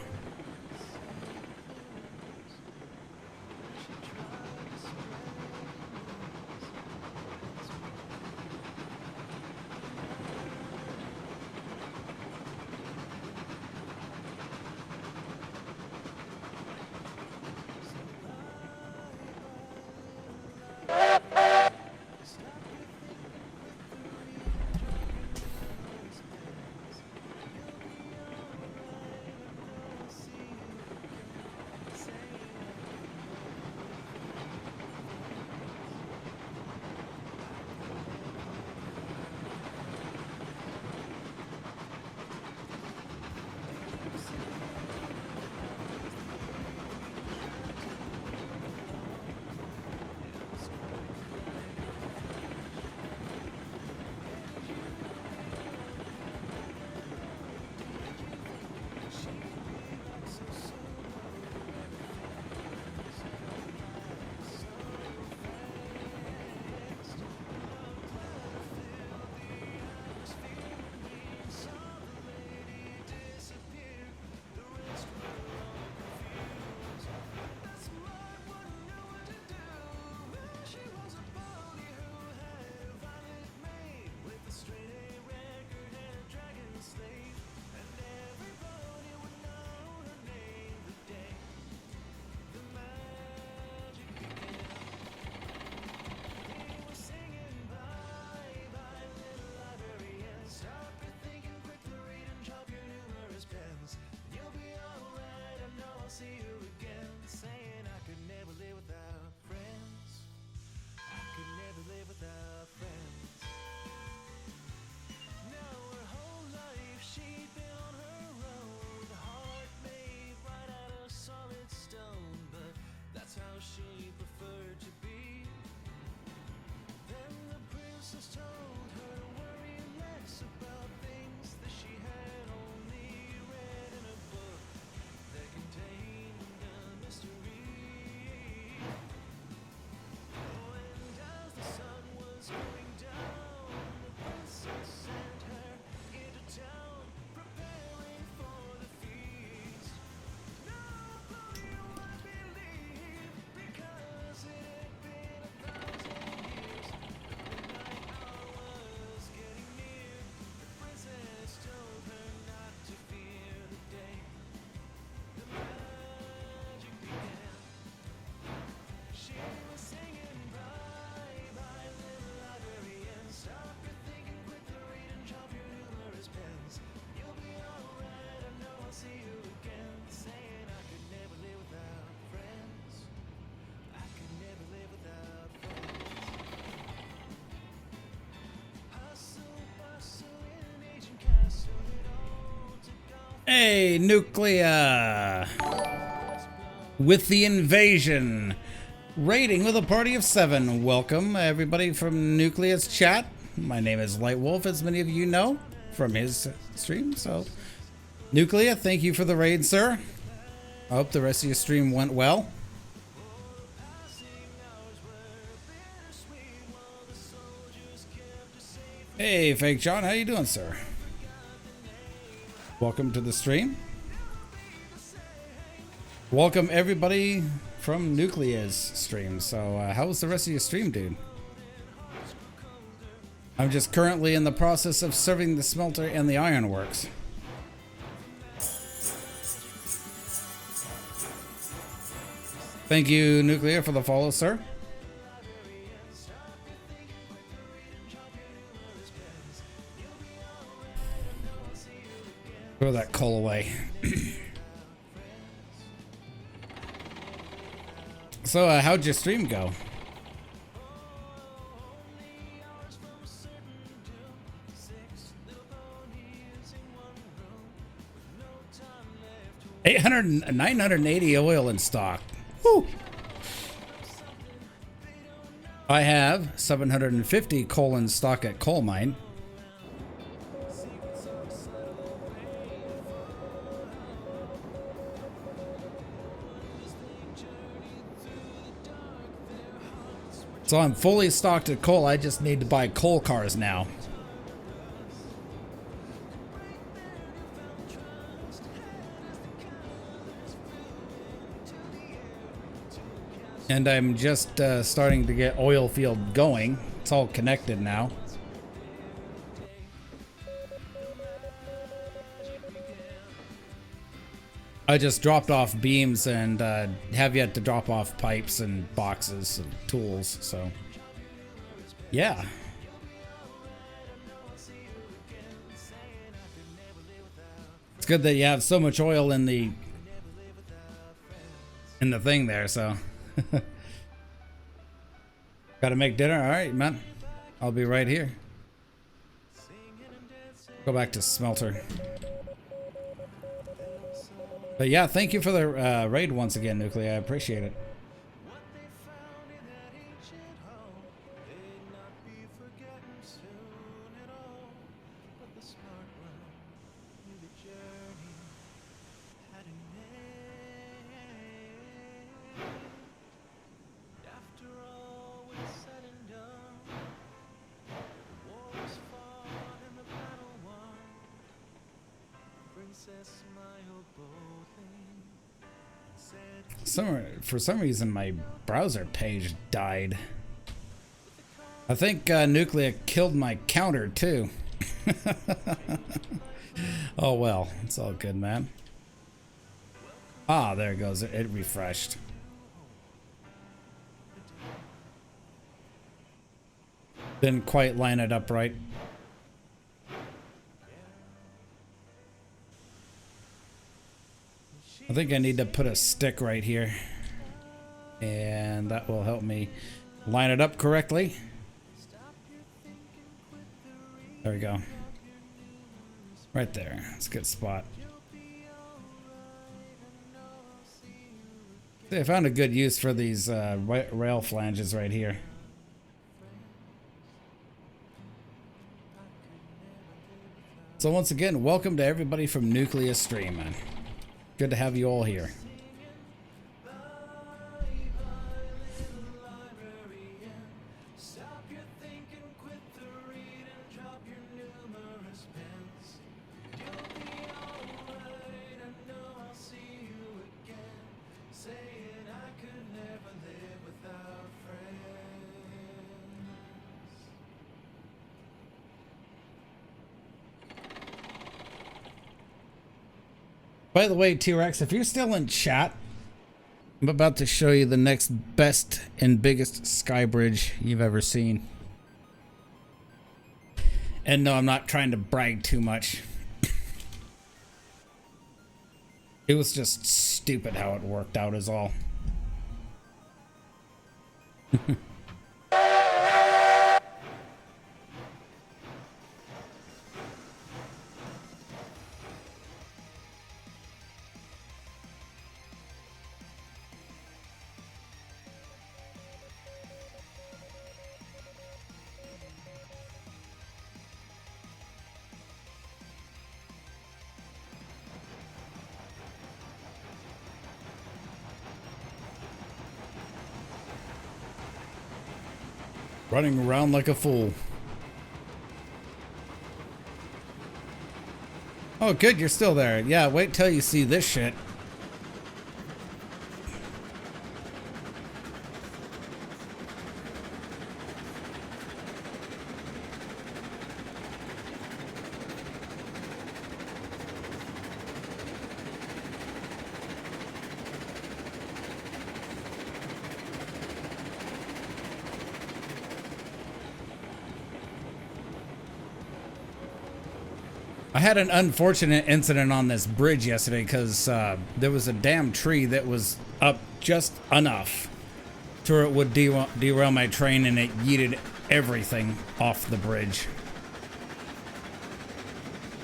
Hey, Nuclear! With the invasion. Raiding with a party of 7. Welcome, everybody from Nuclear's chat. My name is Lightwolf, as many of you know from his stream. So, Nuclear, thank you for the raid, sir. I hope the rest of your stream went well. Hey, Fake John, how you doing, sir? Welcome to the stream. Welcome everybody from Nuclear's stream. So, how was the rest of your stream, dude? I'm just currently in the process of serving the smelter and the ironworks. Thank you, Nuclear, for the follow, sir. Throw that coal away. So, how'd your stream go? $980 oil in stock. Woo. I have 750 coal in stock at coal mine. So I'm fully stocked at coal. I just need to buy coal cars now. And I'm just starting to get oil field going. It's all connected now. I just dropped off beams and have yet to drop off pipes and boxes and tools, so yeah. It's good that you have so much oil in the thing there, so gotta make dinner. All right, man, I'll be right here. Go back to smelter. But yeah, thank you for the raid once again, Nuclei. I appreciate it. For some reason, my browser page died. I think Nuclear killed my counter too. Oh well, it's all good, man. Ah, there it goes. It refreshed. Didn't quite line it up right. I think I need to put a stick right here, and that will help me line it up correctly. There we go. Right there. It's a good spot. See, I found a good use for these rail flanges right here. So once again, welcome to everybody from Nucleus Stream, man. Good to have you all here. By the way, T-Rex, if you're still in chat, I'm about to show you the next best and biggest sky bridge you've ever seen. And no, I'm not trying to brag too much. It was just stupid how it worked out is all. Running around like a fool. Oh, good, you're still there. Yeah, wait till you see this shit. I had an unfortunate incident on this bridge yesterday because there was a damn tree that was up just enough to where it would derail my train, and it yeeted everything off the bridge.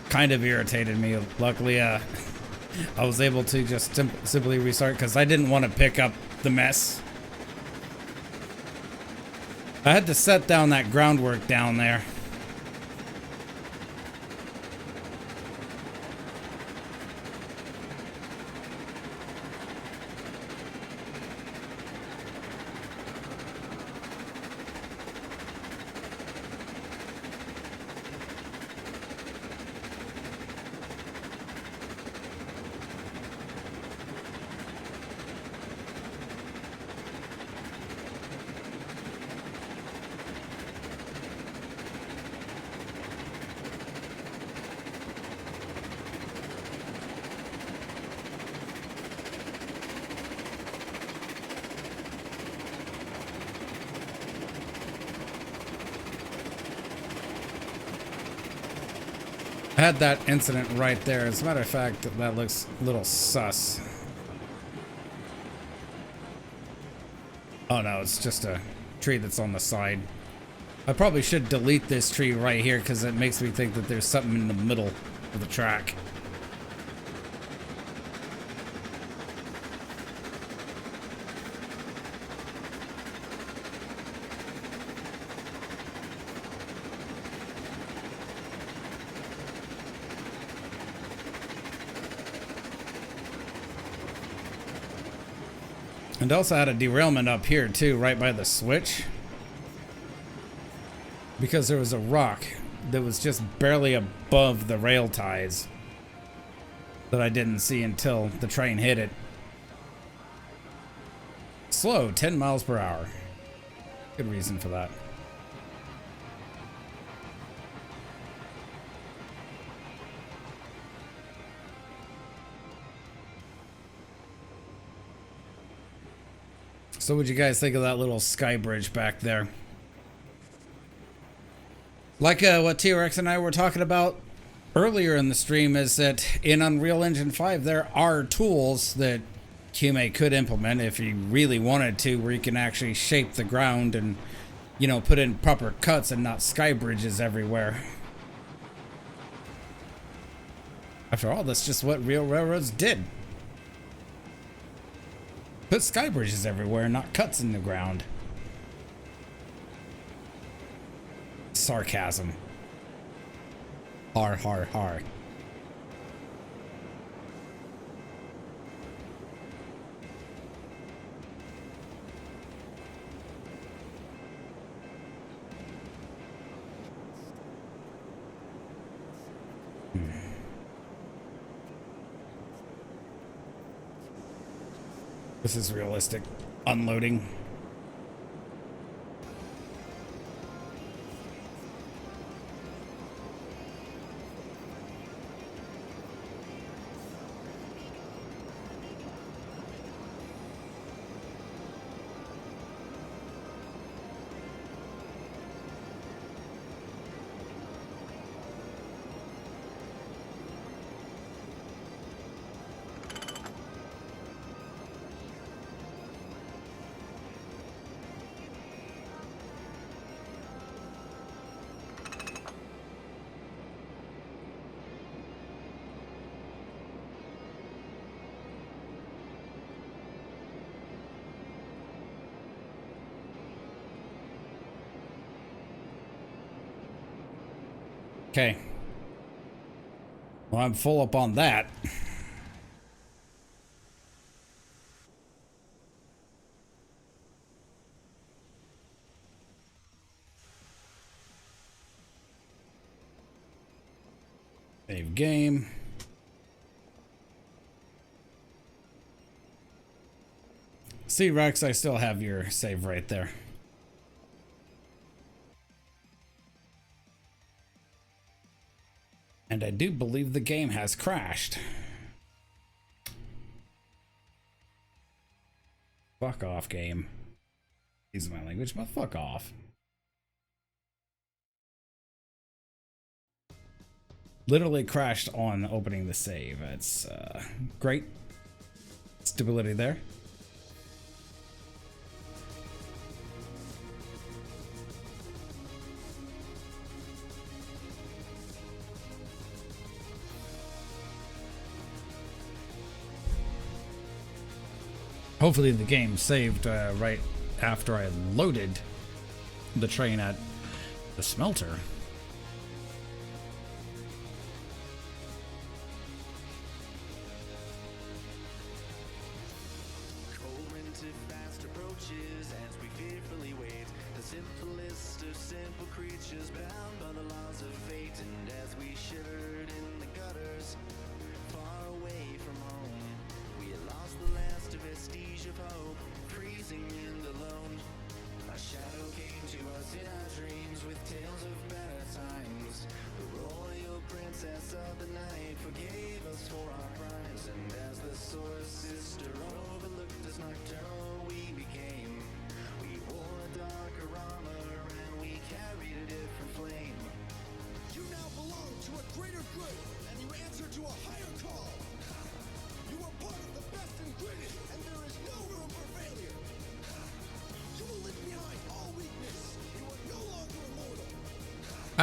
Kind of irritated me. Luckily, I was able to just simply restart because I didn't want to pick up the mess. I had to set down that groundwork down there. I had that incident right there. As a matter of fact, that looks a little sus. Oh no, it's just a tree that's on the side. I probably should delete this tree right here because it makes me think that there's something in the middle of the track. And also had a derailment up here too, right by the switch. Because there was a rock that was just barely above the rail ties that I didn't see until the train hit it. Slow, 10 miles per hour. Good reason for that. So what'd you guys think of that little sky bridge back there? Like what Tea Rexx and I were talking about earlier in the stream, is that in Unreal Engine 5 there are tools that QMA could implement if you really wanted to, where you can actually shape the ground and, you know, put in proper cuts and not sky bridges everywhere. After all, that's just what real railroads did. Put sky bridges everywhere, not cuts in the ground. Sarcasm. Har har har. This is realistic. Unloading. Okay. Well, I'm full up on that. Save game. See, Rex, I still have your save right there. And I do believe the game has crashed. Fuck off, game. Excuse my language, but fuck off. Literally crashed on opening the save. It's great. Stability there. Hopefully the game saved right after I loaded the train at the smelter.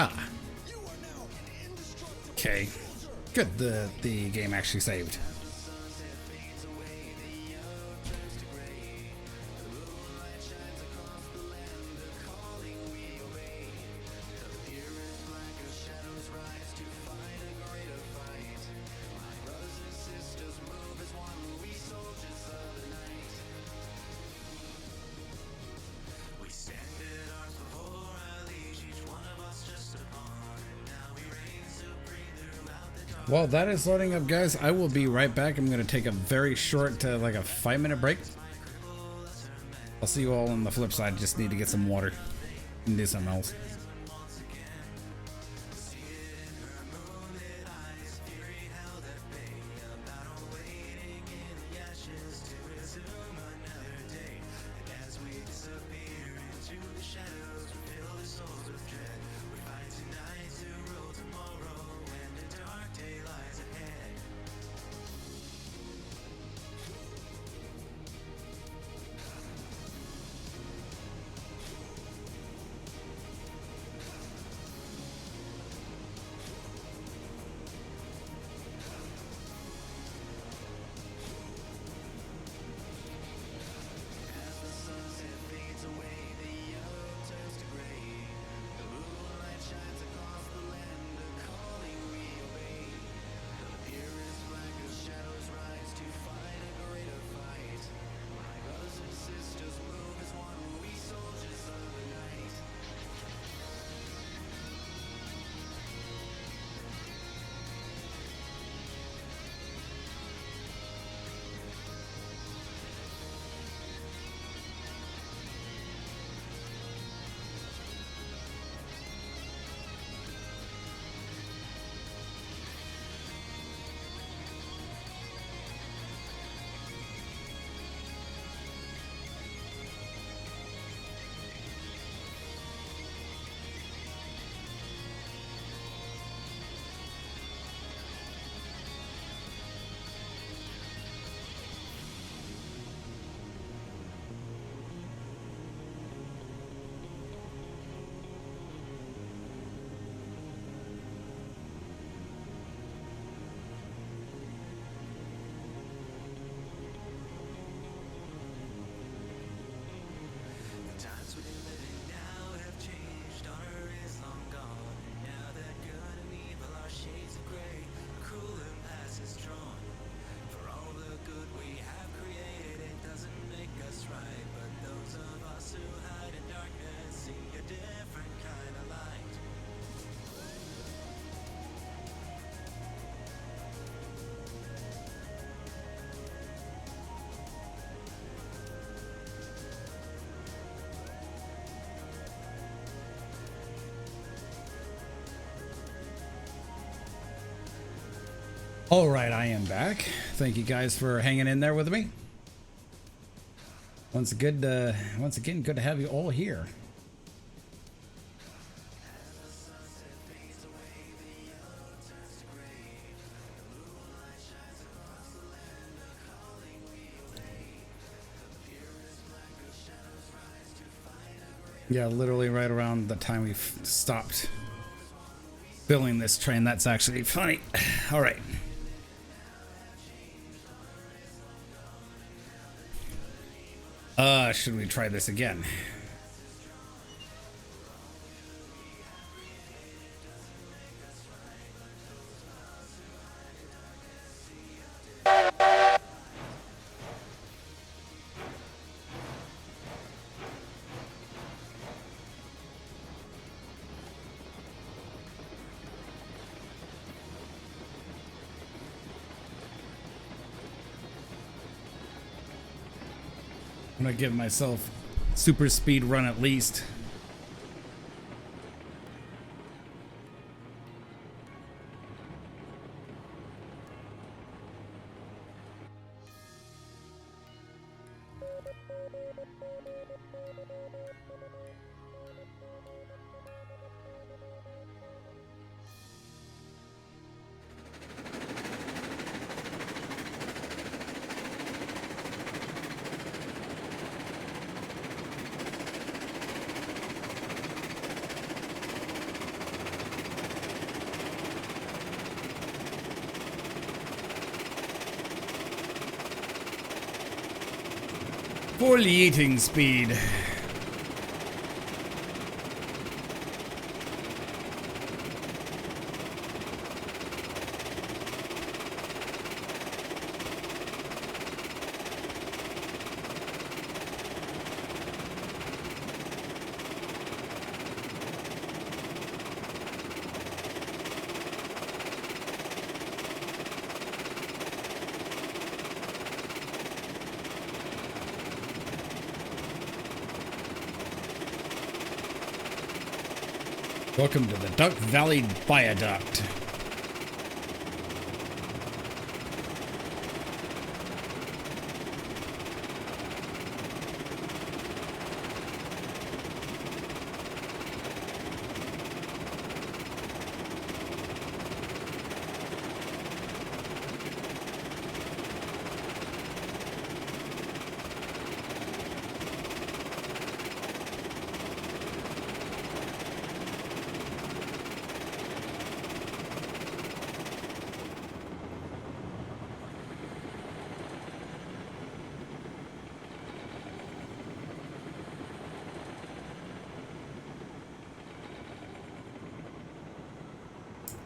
Ah. Okay. Good. The game actually saved. Well, that is loading up, guys. I will be right back. I'm going to take a very short, like a 5-minute break. I'll see you all on the flip side. Just need to get some water and do something else. All right, I am back. Thank you guys for hanging in there with me. Once again, good to have you all here. Yeah, literally right around the time we stopped filling this train. That's actually funny. All right. Should we try this again? I'm gonna give myself super speed run at least. Full eating speed. Welcome to the Duck Valley Viaduct.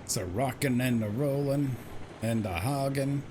It's a rockin' and a rollin' and a hoggin'.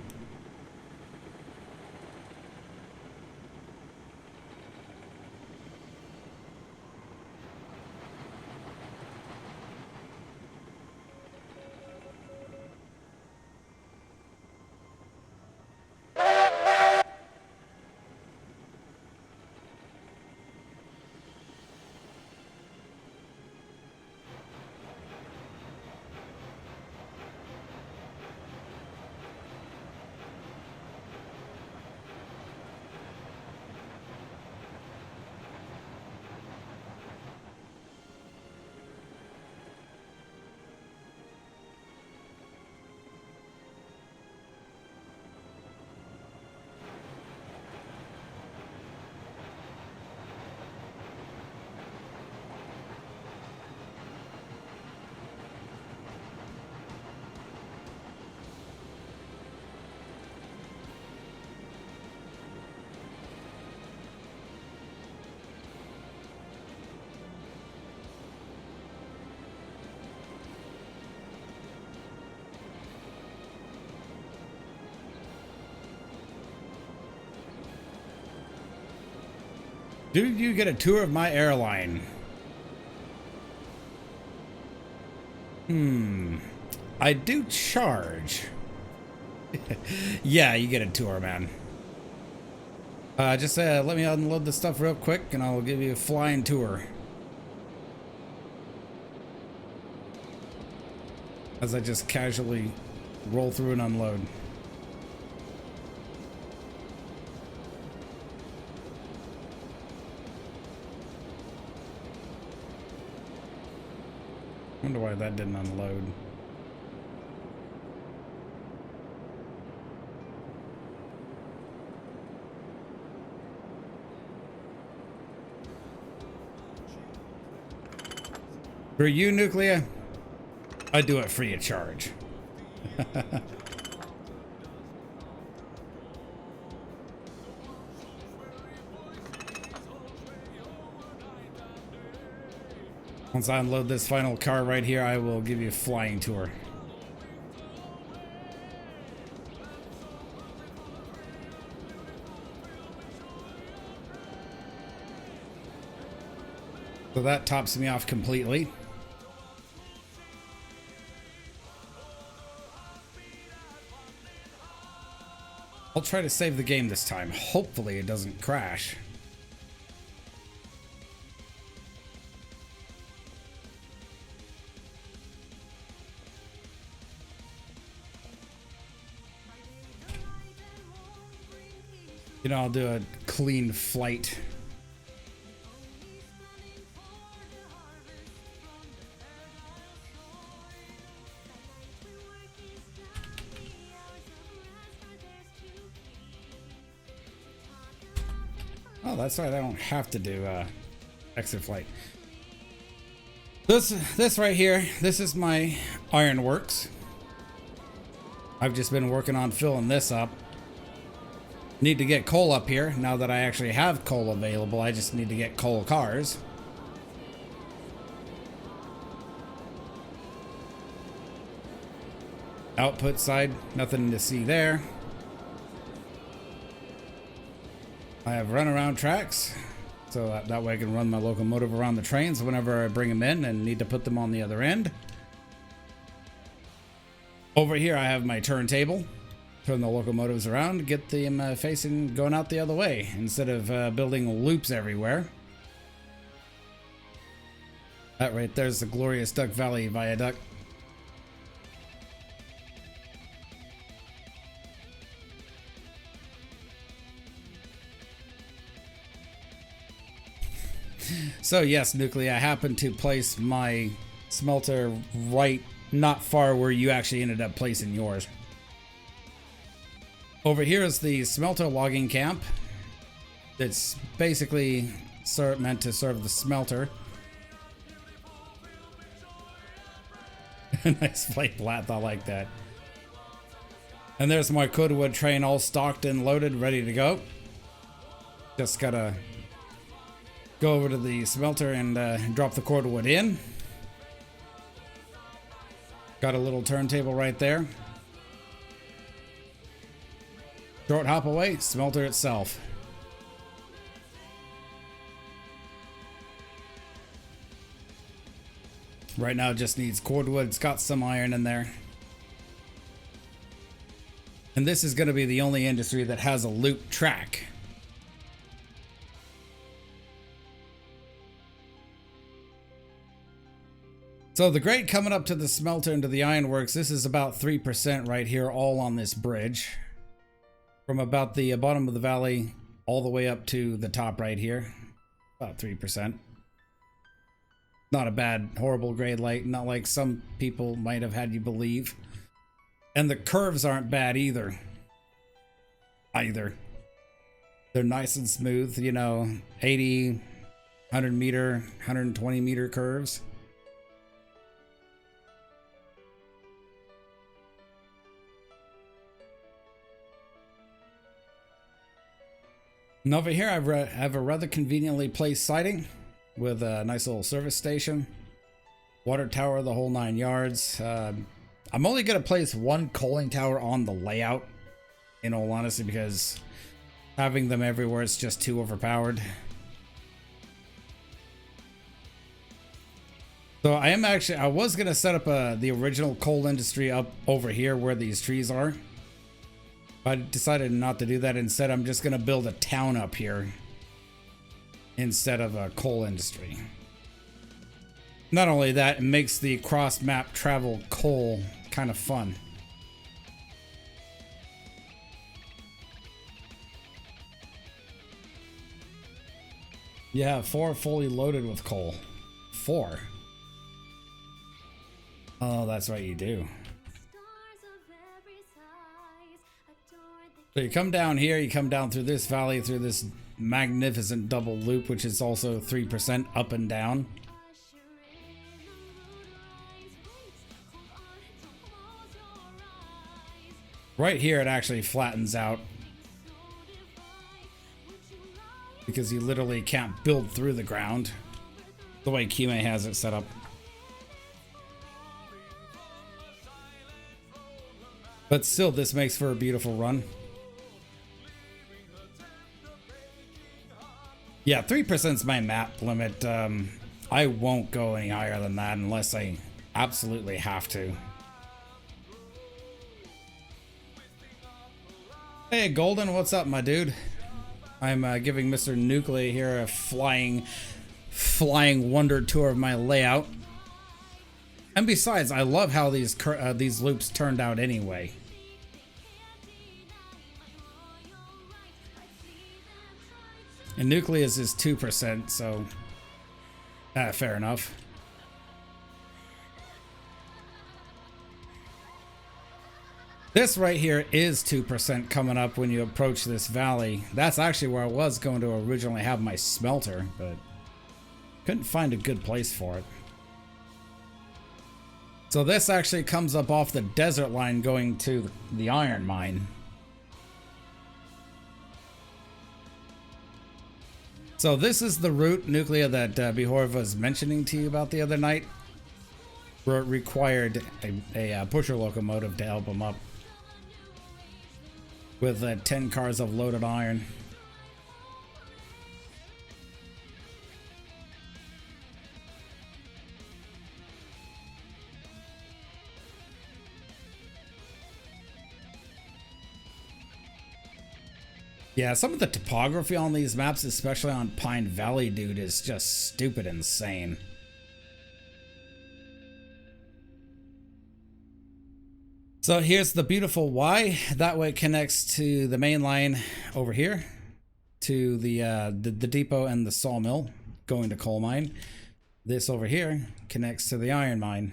Do you get a tour of my airline? I do charge. Yeah, you get a tour, man. Just let me unload the stuff real quick and I'll give you a flying tour. As I just casually roll through and unload. Wonder why that didn't unload. For you, Nuclear, I do it free of charge. Once I unload this final car right here, I will give you a flying tour. So that tops me off completely. I'll try to save the game this time. Hopefully it doesn't crash. You know, I'll do a clean flight. Oh, that's right. I don't have to do exit flight. This right here, this is my ironworks. I've just been working on filling this up. Need to get coal up here. Now that I actually have coal available, I just need to get coal cars. Output side, nothing to see there. I have runaround tracks, so that way I can run my locomotive around the trains whenever I bring them in and need to put them on the other end. Over here I have my turntable. Turn the locomotives around, get them facing, going out the other way, instead of building loops everywhere. That right there's the glorious Duck Valley Viaduct. So yes, Nuclei, I happen to place my smelter right not far where you actually ended up placing yours. Over here is the smelter logging camp. It's basically meant to serve the smelter. Nice plate plat, I like that. And there's my cordwood train all stocked and loaded, ready to go. Just gotta go over to the smelter and drop the cordwood in. Got a little turntable right there. Short hop away, smelter itself. Right now it just needs cordwood. It's got some iron in there. And this is going to be the only industry that has a loop track. So the grade coming up to the smelter and to the ironworks, this is about 3% right here, all on this bridge. From about the bottom of the valley all the way up to the top right here. About 3%. Not a bad, horrible grade light, not like some people might have had you believe. And the curves aren't bad either. They're nice and smooth, you know, 80, 100 meter, 120 meter curves. And over here I have a rather conveniently placed siding with a nice little service station, water tower, the whole 9 yards. I'm only going to place one coaling tower on the layout, in all honesty, because having them everywhere is just too overpowered. So I was going to set up the original coal industry up over here where these trees are. I decided not to do that. Instead, I'm just going to build a town up here instead of a coal industry. Not only that, it makes the cross-map travel coal kind of fun. Yeah, 4 fully loaded with coal. 4. Oh, that's right, you do. So you come down here, you come down through this valley, through this magnificent double loop, which is also 3% up and down. Right here, it actually flattens out because you literally can't build through the ground the way Kime has it set up. But still, this makes for a beautiful run. Yeah, 3% is my map limit. I won't go any higher than that unless I absolutely have to. Hey, Golden, what's up, my dude? I'm giving Mr. Nuclei here a flying wonder tour of my layout. And besides, I love how these loops turned out anyway. And nucleus is 2%, so fair enough. This right here is 2% coming up when you approach this valley. That's actually where I was going to originally have my smelter, but couldn't find a good place for it. So this actually comes up off the desert line going to the iron mine. So this is the route, Nuclea, that Bihorv was mentioning to you about the other night, where it required a pusher locomotive to help him up with 10 cars of loaded iron. Yeah, some of the topography on these maps, especially on Pine Valley, dude, is just stupid insane. So here's the beautiful Y. That way it connects to the main line over here, to the depot and the sawmill going to coal mine. This over here connects to the iron mine.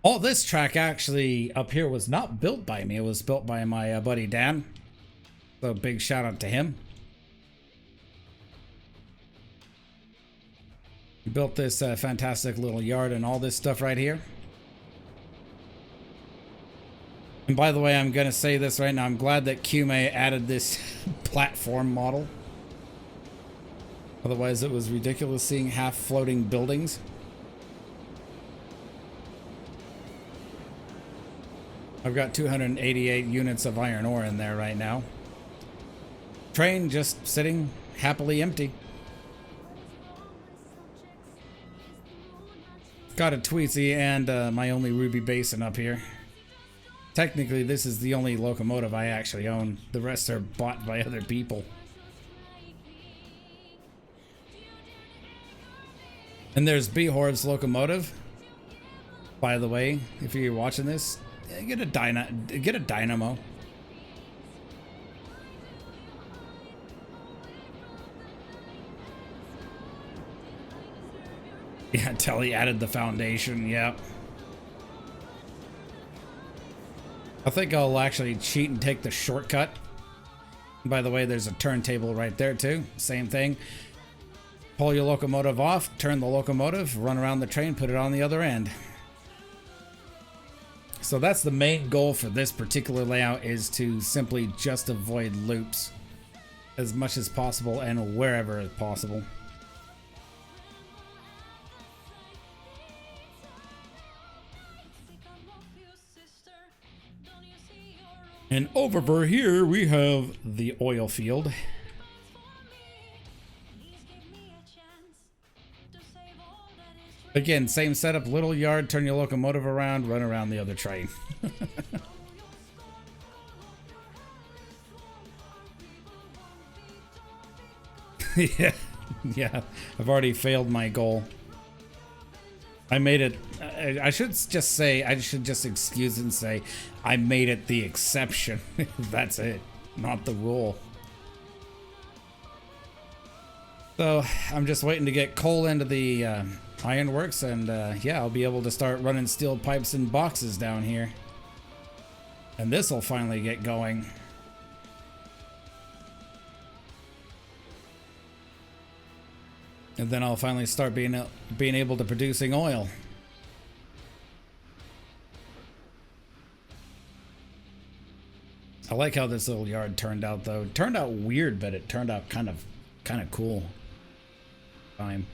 All this track actually up here was not built by me. It was built by my buddy Dan. So big shout out to him. He built this fantastic little yard and all this stuff right here. And by the way, I'm going to say this right now. I'm glad that QMA added this platform model. Otherwise, it was ridiculous seeing half floating buildings. I've got 288 units of iron ore in there right now. Train just sitting happily empty. Got a Tweezy and my only Ruby Basin up here. Technically, this is the only locomotive I actually own. The rest are bought by other people. And there's Bihorv's locomotive. By the way, if you're watching this, get a dynamo. Yeah, Telly added the foundation. Yep. I think I'll actually cheat and take the shortcut. By the way, there's a turntable right there too. Same thing. Pull your locomotive off, turn the locomotive, run around the train, put it on the other end. So that's the main goal for this particular layout, is to simply just avoid loops as much as possible and wherever as possible. And over here we have the oil field. Again, same setup, little yard, turn your locomotive around, run around the other train. Yeah, I've already failed my goal. I made it, I should just say, I should just excuse and say, I made it the exception. That's it, not the rule. So, I'm just waiting to get coal into the ironworks, and yeah, I'll be able to start running steel pipes and boxes down here. And this will finally get going. And then I'll finally start being able to producing oil. I like how this little yard turned out, though. It turned out weird, but it turned out kind of cool. Time.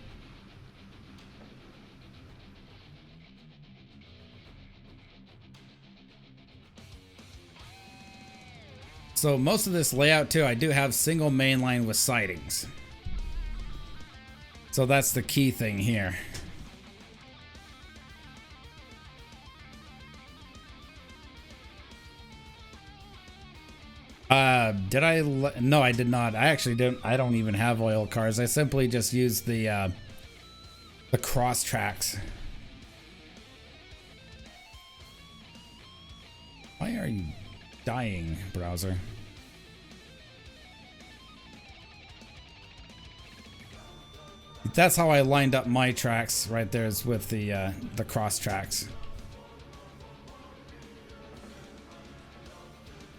So most of this layout too, I do have single main line with sidings. So that's the key thing here. Did I? No, I did not. I actually don't. I don't even have oil cars. I simply just used the cross tracks. Why are you dying, browser. That's how I lined up my tracks right there, is with the cross tracks.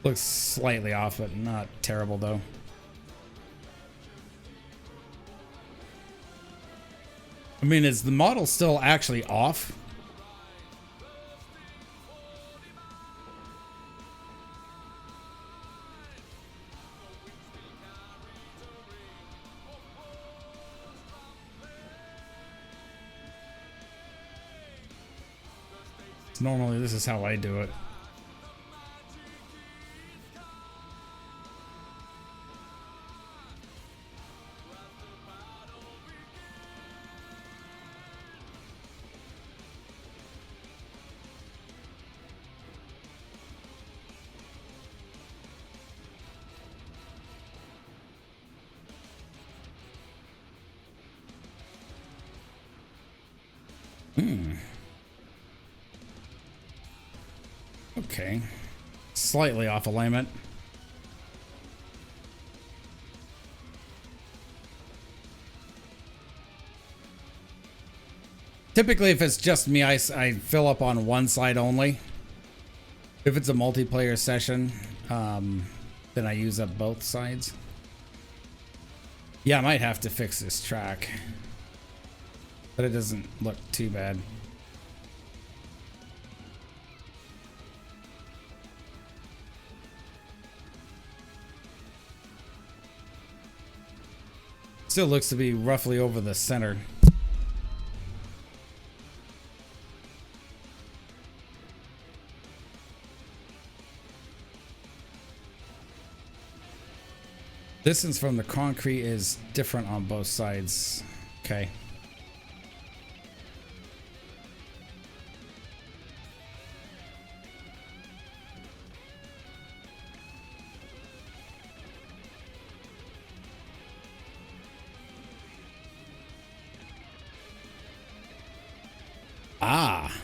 Looks slightly off, but not terrible though. I mean, is the model still actually off? Normally, this is how I do it. Okay. Slightly off alignment. Typically, if it's just me, I fill up on one side only. If it's a multiplayer session, then I use up both sides. Yeah, I might have to fix this track. But it doesn't look too bad. Still looks to be roughly over the center. Distance from the concrete is different on both sides. Okay. Ah,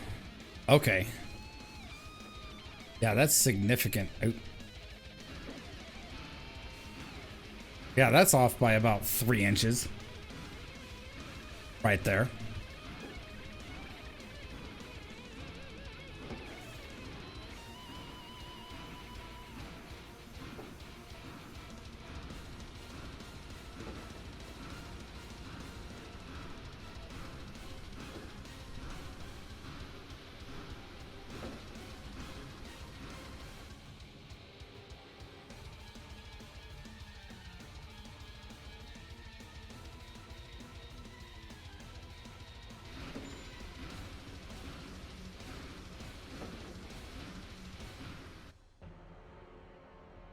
okay. Yeah, that's significant. Yeah, that's off by about 3 inches. Right there.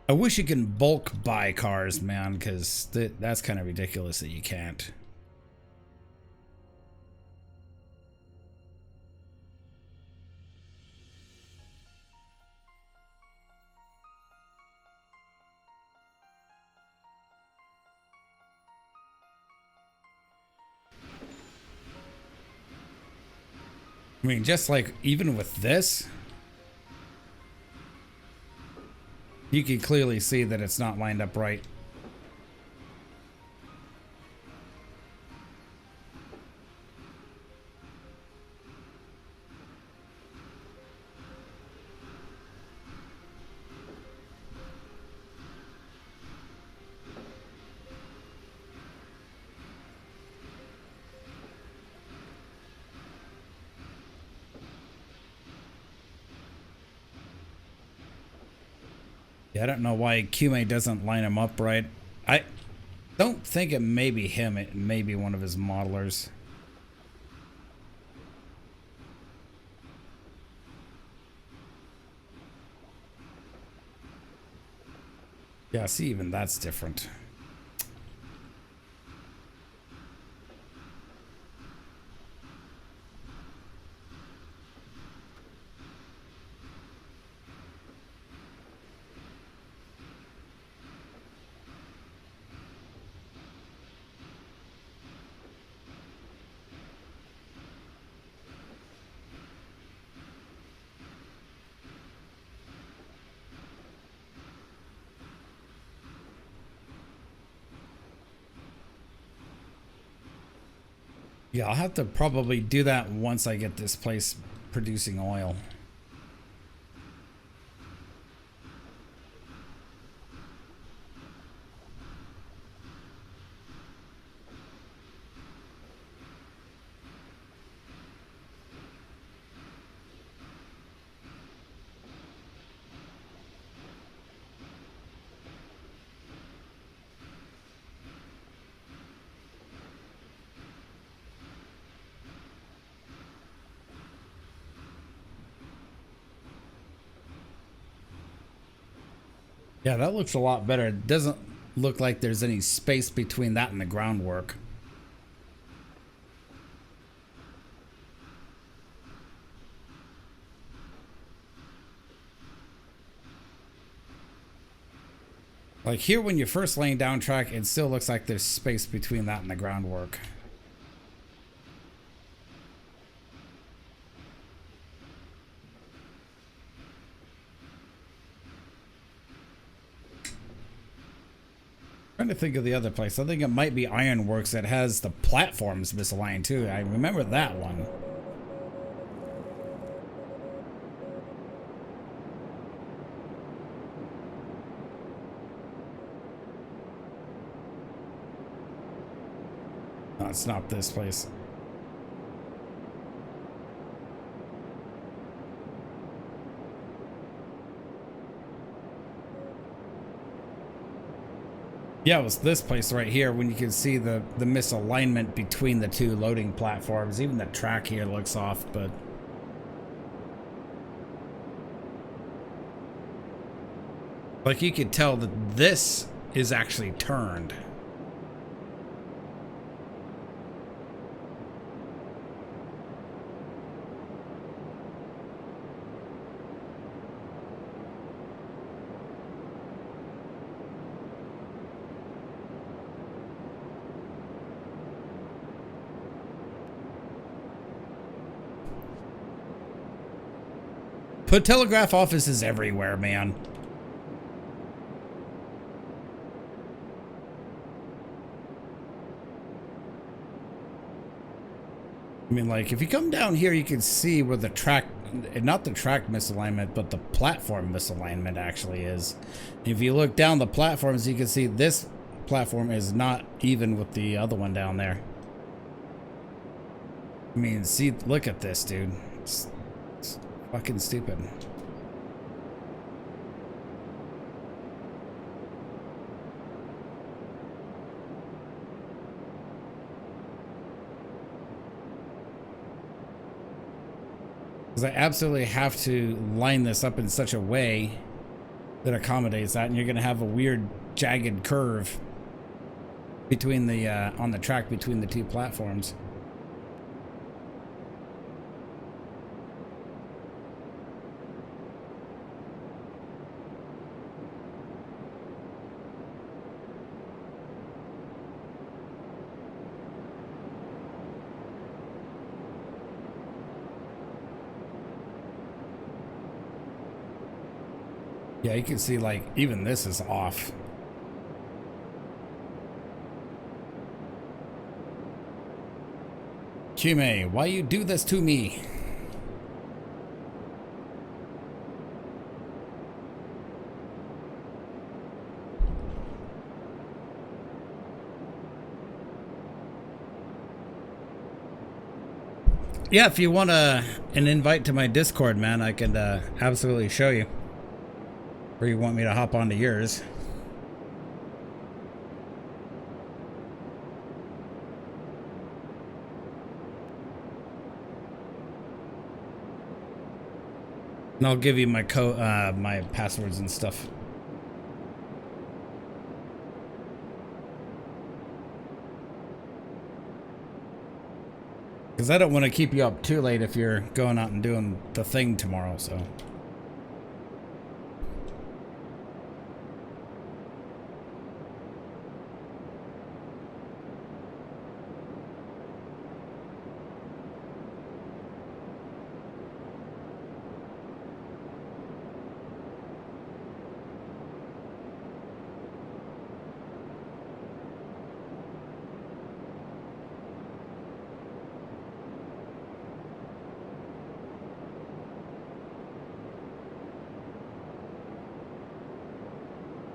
I wish you can bulk buy cars, man, because that's kind of ridiculous that you can't. I mean, just like even with this, you can clearly see that it's not lined up right. Yeah, I don't know why QMA doesn't line him up right. I don't think it may be him. It may be one of his modelers. Yeah, see, even that's different. Yeah, I'll have to probably do that once I get this place producing oil. Yeah, that looks a lot better. It doesn't look like there's any space between that and the groundwork. Like here, when you're first laying down track, it still looks like there's space between that and the groundwork. Trying to think of the other place. I think it might be Ironworks that has the platforms misaligned too. I remember that one. No, it's not this place. Yeah, it was this place right here when you can see the misalignment between the two loading platforms. Even the track here looks off, but like you could tell that this is actually turned. Put telegraph offices everywhere, man. I mean, like, if you come down here, you can see where the track, not the track misalignment, but the platform misalignment actually is. If you look down the platforms, you can see this platform is not even with the other one down there. I mean, see, look at this, dude. It's fucking stupid. Because I absolutely have to line this up in such a way that accommodates that, and you're going to have a weird jagged curve between the on the track between the two platforms. Yeah, you can see, like, even this is off. Chime, why you do this to me? Yeah, if you want an invite to my Discord, man, I can absolutely show you. Or you want me to hop onto yours? And I'll give you my my passwords and stuff. Because I don't want to keep you up too late if you're going out and doing the thing tomorrow, so.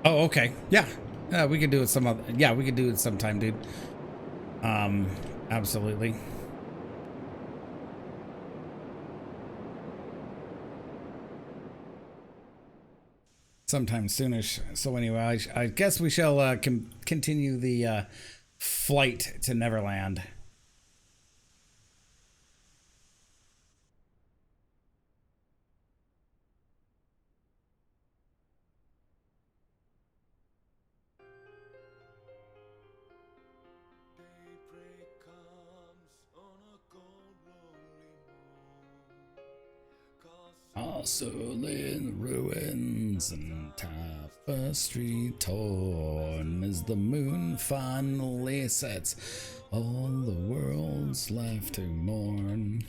Oh, okay. Yeah. We could do it some other. Yeah, we could do it sometime, dude. Absolutely. Sometime soonish. So anyway, I guess we shall continue the flight to Neverland. Castle in ruins and tapestry torn as the moon finally sets, all the world's left to mourn.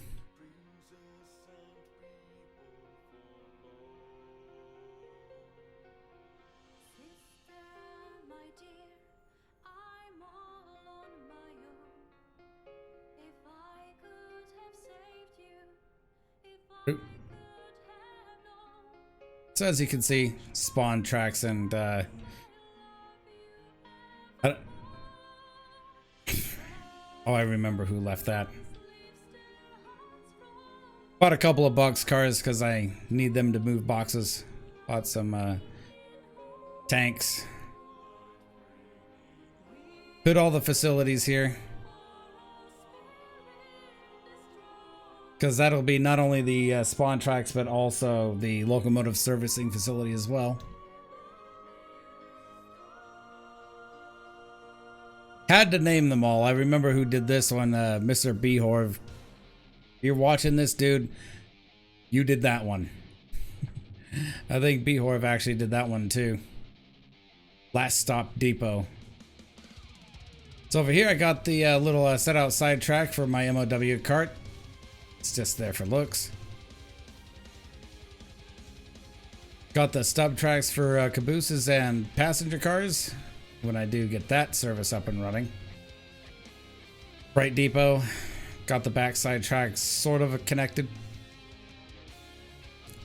So as you can see, spawn tracks and oh, I remember who left that. Bought a couple of box cars because I need them to move boxes. Bought some tanks. Put all the facilities here. Because that'll be not only the spawn tracks, but also the locomotive servicing facility as well. Had to name them all. I remember who did this one, Mr. Behorv. You're watching this, dude. You did that one. I think Behorv actually did that one too. Last Stop Depot. So over here I got the little set outside track for my MOW cart. It's just there for looks. Got the stub tracks for cabooses and passenger cars when I do get that service up and running. Bright Depot. Got the backside tracks sort of connected.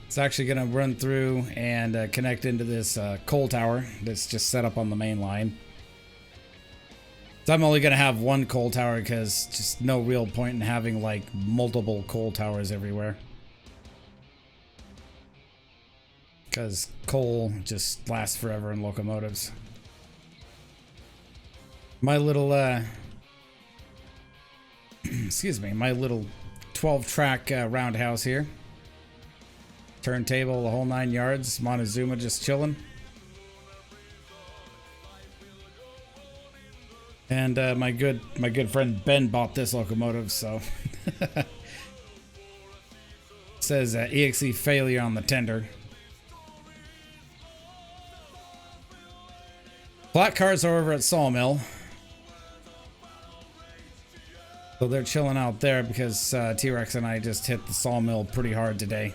It's actually going to run through and connect into this coal tower that's just set up on the main line. So I'm only going to have one coal tower because just no real point in having like multiple coal towers everywhere. Because coal just lasts forever in locomotives. My little, excuse me, my little 12-track roundhouse here. Turntable, the whole 9 yards. Montezuma just chilling. And my good friend Ben bought this locomotive, so says EXE failure on the tender. Flat cars are over at Sawmill, so they're chilling out there because T Rexx and I just hit the Sawmill pretty hard today.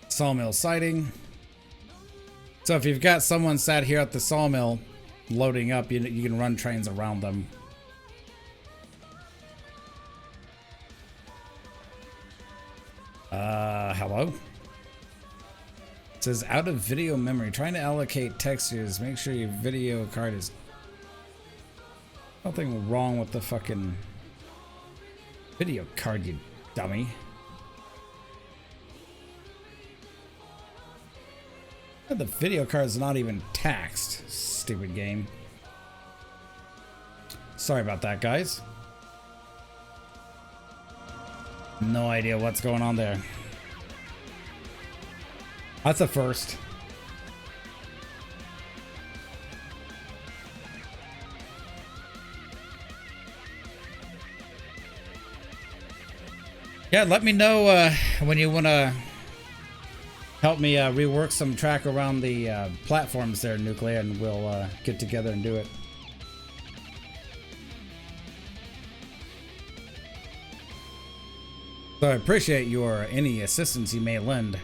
Sawmill sighting. So if you've got someone sat here at the sawmill loading up, you can run trains around them. Hello? It says out of video memory. Trying to allocate textures. Make sure your video card is... Nothing wrong with the fucking video card, you dummy. The video card's not even taxed. Stupid game. Sorry about that, guys. No idea what's going on there. That's a first. Yeah, let me know when you want to help me rework some track around the platforms there, Nuclear, and we'll get together and do it. So I appreciate your any assistance you may lend.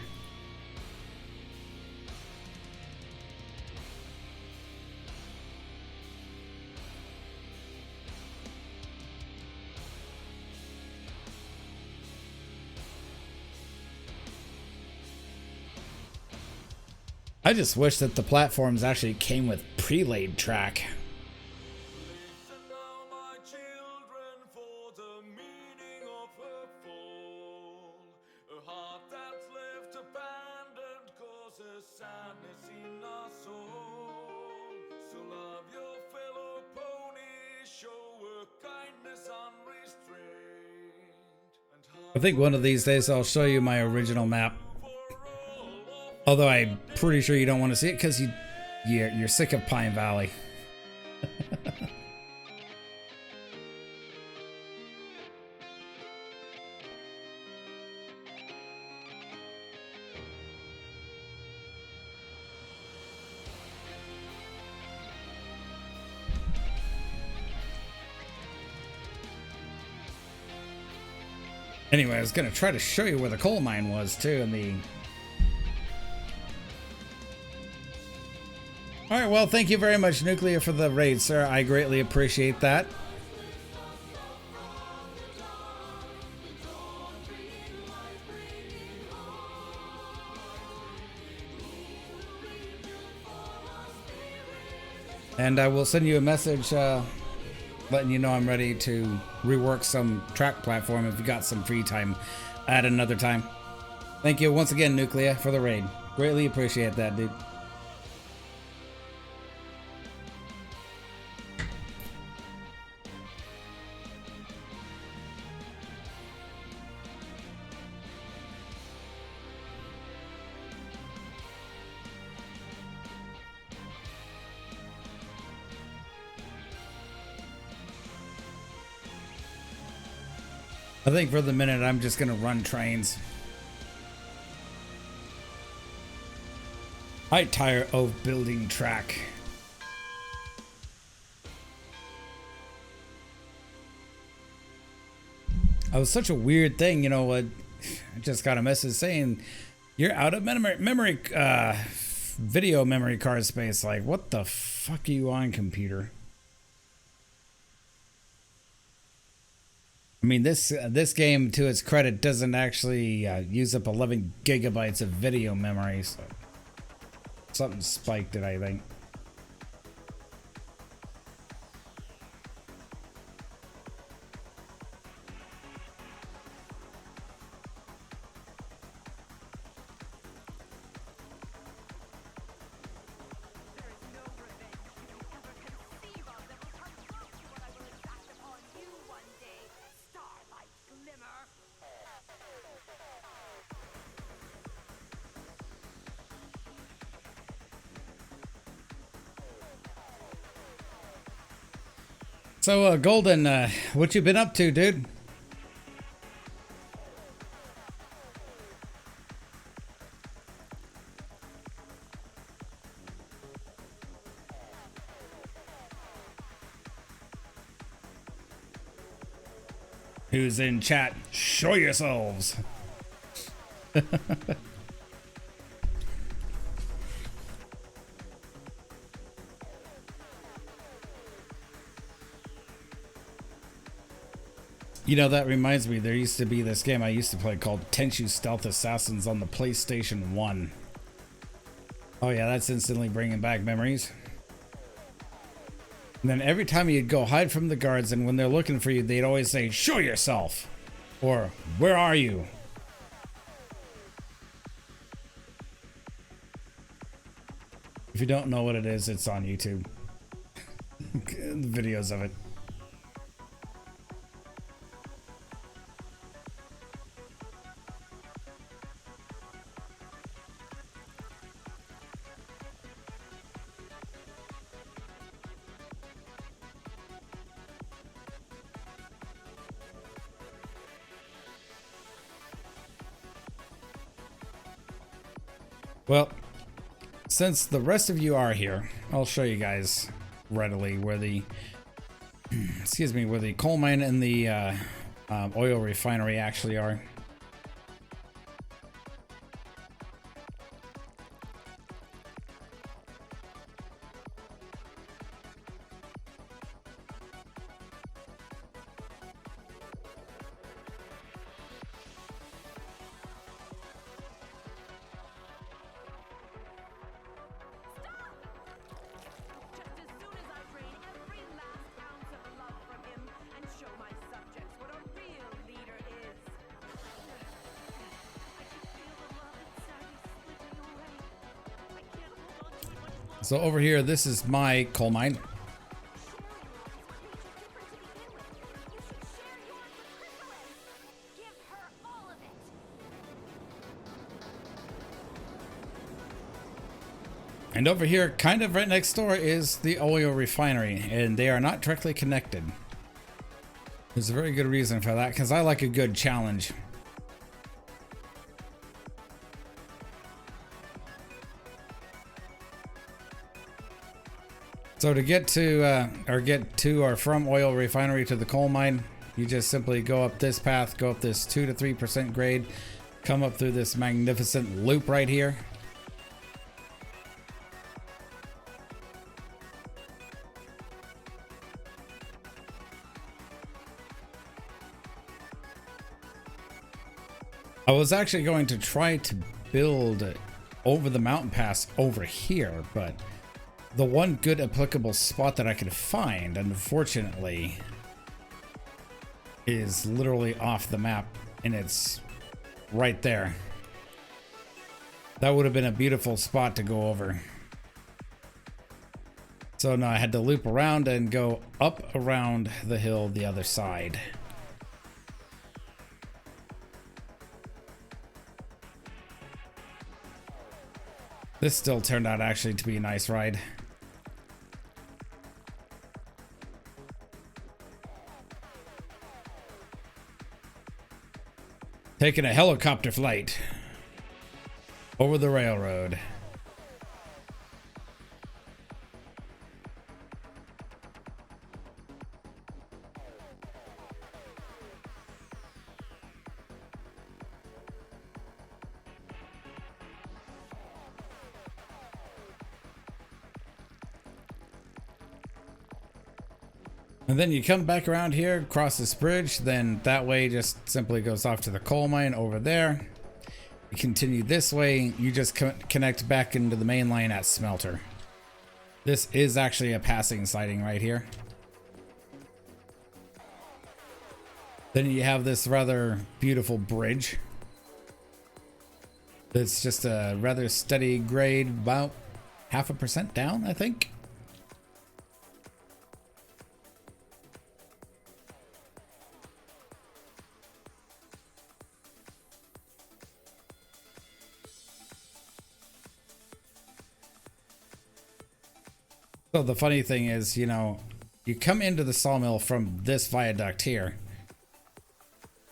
I just wish that the platforms actually came with pre-laid track. I think one of these days I'll show you my original map. Although I'm pretty sure you don't want to see it because you're sick of Pine Valley. Anyway, I was gonna try to show you where the coal mine was too in the... Alright, well, thank you very much, Nuclear, for the raid, sir. I greatly appreciate that. And I will send you a message letting you know I'm ready to rework some track platform if you got some free time at another time. Thank you once again, Nuclear, for the raid. Greatly appreciate that, dude. I think for the minute I'm just gonna run trains. I tire of building track. It was such a weird thing, you know what? I just got a message saying you're out of video memory card space. Like, what the fuck are you on, computer? I mean, this game, to its credit, doesn't actually use up 11 gigabytes of video memory. So something spiked it, I think. So, Golden, what you been up to, dude? Who's in chat? Show yourselves. You know, that reminds me, there used to be this game I used to play called Tenchu Stealth Assassins on the PlayStation 1. Oh yeah, that's instantly bringing back memories. And then every time you'd go hide from the guards, and when they're looking for you, they'd always say, "Show yourself!" Or, "Where are you?" If you don't know what it is, it's on YouTube. Videos of it. Well, since the rest of you are here, I'll show you guys readily where the excuse me, where the coal mine and the oil refinery actually are. So over here, this is my coal mine. And over here, kind of right next door, is the oil refinery, and they are not directly connected. There's a very good reason for that, because I like a good challenge. So to get to or from oil refinery to the coal mine, you just simply go up this path, go up this 2 to 3% grade, come up through this magnificent loop right here. I was actually going to try to build over the mountain pass over here, but the one good applicable spot that I could find, unfortunately, is literally off the map, and it's right there. That would have been a beautiful spot to go over. So no, I had to loop around and go up around the hill the other side. This still turned out actually to be a nice ride. Taking a helicopter flight over the railroad. And then you come back around here, cross this bridge, then that way just simply goes off to the coal mine over there. You continue this way, you just connect back into the main line at Smelter. This is actually a passing sighting right here. Then you have this rather beautiful bridge. It's just a rather steady grade, about 0.5% down, I think. So the funny thing is, you know, you come into the sawmill from this viaduct here,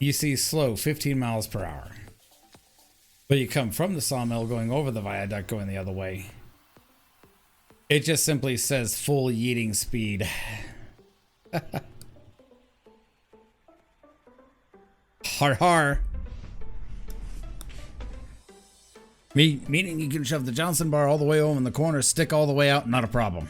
you see slow 15 miles per hour. But you come from the sawmill going over the viaduct going the other way, it just simply says full yeeting speed. Har har. Meaning you can shove the Johnson bar all the way over in the corner, stick all the way out, not a problem.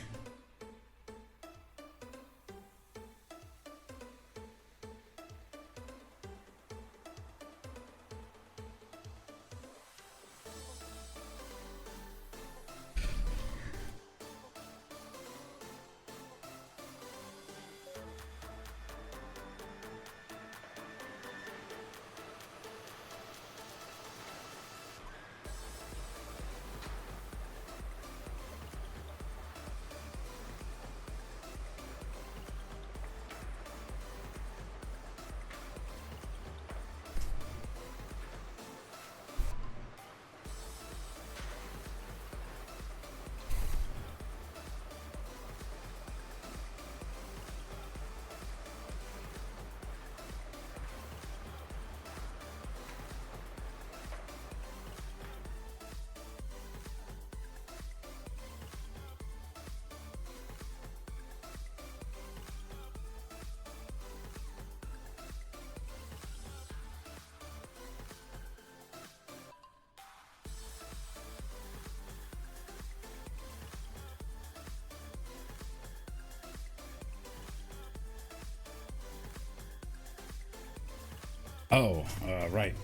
Oh, right.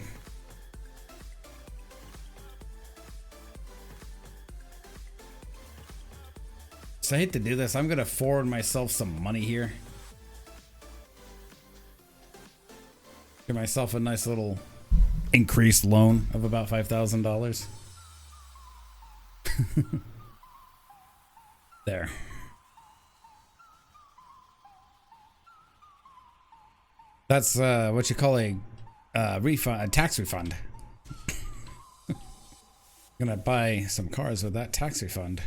So I hate to do this. I'm going to forward myself some money here. Give myself a nice little increased loan of about $5,000. There. That's what you call a refund, a tax refund. Gonna buy some cars with that tax refund.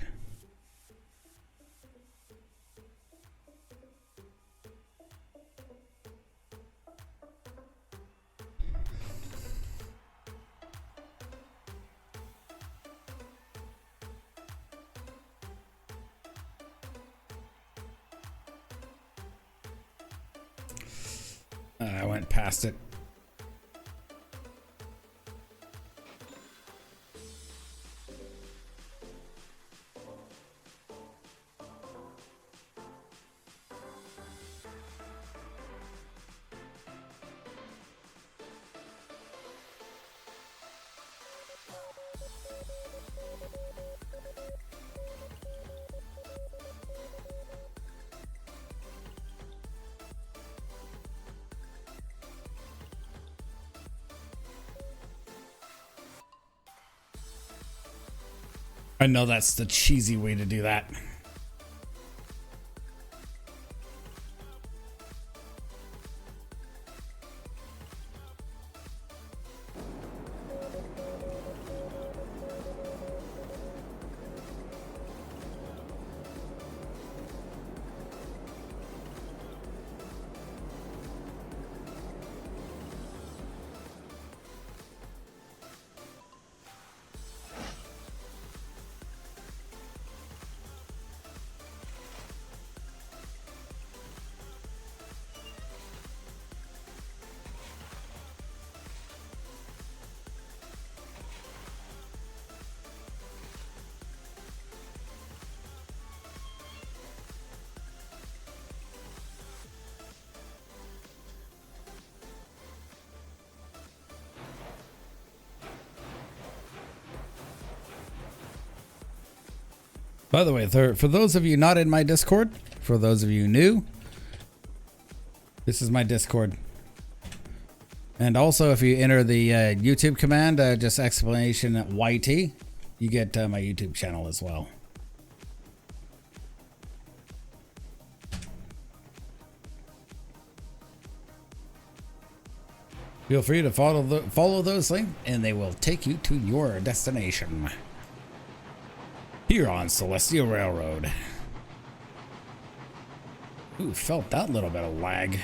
I went past it. I know that's the cheesy way to do that. By the way, for those of you not in my Discord, for those of you new, this is my Discord. And also, if you enter the YouTube command, just explanation YT, you get my YouTube channel as well. Feel free to follow those links, and they will take you to your destination. Here on Celestial Railroad. Ooh, felt that little bit of lag.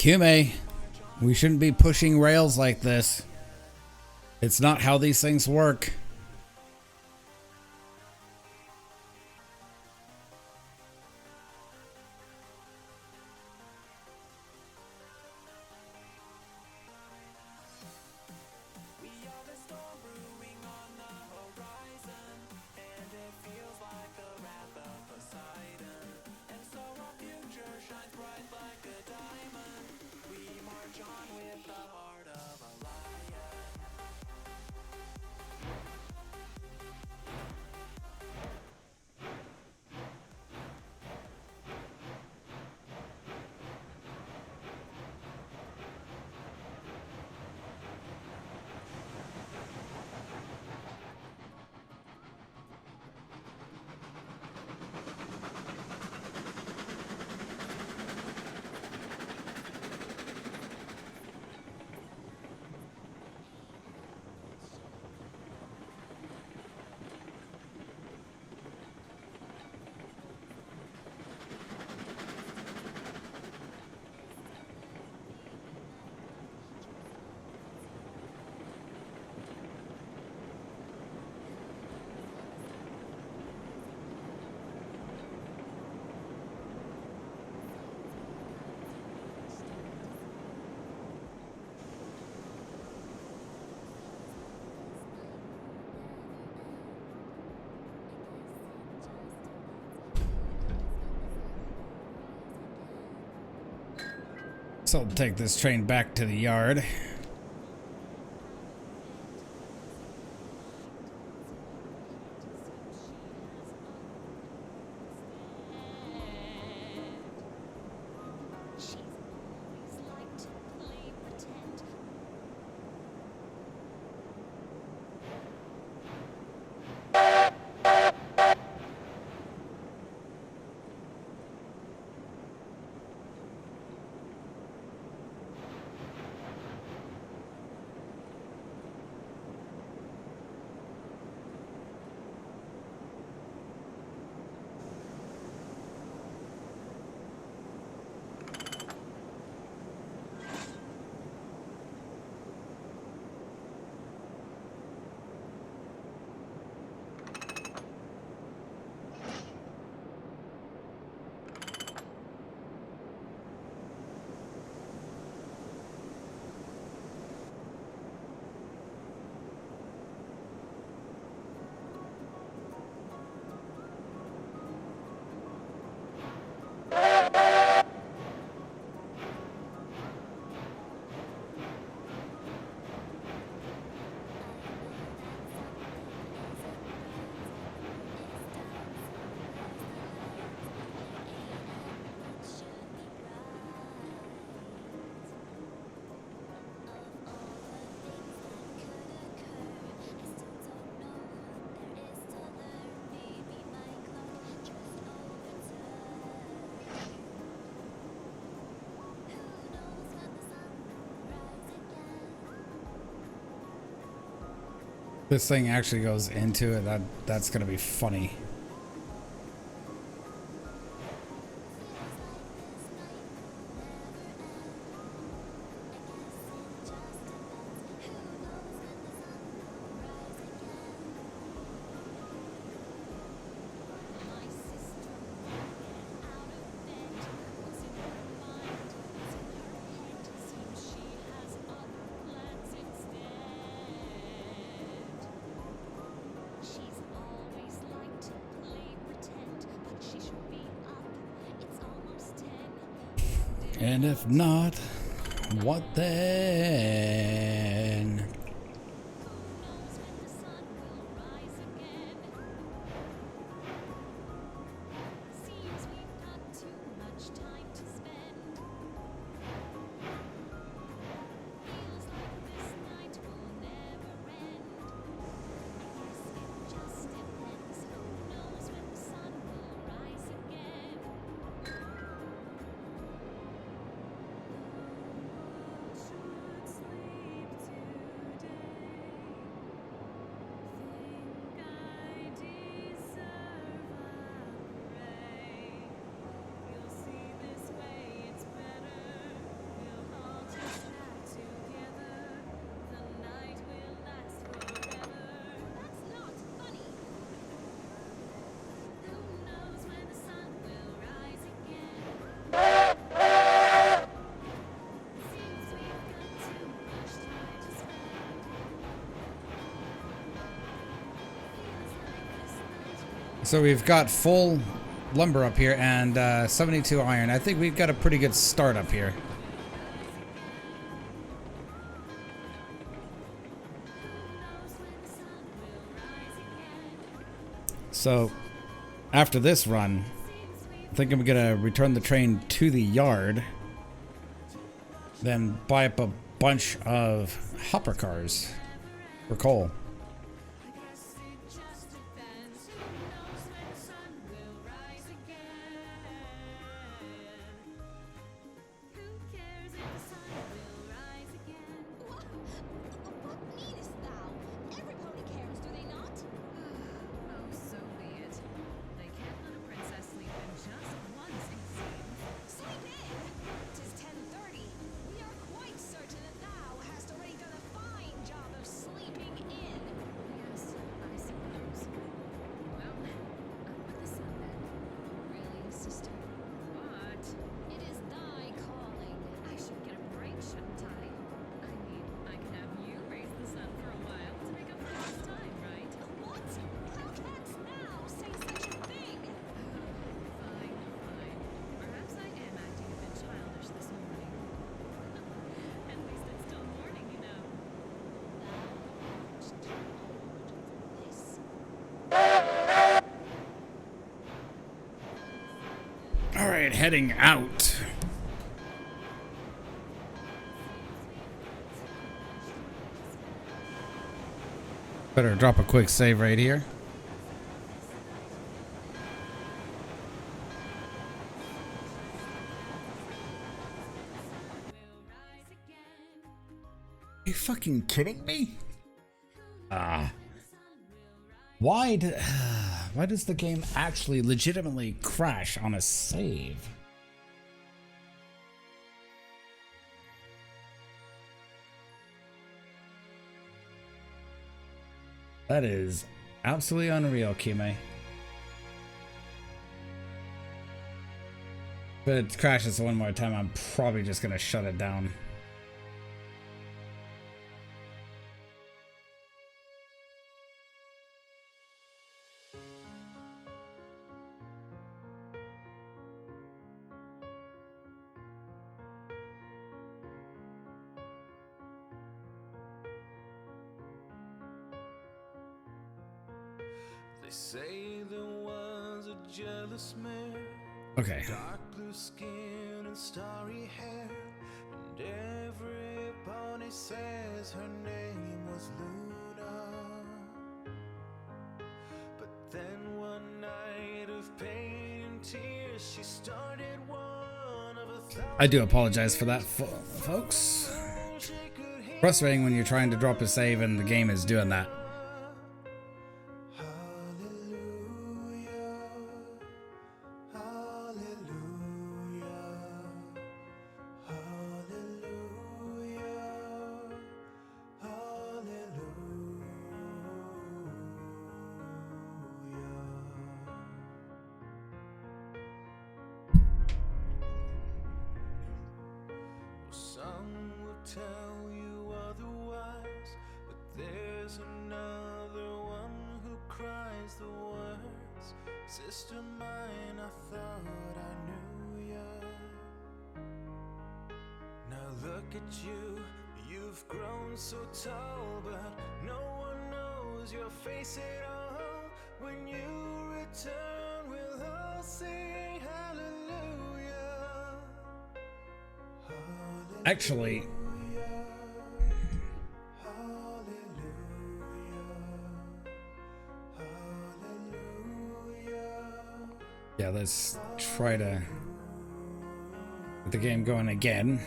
Kume, we shouldn't be pushing rails like this. It's not how these things work. So I'll take this train back to the yard. This thing actually goes into it. That's gonna be funny. And if not, what then? So we've got full lumber up here and 72 iron. I think we've got a pretty good start up here. So after this run, I think I'm gonna return the train to the yard, then buy up a bunch of hopper cars for coal. Sleeping in. right, heading out. Better drop a quick save right here. Are you fucking kidding me? Why does the game actually legitimately crash on a save? That is absolutely unreal, Kime. If it crashes one more time, I'm probably just gonna shut it down. Say there was a jealous man. Okay. Dark blue skin and starry hair. And everybody says her name was Luna. But then one night of pain and tears, she started one of a thousand. I do apologize for that, folks. Frustrating when you're trying to drop a save and the game is doing that. Some will tell you otherwise, but there's another one who cries the words. Sister mine, I thought I knew ya. Now look at you, you've grown so tall, but no one knows your face at all. When you return, we'll all sing hallelujah. Actually, yeah, let's try to get the game going again.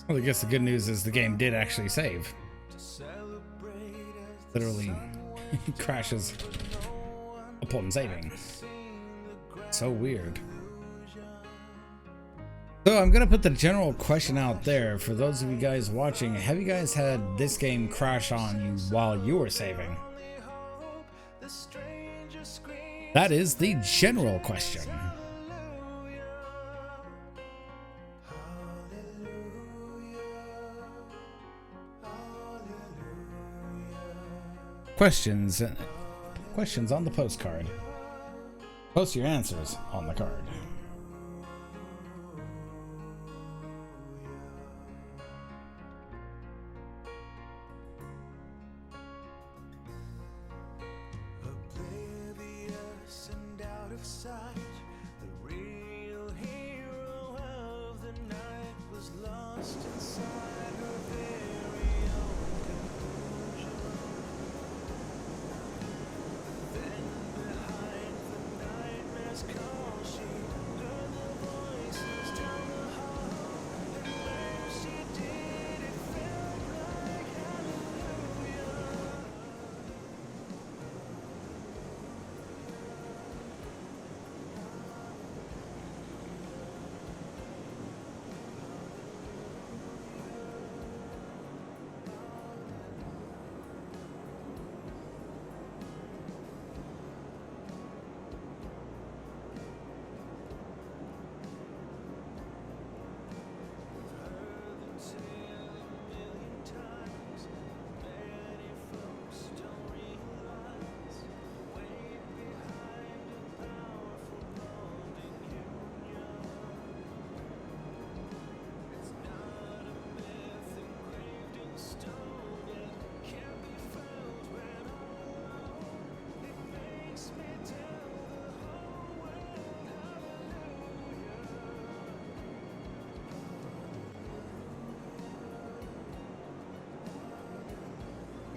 Well, I guess the good news is the game did actually save. Literally crashes upon saving. So weird. So I'm gonna put the general question out there for those of you guys watching. Have you guys had this game crash on you while you were saving? That is the general question. Questions on the postcard. Post your answers on the card. Oblivious and out of sight, the real hero of the night was lost inside her very own conclusion. Then behind the nightmare's call, she heard the voices down the hall, and when she did, it felt like hallelujah.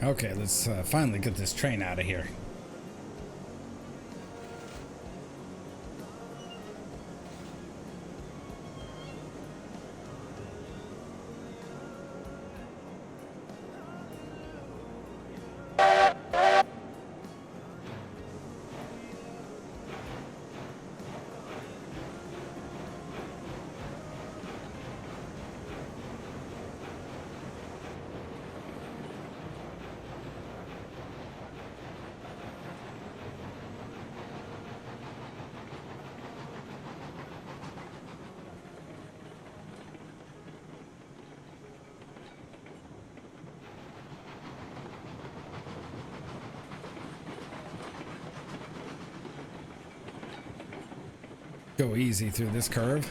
Okay, let's finally get this train out of here. Go easy through this curve.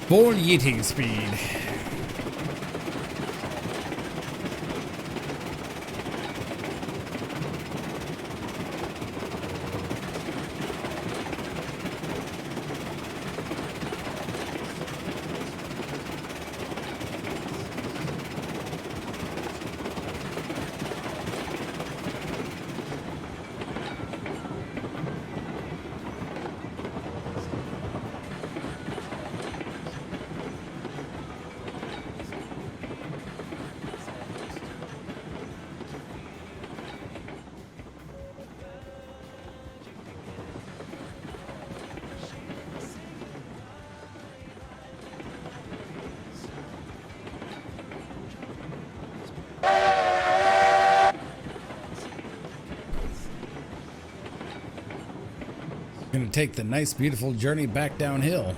Full yeeting speed. Gonna take the nice, beautiful journey back downhill.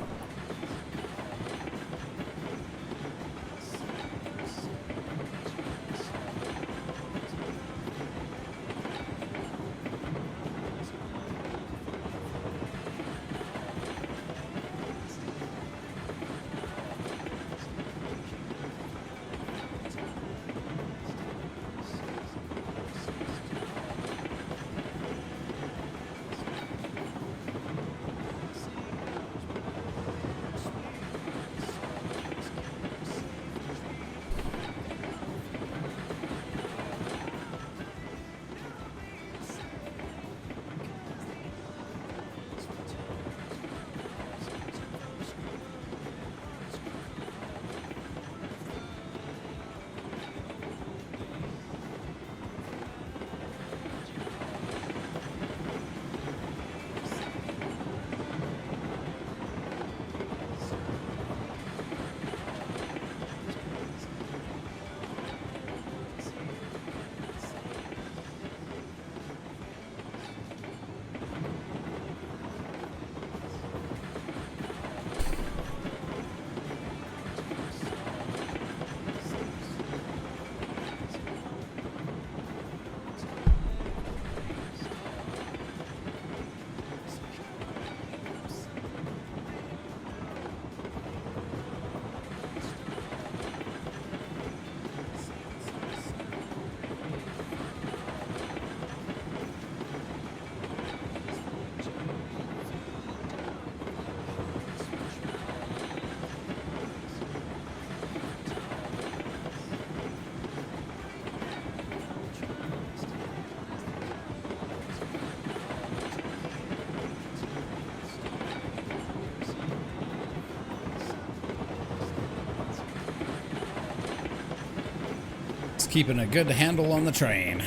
keeping a good handle on the train.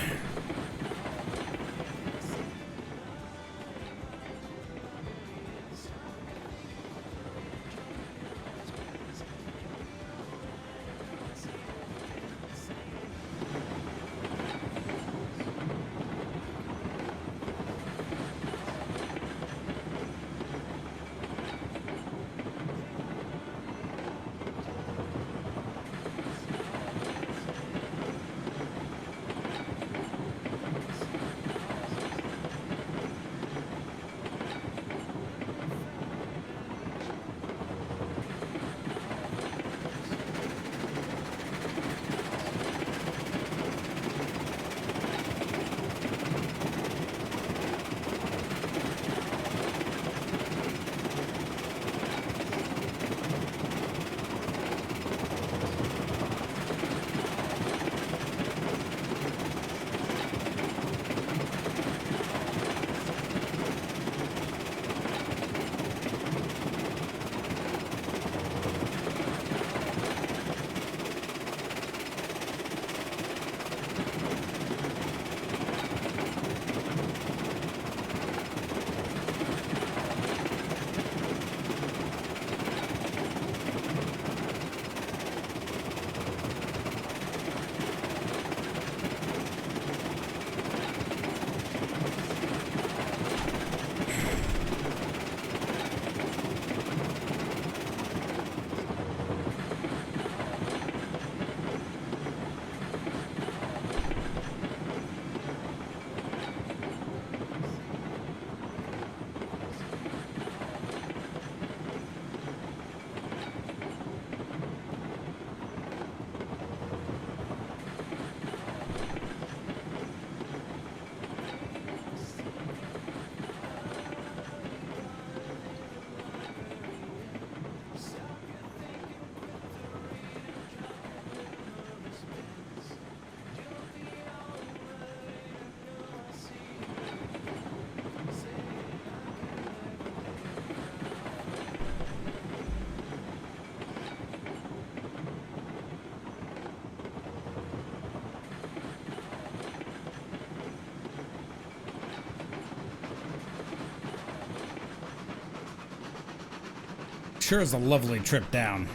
Sure is a lovely trip down.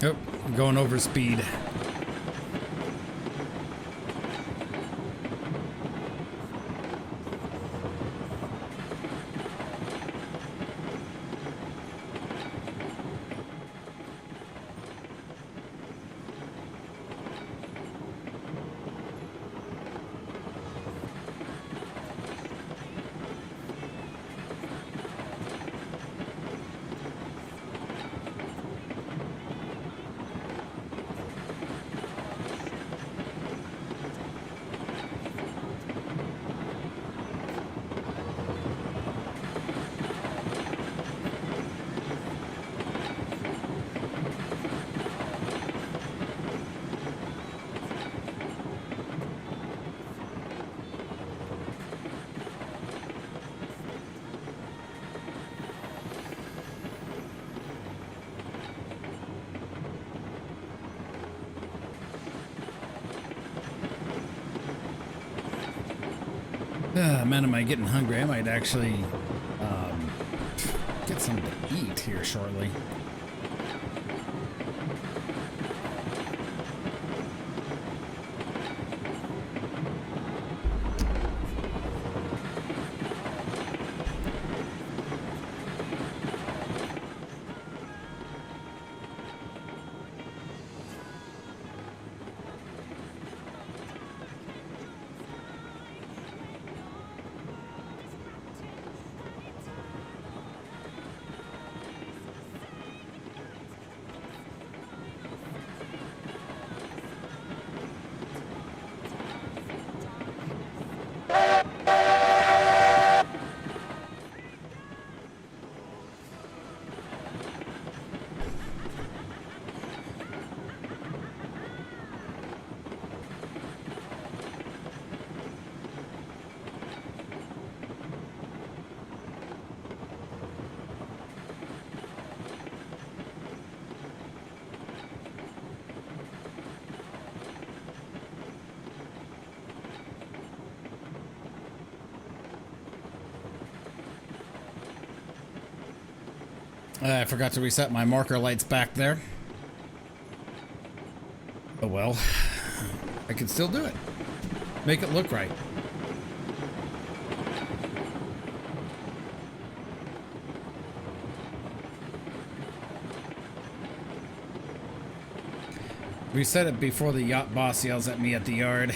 Oh, I'm going over speed. Man, am I getting hungry? I might actually get something to eat here shortly. I forgot to reset my marker lights back there. Oh well, I can still do it. Make it look right. Reset it before the yacht boss yells at me at the yard.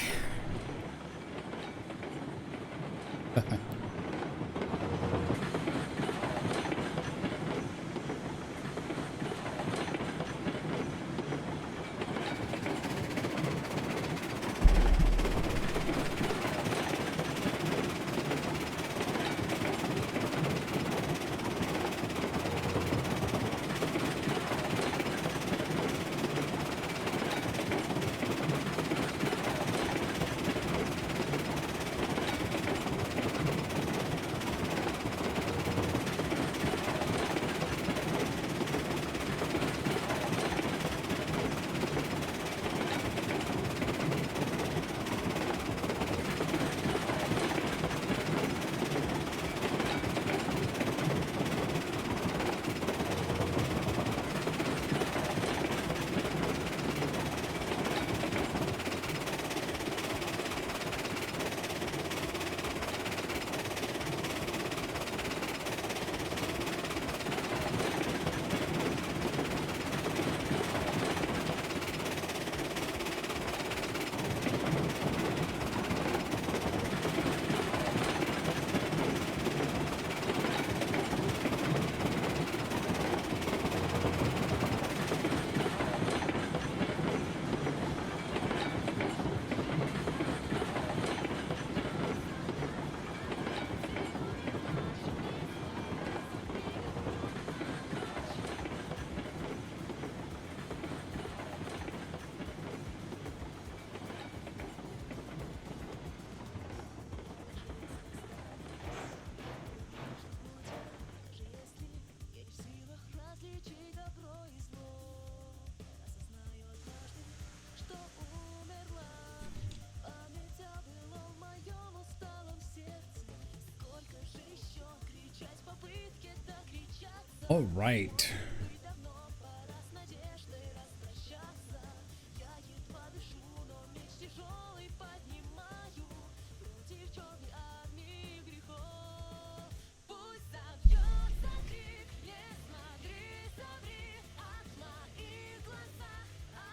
All right.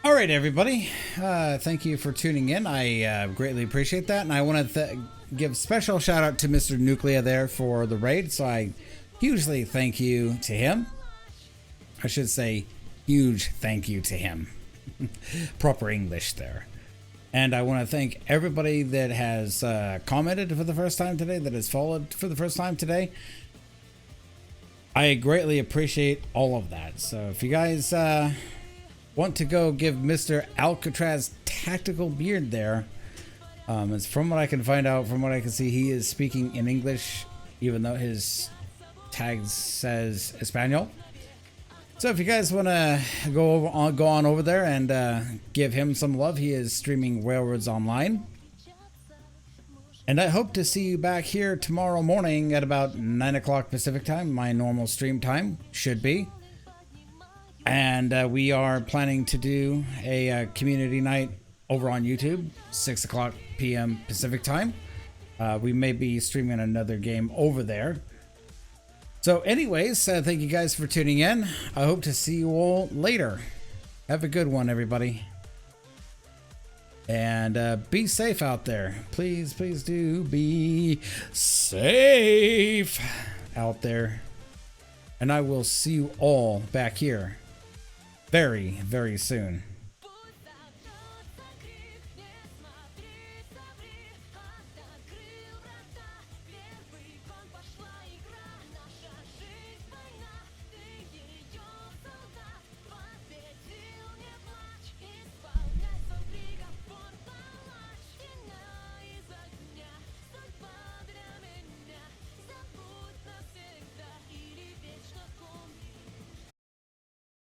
All right, everybody. Thank you for tuning in. I greatly appreciate that. And I want to give special shout out to Mr. Nuclear there for the raid. So I hugely thank you to him. I should say huge thank you to him. Proper English there. And I want to thank everybody that has commented for the first time today, that has followed for the first time today. I greatly appreciate all of that. So if you guys want to go give Mr. Alcatraz Tactical Beard there, it's from what I can find out, from what I can see, he is speaking in English, even though his tag says Espanol. So if you guys want to go on over there and give him some love, he is streaming Railroads Online. And I hope to see you back here tomorrow morning at about 9 o'clock Pacific time. My normal stream time should be. And we are planning to do a community night over on YouTube, 6 o'clock p.m. Pacific time. We may be streaming another game over there. So anyways, thank you guys for tuning in. I hope to see you all later. Have a good one, everybody. And be safe out there. Please, please do be safe out there. And I will see you all back here very, very soon.